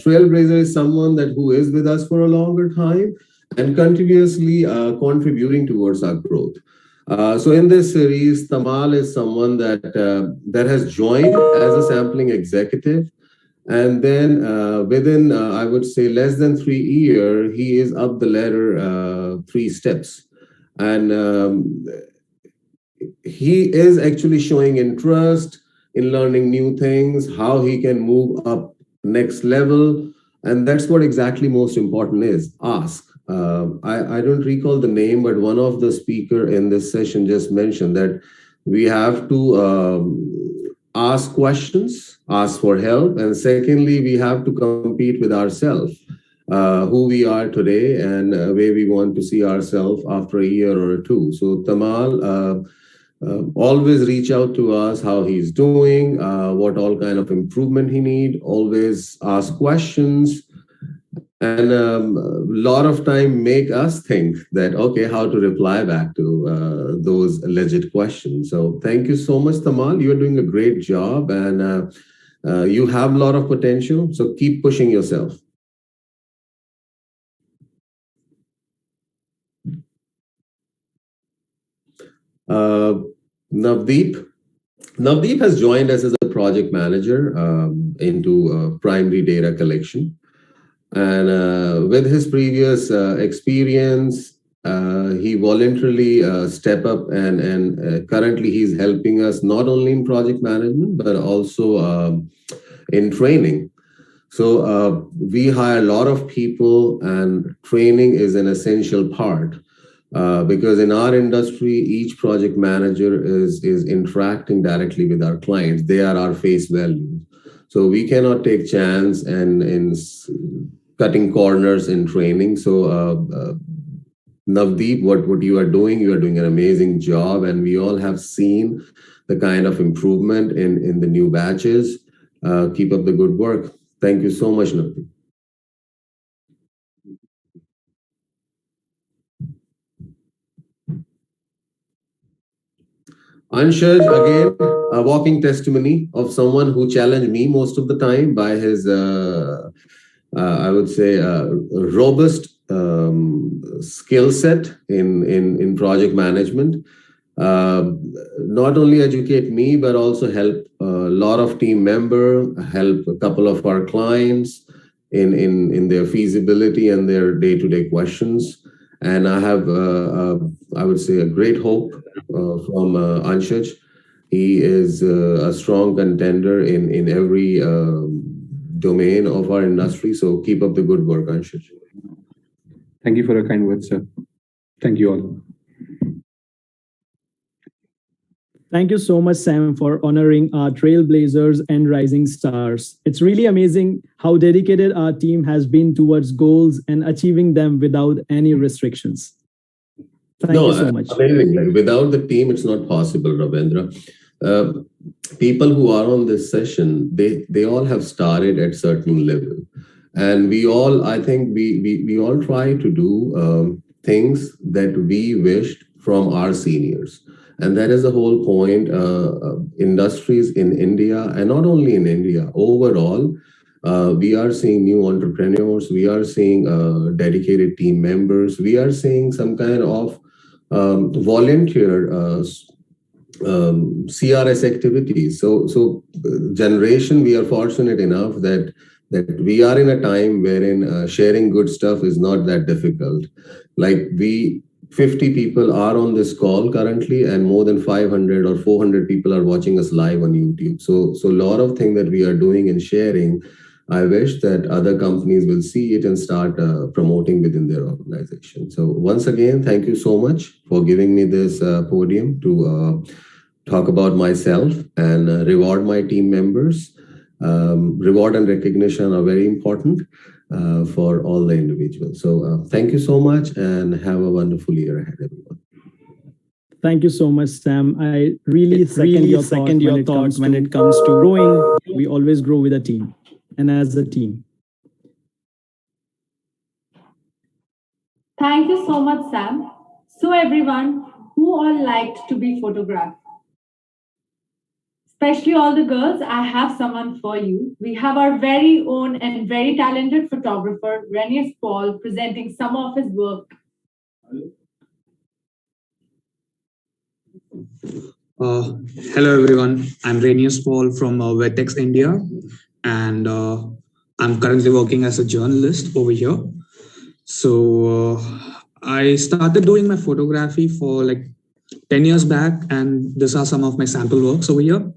Trailblazer is someone who is with us for a longer time and continuously contributing towards our growth. So in this series, Tamal is someone that has joined as a sampling executive. And then within, I would say, less than 3 years, he is up the ladder 3 steps. And he is actually showing interest in learning new things, how he can move up next level. And that's what exactly most important is, ask. I don't recall the name, but one of the speaker in this session just mentioned that we have to ask questions, ask for help, and secondly, we have to compete with ourselves, who we are today and where we want to see ourselves after a year or 2. So Tamal always reach out to us how he's doing, what all kind of improvement he need, always ask questions, and a lot of time make us think that, okay, how to reply back to those legit questions. So thank you so much, Tamal. You're doing a great job, and you have a lot of potential. So keep pushing yourself. Navdeep. Navdeep has joined us as a project manager into primary data collection. And with his previous experience, he voluntarily stepped up, and currently he's helping us not only in project management, but also in training. So we hire a lot of people, and training is an essential part. Because in our industry, each project manager is interacting directly with our clients. They are our face value. So we cannot take chance in cutting corners in training. So Navdeep, what you are doing an amazing job, and we all have seen the kind of improvement in the new batches. Keep up the good work. Thank you so much, Navdeep. Anshaj, again, a walking testimony of someone who challenged me most of the time by his, I would say, robust skill set in project management. Not only educate me, but also help a lot of team members, help a couple of our clients in their feasibility and their day-to-day questions. And I have, I would say, a great hope from Anshaj. He is a strong contender in every domain of our industry. So keep up the good work, Anshaj. Thank you for your kind words, sir. Thank you all. Thank you so much, Sam, for honoring our trailblazers and rising stars. It's really amazing how dedicated our team has been towards goals and achieving them without any restrictions. Thank you so much. Amazing. Without the team, it's not possible, Ravindra. People who are on this session, they all have started at certain level. And we all, I think we all try to do things that we wished from our seniors. And that is the whole point. Industries in India, and not only in India, overall, we are seeing new entrepreneurs. We are seeing dedicated team members. We are seeing some kind of volunteer CRS activities. So generation, we are fortunate enough that we are in a time wherein sharing good stuff is not that difficult. Like 50 people are on this call currently, and more than 500 or 400 people are watching us live on YouTube. So a lot of things that we are doing and sharing, I wish that other companies will see it and start promoting within their organization. So once again, thank you so much for giving me this podium to talk about myself and reward my team members. Reward and recognition are very important for all the individuals. So thank you so much, and have a wonderful year ahead, everyone. Thank you so much, Sam. I really second your thought when it comes to growing. We always grow with a team and as a team. Thank you so much, Sam. So everyone, who all liked to be photographed? Especially all the girls, I have someone for you. We have our very own and very talented photographer, Renius Paul, presenting some of his work. Hello everyone, I'm Renius Paul from Vertex, India, and I'm currently working as a journalist over here. So I started doing my photography for like 10 years back, and these are some of my sample works over here.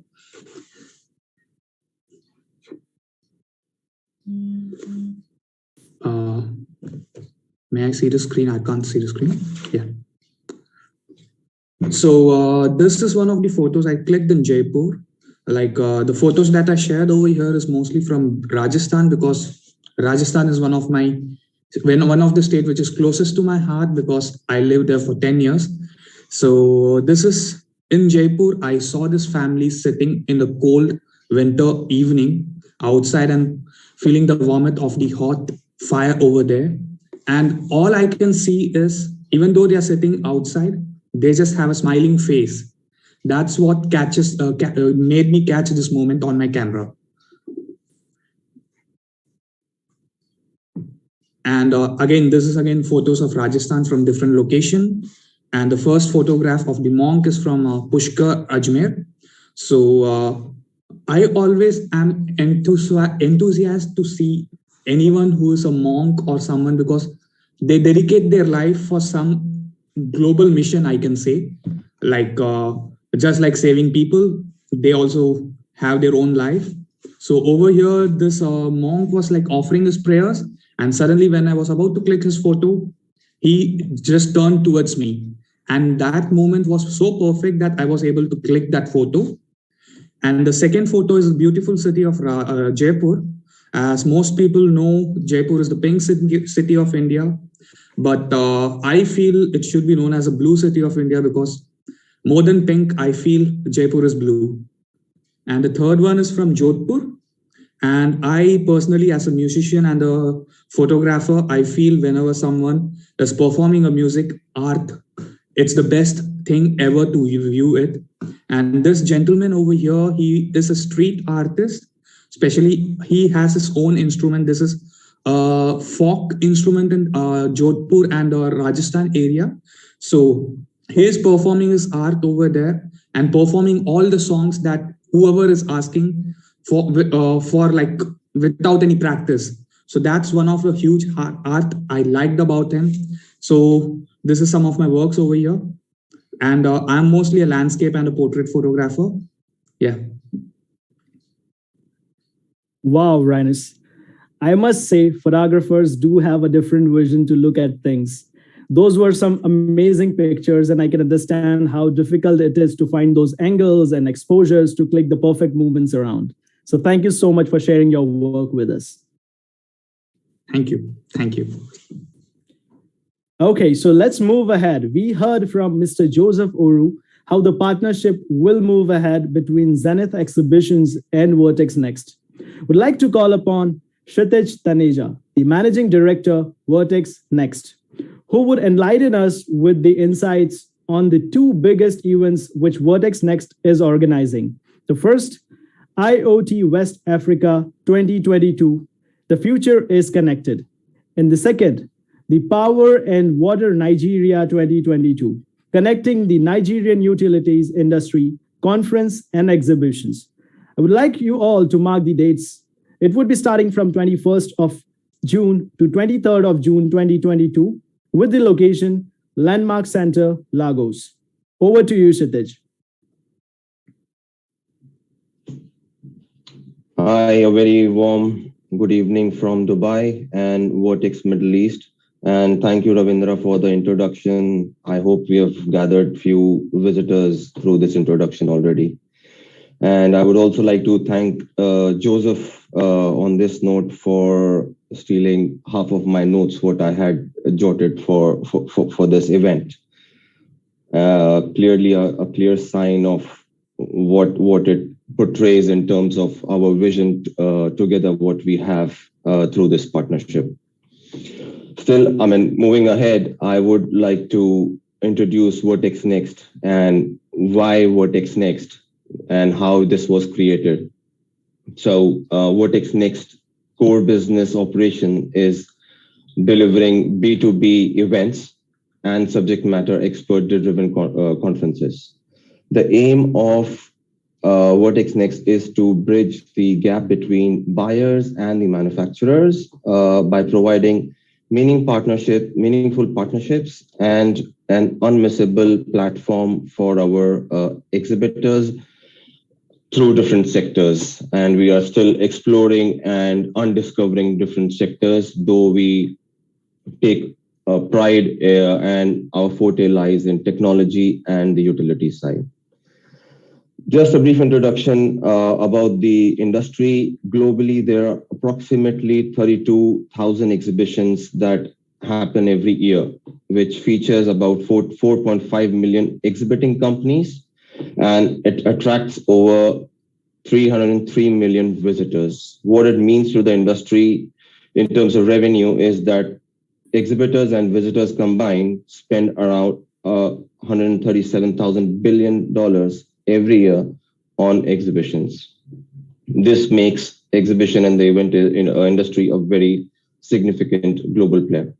May I see the screen? I can't see the screen. Yeah. So this is one of the photos I clicked in Jaipur. Like the photos that I shared over here is mostly from Rajasthan, because Rajasthan is one of the states which is closest to my heart, because I lived there for 10 years. So this is in Jaipur. I saw this family sitting in the cold winter evening outside and feeling the warmth of the hot fire over there. And all I can see is, even though they are sitting outside, they just have a smiling face. That's what made me catch this moment on my camera. And again, this is again photos of Rajasthan from different location. And the first photograph of the monk is from Pushkar, Ajmer. So I always am enthusiastic to see anyone who is a monk or someone, because they dedicate their life for some global mission, I can say. Like just like saving people, they also have their own life. So over here, this monk was like offering his prayers, and suddenly when I was about to click his photo, he just turned towards me. And that moment was so perfect that I was able to click that photo. And the second photo is a beautiful city of Jaipur. As most people know, Jaipur is the pink city of India. But I feel it should be known as a blue city of India, because more than pink, I feel Jaipur is blue. And the third one is from Jodhpur. And I personally, as a musician and a photographer, I feel whenever someone is performing a music art, it's the best thing ever to view it. And this gentleman over here, he is a street artist. Especially, he has his own instrument. This is a folk instrument in Jodhpur and Rajasthan area. So he is performing his art over there and performing all the songs that whoever is asking for like without any practice. So that's one of the huge art I liked about him. So this is some of my works over here. And I'm mostly a landscape and a portrait photographer. Yeah. Wow, Rhinus. I must say, photographers do have a different vision to look at things. Those were some amazing pictures, and I can understand how difficult it is to find those angles and exposures to click the perfect movements around. So thank you so much for sharing your work with us. Thank you. Thank you. Okay, so let's move ahead. We heard from Mr. Joseph Oru how the partnership will move ahead between Zenith Exhibitions and Vertex Next. Would like to call upon Kshitij Taneja, the Managing Director, Vertex Next, who would enlighten us with the insights on the two biggest events which Vertex Next is organizing. The first, IoT West Africa 2022, The Future is Connected. And the second, the Power and Water Nigeria 2022, Connecting the Nigerian Utilities Industry Conference and Exhibitions. I would like you all to mark the dates. It would be starting from 21st of June to 23rd of June 2022, with the location Landmark Center, Lagos. Over to you, Kshitij. Hi, a very warm good evening from Dubai and Vertex Middle East. And thank you, Ravindra, for the introduction. I hope we have gathered few visitors through this introduction already. And I would also like to thank Joseph on this note for stealing half of my notes, what I had jotted for this event. clearly a clear sign of what it portrays in terms of our vision together, what we have through this partnership. Still, I mean, moving ahead, I would like to introduce Vertex Next and why Vertex Next and how this was created. So Vertex Next core business operation is delivering B2B events and subject matter expert-driven conferences. The aim of Vertex Next is to bridge the gap between buyers and the manufacturers by providing meaningful partnerships and an unmissable platform for our exhibitors through different sectors. And we are still exploring and undiscovering different sectors, though we take pride and our forte lies in technology and the utility side. Just a brief introduction about the industry. Globally, there are approximately 32,000 exhibitions that happen every year, which features about 4.5 million exhibiting companies, and it attracts over 303 million visitors. What it means to the industry in terms of revenue is that exhibitors and visitors combined spend around $137,000 billion every year on exhibitions. This makes exhibition and the event industry a very significant global player.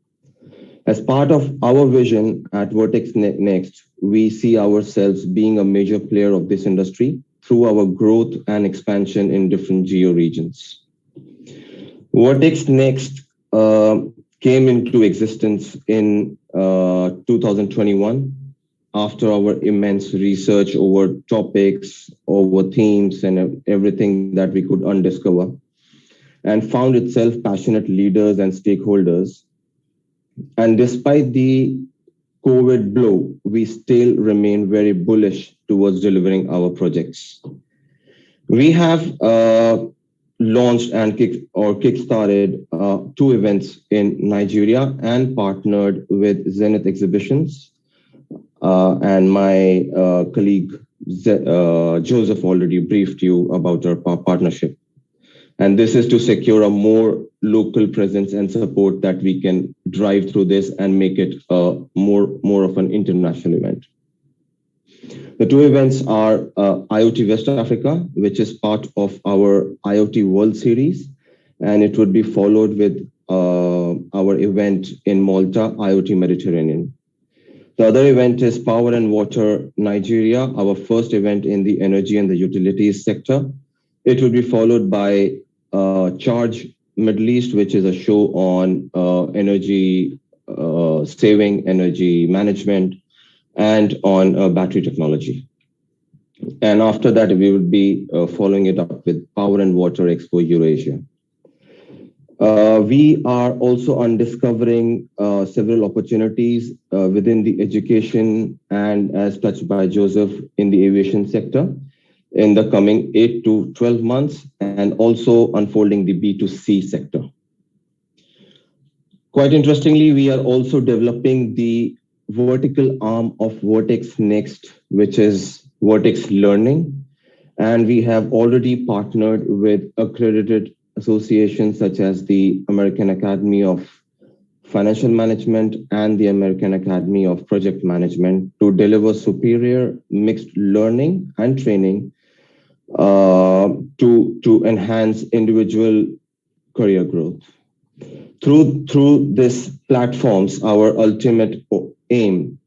As part of our vision at Vertex Next, we see ourselves being a major player of this industry through our growth and expansion in different geo regions. Vertex Next came into existence in 2021 after our immense research over topics, over themes, and everything that we could undiscover, and found itself passionate leaders and stakeholders. And despite the COVID blow, we still remain very bullish towards delivering our projects. We have launched and kickstarted 2 events in Nigeria and partnered with Zenith Exhibitions. And my colleague Joseph already briefed you about our partnership. And this is to secure a more local presence and support that we can drive through this and make it more of an international event. The 2 events are IoT West Africa, which is part of our IoT World Series, and it would be followed with our event in Malta, IoT Mediterranean. The other event is Power and Water Nigeria, our first event in the energy and the utilities sector. It will be followed by Charge Middle East, which is a show on energy saving, energy management, and on battery technology. And after that, we will be following it up with Power and Water Expo Eurasia. We are also undiscovering several opportunities within the education and, as touched by Joseph, in the aviation sector in the coming 8 to 12 months, and also unfolding the B2C sector. Quite interestingly, we are also developing the vertical arm of Vertex Next, which is Vertex Learning. And we have already partnered with accredited associations such as the American Academy of Financial Management and the American Academy of Project Management to deliver superior mixed learning and training to enhance individual career growth. Through these platforms, our ultimate aim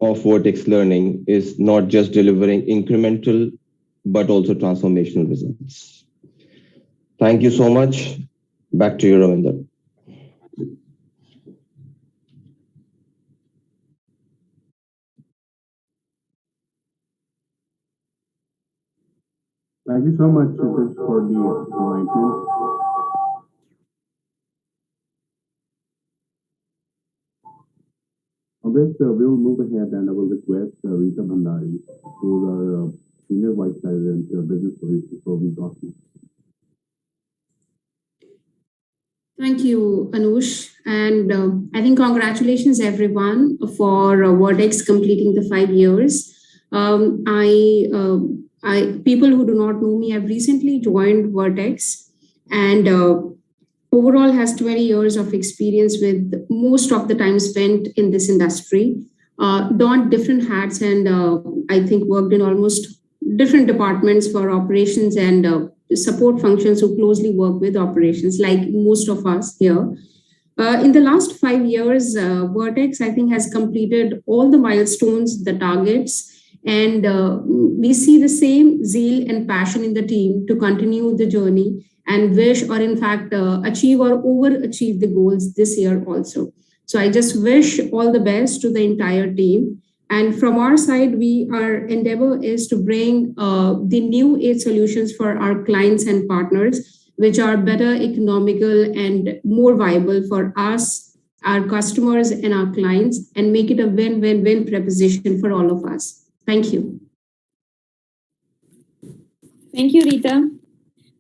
of Vertex Learning is not just delivering incremental, but also transformational results. Thank you so much. Back to you, Ravinder. Thank you so much, Ritesh, for the enlightenment. On this, we will move ahead, and I will request Rita Bhandari, who is our Senior Vice President, Business Solutions for V2.0. Thank you, Anush. And I think congratulations, everyone, for Vertex completing the 5 years. People who do not know me, I've recently joined Vertex and overall has 20 years of experience with most of the time spent in this industry. Donned different hats and I think worked in almost different departments for operations and support functions who closely work with operations, like most of us here. In the last 5 years, Vertex, I think, has completed all the milestones, the targets, and we see the same zeal and passion in the team to continue the journey and wish, or in fact, achieve or overachieve the goals this year also. So I just wish all the best to the entire team. And from our side, our endeavor is to bring the new age solutions for our clients and partners, which are better, economical, and more viable for us, our customers, and our clients, and make it a win-win-win proposition for all of us. Thank you. Thank you, Rita.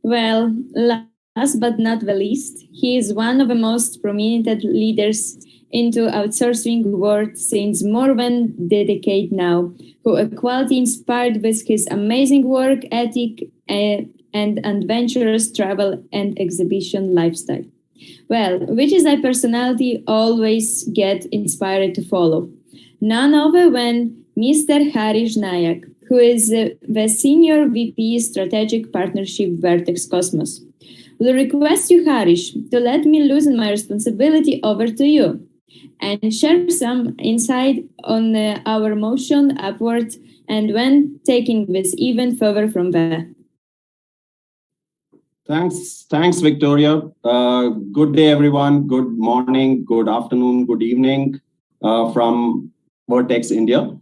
Well, last but not the least, he is one of the most prominent leaders into outsourcing world since more than a decade now, who equality inspired with his amazing work ethic and adventurous travel and exhibition lifestyle. Well, which is a personality always get inspired to follow. None other than Mr. Harish Nayak, who is the Senior VP Strategic Partnership Vertex Cosmos. Will request you, Harish, to let me loosen my responsibility over to you and share some insight on our motion upward and when taking this even further from there. Thanks, Victoria. Good day, everyone. Good morning, good afternoon, good evening from Vertex, India.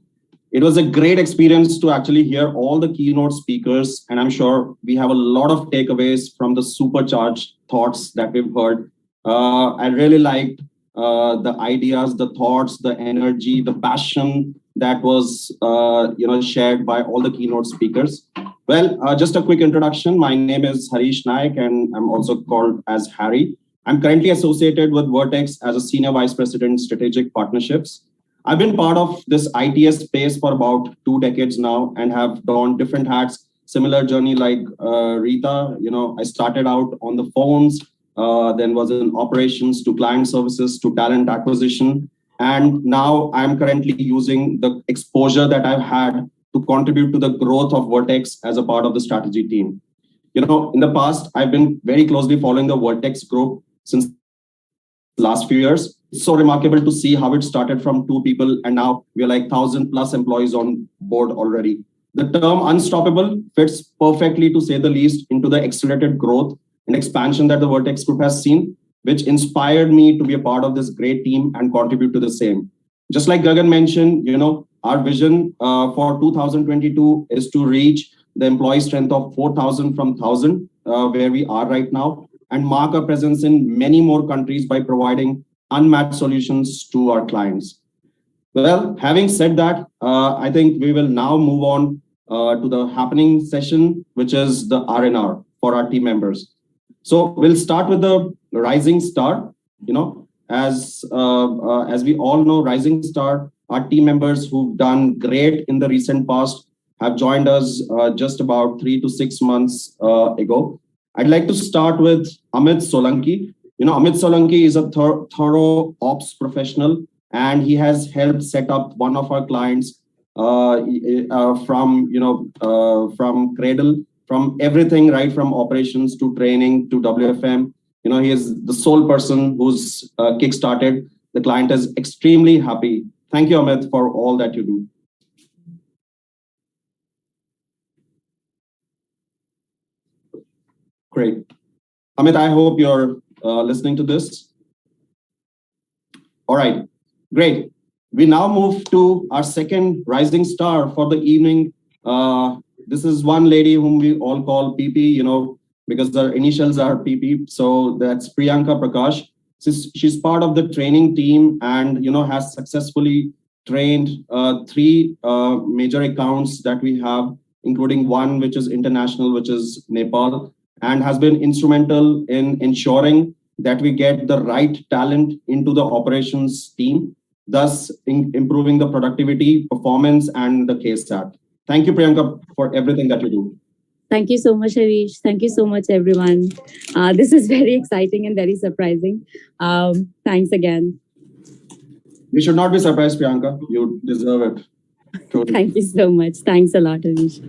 It was a great experience to actually hear all the keynote speakers, and I'm sure we have a lot of takeaways from the supercharged thoughts that we've heard. I really liked the ideas, the thoughts, the energy, the passion that was shared by all the keynote speakers. Well, just a quick introduction. My name is Harish Nayak, and I'm also called as Harry. I'm currently associated with Vertex as a Senior Vice President, Strategic Partnerships. I've been part of this ITS space for about 2 decades now and have donned different hats, similar journey like Rita. I started out on the phones, then was in operations to client services to talent acquisition. And now I'm currently using the exposure that I've had to contribute to the growth of Vertex as a part of the strategy team. In the past, I've been very closely following the Vertex group since last few years. It's so remarkable to see how it started from 2 people and now we're like 1,000+ employees on board already. The term unstoppable fits perfectly, to say the least, into the accelerated growth and expansion that the Vertex group has seen, which inspired me to be a part of this great team and contribute to the same. Just like Gagan mentioned, our vision for 2022 is to reach the employee strength of 4,000 from 1,000, where we are right now, and mark our presence in many more countries by providing unmatched solutions to our clients. Well, having said that, I think we will now move on to the happening session, which is the R&R for our team members. So we'll start with the Rising Star. As we all know, Rising Star, our team members who've done great in the recent past have joined us just about 3 to 6 months ago. I'd like to start with Amit Solanki. Amit Solanki is a thorough ops professional, and he has helped set up one of our clients from cradle, from everything, right from operations to training to WFM. He is the sole person who's kickstarted. The client is extremely happy. Thank you, Amit, for all that you do. Great. Amit, I hope you're listening to this. All right, great. We now move to our second Rising Star for the evening. This is one lady whom we all call PP, because her initials are PP. So that's Priyanka Prakash. She's part of the training team and, has successfully trained 3 major accounts that we have, including one which is international, which is Nepal, and has been instrumental in ensuring that we get the right talent into the operations team, thus improving the productivity, performance, and the case stat. Thank you, Priyanka, for everything that you do. Thank you so much, Harish. Thank you so much, everyone. This is very exciting and very surprising. Thanks again. You should not be surprised, Priyanka. You deserve it. Totally. Thank you so much. Thanks a lot, Harish.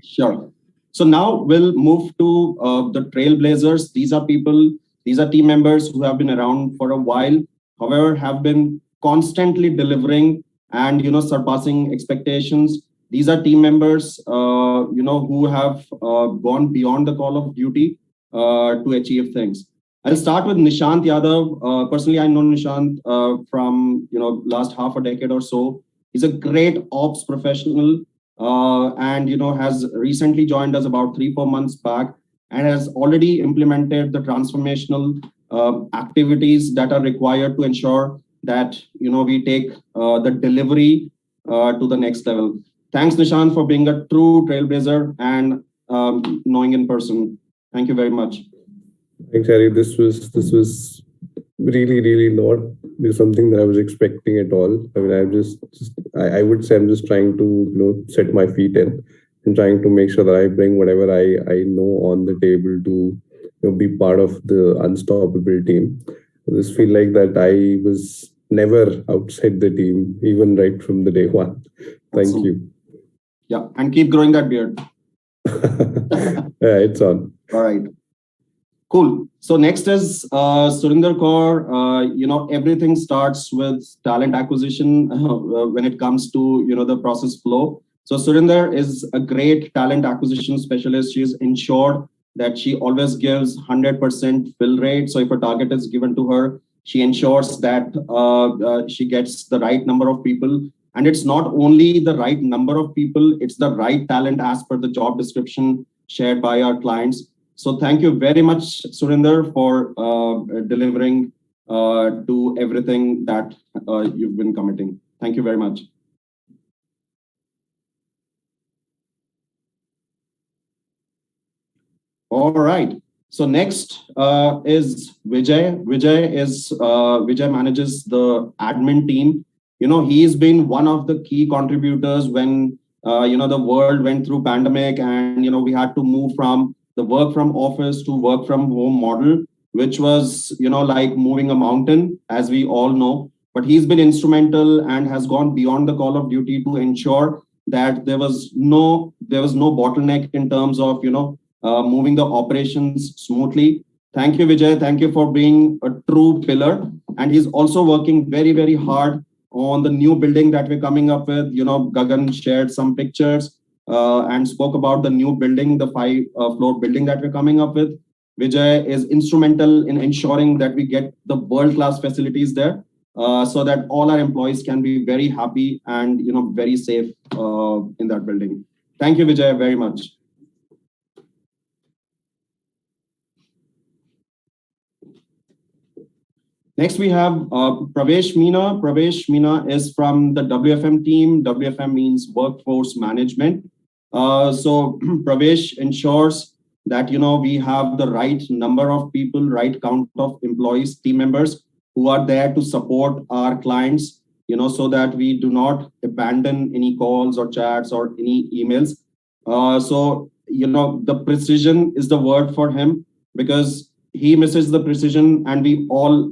Sure. So now we'll move to the trailblazers. These are people, these are team members who have been around for a while, however, have been constantly delivering and surpassing expectations. These are team members who have gone beyond the call of duty to achieve things. I'll start with Nishant Yadav. Personally, I know Nishant from last half a decade or so. He's a great ops professional and has recently joined us about 3-4 months back and has already implemented the transformational activities that are required to ensure that we take the delivery to the next level. Thanks, Nishant, for being a true trailblazer and knowing in person. Thank you very much. Thanks, Harry. This was really not something that I was expecting at all. I mean, I would say I'm just trying to set my feet in and trying to make sure that I bring whatever I know on the table to be part of the unstoppable team. I just feel like that I was never outside the team, even right from the day one. Thank you. Yeah, and keep growing that beard. Yeah, it's on. All right. Cool. So next is Surinder Kaur. Everything starts with talent acquisition when it comes to the process flow. So Surinder is a great talent acquisition specialist. She is ensured that she always gives 100% fill rate. So if a target is given to her, she ensures that she gets the right number of people. And it's not only the right number of people, it's the right talent as per the job description shared by our clients. So thank you very much, Surinder, for delivering to everything that you've been committing. Thank you very much. All right. So next is Vijay. Vijay manages the admin team. He's been one of the key contributors when the world went through pandemic and we had to move from the work from office to work from home model, which was like moving a mountain, as we all know. But he's been instrumental and has gone beyond the call of duty to ensure that there was no bottleneck in terms of moving the operations smoothly. Thank you, Vijay. Thank you for being a true pillar. And he's also working very hard on the new building that we're coming up with. Gagan shared some pictures and spoke about the new building, the 5-floor building that we're coming up with. Vijay is instrumental in ensuring that we get the world-class facilities there so that all our employees can be very happy and very safe in that building. Thank you, Vijay, very much. Next, we have Pravesh Meena. Pravesh Meena is from the WFM team. WFM means Workforce Management. So Pravesh ensures that we have the right number of people, right count of employees, team members who are there to support our clients, so that we do not abandon any calls or chats or any emails. So the precision is the word for him, because he misses the precision and we all,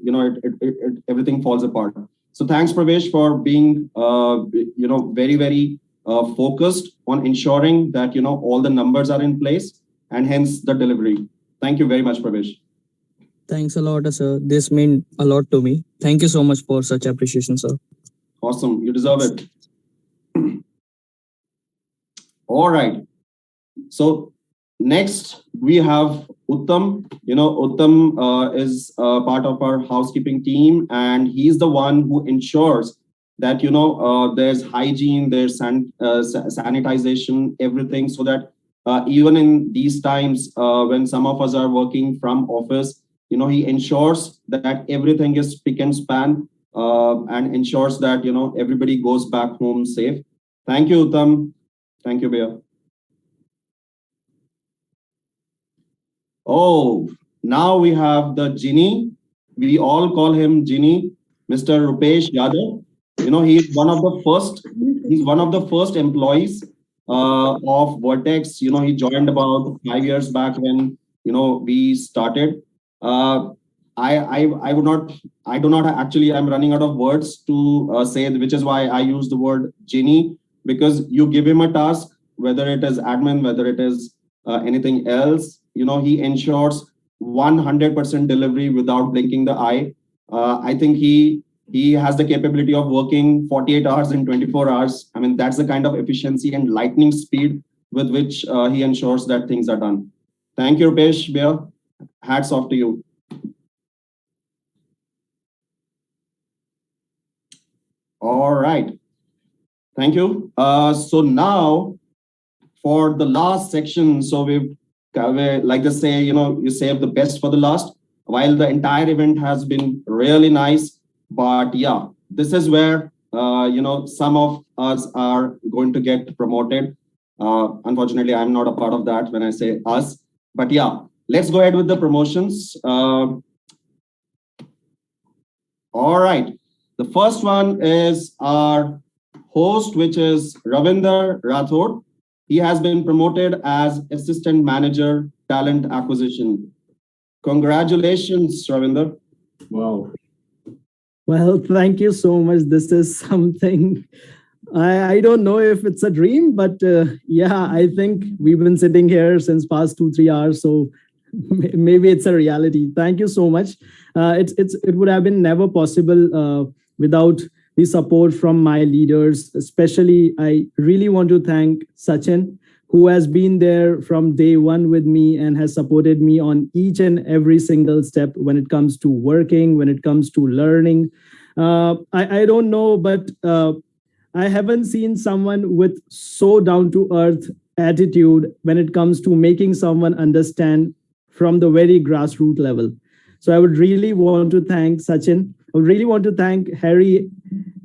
everything falls apart. So thanks, Pravesh, for being, very focused on ensuring that, all the numbers are in place and hence the delivery. Thank you very much, Pravesh. Thanks a lot, sir. This meant a lot to me. Thank you so much for such appreciation, sir. Awesome. You deserve it. All right. So next we have Uttam. Uttam is part of our housekeeping team, and he's the one who ensures that there's hygiene, there's sanitization, everything, so that even in these times when some of us are working from office, he ensures that everything is spick and span and ensures that everybody goes back home safe. Thank you, Uttam. Thank you, Bea. Oh, now we have the genie. We all call him Genie, Mr. Rupesh Yadav. You know, he's one of the first employees of Vertex. You know, he joined about 5 years back when, you know, we started. I do not actually, I'm running out of words to say, which is why I use the word Genie, because you give him a task, whether it is admin, whether it is anything else, you know, he ensures 100% delivery without blinking the eye. I think he has the capability of working 48 hours in 24 hours. I mean, that's the kind of efficiency and lightning speed with which he ensures that things are done. Thank you, Rupesh. Bear. Hats off to you. All right. Thank you. So now for the last section, so we like to say, you know, you save the best for the last. While the entire event has been really nice, but yeah, this is where, you know, some of us are going to get promoted. Unfortunately, I'm not a part of that when I say us, but yeah, let's go ahead with the promotions. All right. The first one is our host, which is Ravinder Rathod. He has been promoted as Assistant Manager, Talent Acquisition. Congratulations, Ravinder. Wow. Well, thank you so much. This is something I don't know if it's a dream, but yeah, I think we've been sitting here since past 2-3 hours, so maybe it's a reality. Thank you so much. It would have been never possible without the support from my leaders. Especially, I really want to thank Sachin, who has been there from day one with me and has supported me on each and every single step when it comes to working, when it comes to learning. I don't know, but I haven't seen someone with so down to earth attitude when it comes to making someone understand from the very grassroots level. So I would really want to thank Sachin. I would really want to thank Harry,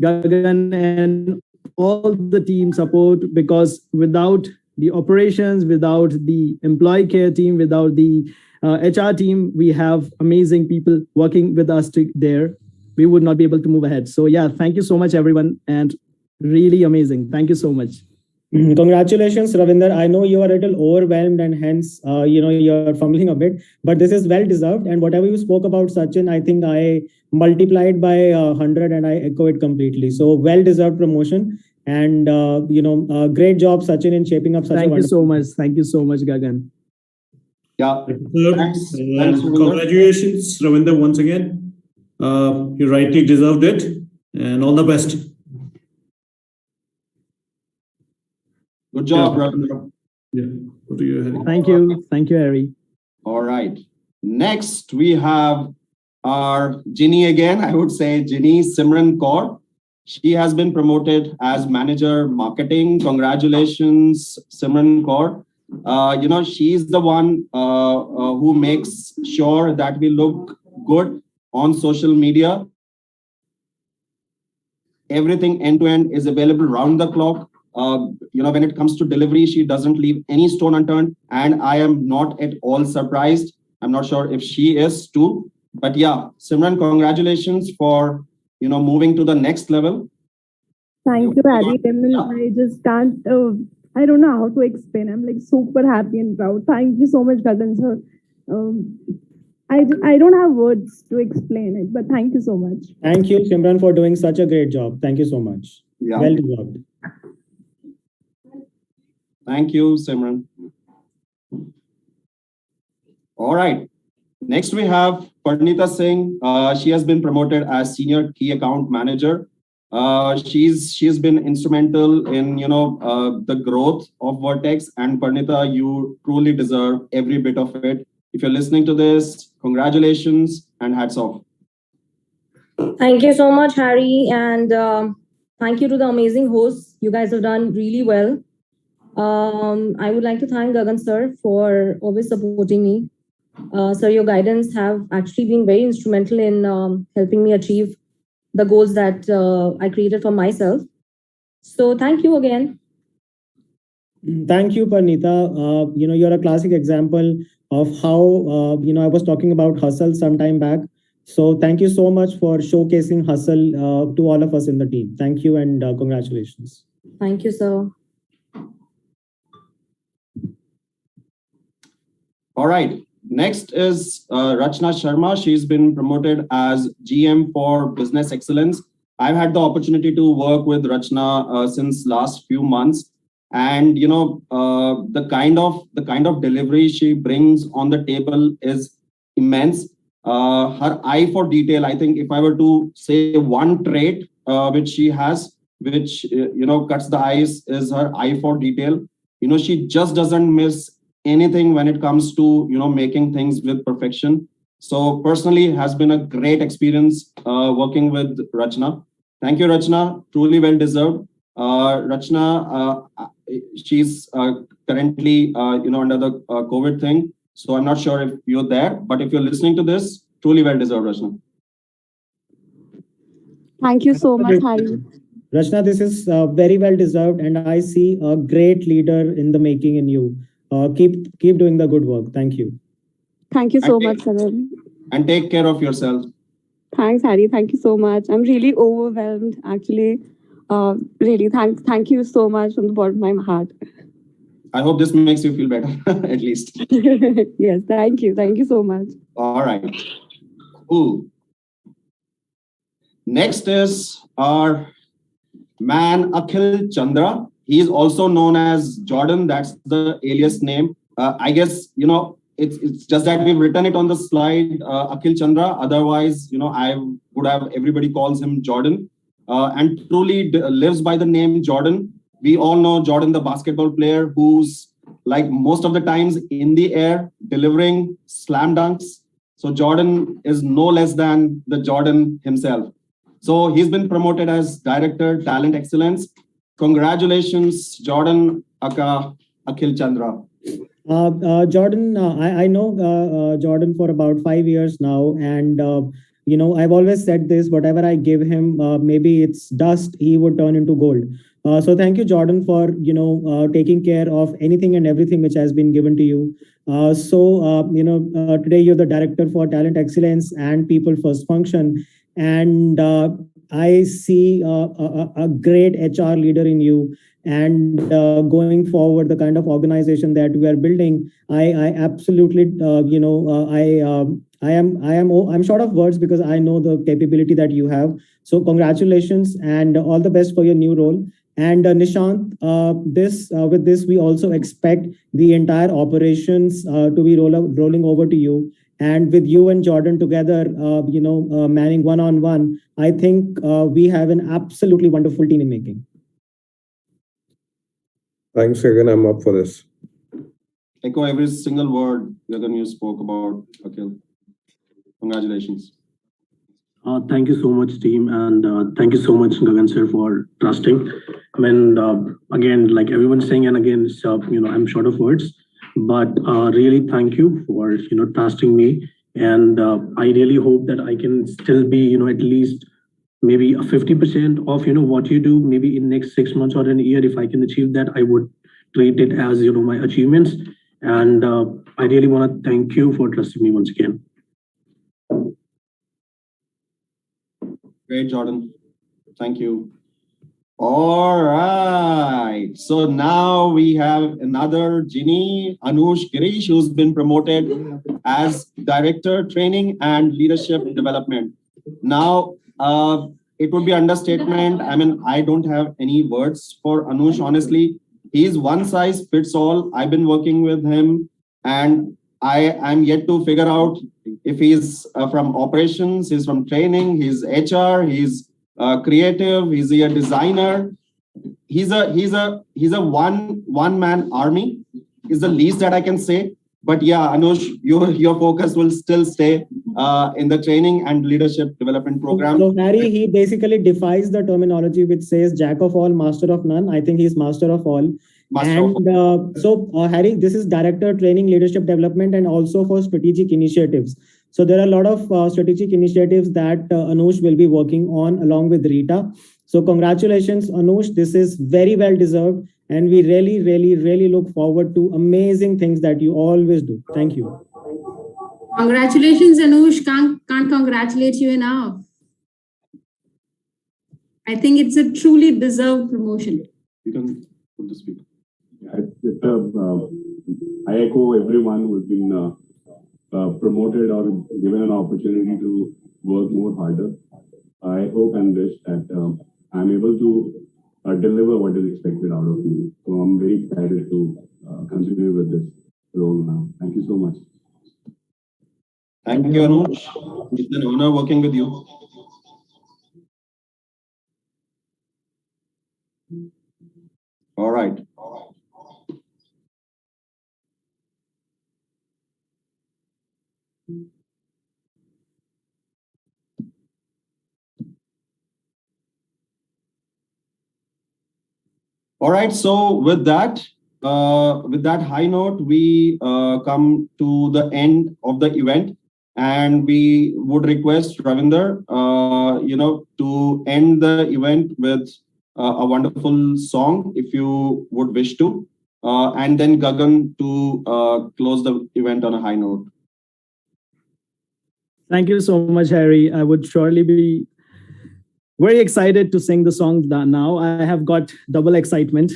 Gagan, and all the team support, because without the operations, without the employee care team, without the HR team, we have amazing people working with us there. We would not be able to move ahead. So yeah, thank you so much, everyone, and really amazing. Thank you so much. Congratulations, Ravinder. I know you are a little overwhelmed and hence, you're fumbling a bit, but this is well deserved. And whatever you spoke about, Sachin, I think I multiplied by 100 and I echo it completely. So well deserved promotion. And, great job, Sachin, in shaping up such Thank a you so much. Thank you so much, Gagan. Yeah. Thanks, congratulations, Ravinder, once again. You rightly deserved it, and all the best. Good job, Ravinder. Yeah. What do you, Harry? Thank you. Thank you, Harry. All right. Next, we have our Ginny again. I would say Ginny Simran Kaur. She has been promoted as Manager Marketing. Congratulations, Simran Kaur. She's the one who makes sure that we look good on social media. Everything end-to-end is available round the clock. When it comes to delivery, she doesn't leave any stone unturned. And I am not at all surprised. I'm not sure if she is too. But yeah, Simran, congratulations for moving to the next level. Thank you, Harry. I just can't, I don't know how to explain. I'm like super happy and proud. Thank you so much, Gagan sir. I don't have words to explain it, but thank you so much. Thank you, Simran, for doing such a great job. Thank you so much. Yeah. Well deserved. Thank you, Simran. All right. Next, we have Parnita Singh. She has been promoted as Senior Key Account Manager. She's been instrumental in the growth of Vertex, and Parnita, you truly deserve every bit of it. If you're listening to this, congratulations and hats off. Thank you so much, Harry, and thank you to the amazing hosts. You guys have done really well. I would like to thank Gagan sir for always supporting me. Sir, your guidance have actually been very instrumental in helping me achieve the goals that I created for myself. So thank you again. Thank you, Parnita. You're a classic example of how, I was talking about hustle some time back. So thank you so much for showcasing hustle to all of us in the team. Thank you and congratulations. Thank you, sir. All right. Next is Rachna Sharma. She's been promoted as GM for Business Excellence. I've had the opportunity to work with Rachna since last few months, and the kind of delivery she brings on the table is immense. Her eye for detail. I think if I were to say one trait which she has, which cuts the ice, is her eye for detail. She just doesn't miss anything when it comes to making things with perfection. So personally, it has been a great experience working with Rachna. Thank you, Rachna. Truly well deserved. Rachna, she's currently under the COVID thing, so I'm not sure if you're there, but if you're listening to this, truly well deserved, Rachna. Thank you so much, Hari. Rachna, this is very well deserved, and I see a great leader in the making in you. Keep doing the good work. Thank you. Thank you so much, Saran. And take care of yourself. Thanks, Hari. Thank you so much. I'm really overwhelmed, actually. Really, thank you so much from the bottom of my heart. I hope this makes you feel better, at least. Yes, thank you. Thank you so much. All right. Cool. Next is our man, Akhil Chandra. He is also known as Jordan. That's the alias name. I guess, it's just that we've written it on the slide, Akhil Chandra. Otherwise, I would have, everybody calls him Jordan. And truly lives by the name Jordan. We all know Jordan, the basketball player, who's like most of the times in the air, delivering slam dunks. So Jordan is no less than the Jordan himself. So he's been promoted as Director, Talent Excellence. Congratulations, Jordan Akhil Chandra. Jordan, I know Jordan for about 5 years now, and I've always said this: whatever I give him, maybe it's dust, he would turn into gold. So thank you, Jordan, for taking care of anything and everything which has been given to you. Today you're the Director for Talent Excellence and People First function, and I see a great HR leader in you. And going forward, the kind of organization that we are building, I absolutely, I'm short of words because I know the capability that you have. So congratulations and all the best for your new role. And Nishant, with this, we also expect the entire operations to be rolling over to you. And with you and Jordan together, manning one-on-one, I think we have an absolutely wonderful team in making. Thanks again. I'm up for this. Echo every single word Gagan you spoke about, Akhil. Congratulations. Thank you so much, team, and thank you so much, Gagan sir, for trusting. I mean, again, like everyone's saying, and again, I'm short of words, but really thank you for trusting me, and I really hope that I can still be at least maybe a 50% of what you do, maybe in next 6 months or in a year. If I can achieve that, I would treat it as my achievements, and I really want to thank you for trusting me once again. Great, Jordan. Thank you. All right. So now we have another Ginny, Anush Girish, who's been promoted as Director, Training and Leadership Development. Now, it would be understatement. I mean, I don't have any words for Anush, honestly. He's one size fits all. I've been working with him, and I'm yet to figure out if he's from operations, he's from training, he's HR, he's creative, he's a designer. He's a one man army is the least that I can say. But yeah, Anush, your focus will still stay in the training and leadership development program. So Harry, he basically defies the terminology which says jack of all, master of none. I think he's master of all. Harry, this is Director, Training, Leadership Development, and also for strategic initiatives. So there are a lot of strategic initiatives that Anush will be working on along with Rita. So congratulations, Anush. This is very well deserved. And we really look forward to amazing things that you always do. Thank you. Congratulations, Anush. Can't congratulate you enough. I think it's a truly deserved promotion. You can put the speaker. I echo everyone who's been promoted or given an opportunity to work more harder. I hope and wish that I'm able to deliver what is expected out of me. So I'm very excited to continue with this role now. Thank you so much. Thank you, Anuj. It's an honor working with you. All right. All right. So with that high note, we come to the end of the event, and we would request Ravinder, to end the event with a wonderful song, if you would wish to, and then Gagan to close the event on a high note. Thank you so much, Harry. I would surely be very excited to sing the song now. I have got double excitement.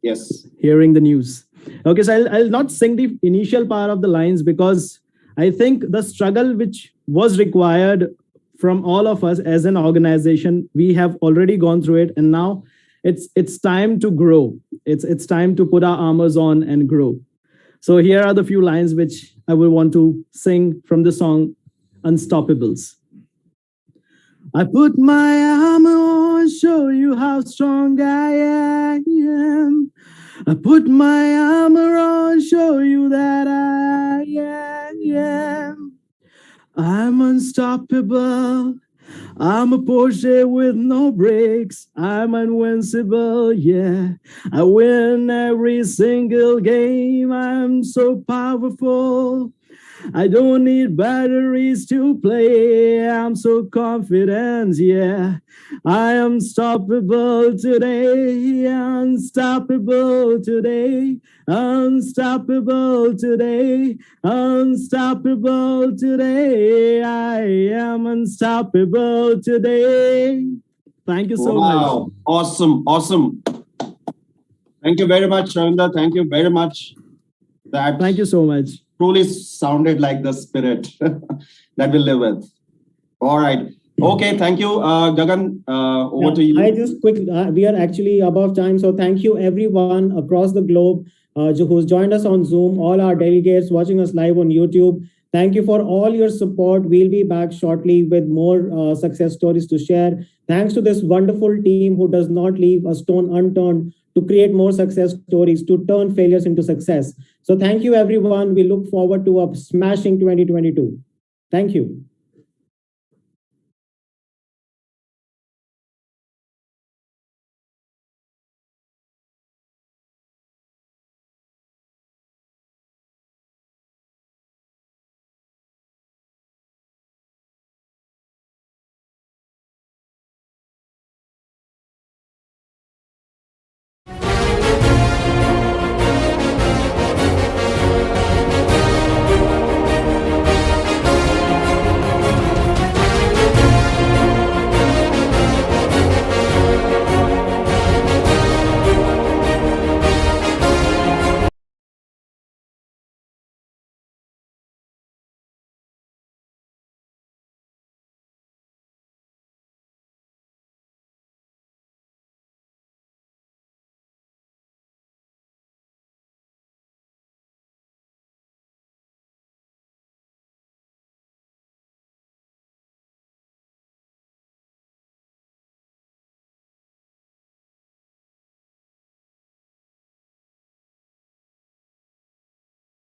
Yes. Hearing the news. Okay, so I'll not sing the initial part of the lines because I think the struggle which was required from all of us as an organization, we have already gone through it, and now it's time to grow. It's time to put our armors on and grow. So here are the few lines which I will want to sing from the song Unstoppables. I put my armor on, show you how strong I am. I put my armor on, show you that I am. I'm unstoppable. I'm a Porsche with no brakes. I'm invincible, yeah. I win every single game. I'm so powerful. I don't need batteries to play. I'm so confident, yeah. I am unstoppable today, unstoppable today, unstoppable today, unstoppable today. I am unstoppable today. Thank you so much. Awesome, awesome. Thank you very much, Ravinder. Thank you very much. Thank you so much. Truly sounded like the spirit that we'll live with. All right. Okay, thank you. Gagan, over to you. I just we are actually above time. So thank you everyone across the globe who's joined us on Zoom, all our delegates watching us live on YouTube. Thank you for all your support. We'll be back shortly with more success stories to share. Thanks to this wonderful team who does not leave a stone unturned to create more success stories, to turn failures into success. So thank you, everyone. We look forward to a smashing 2022. Thank you.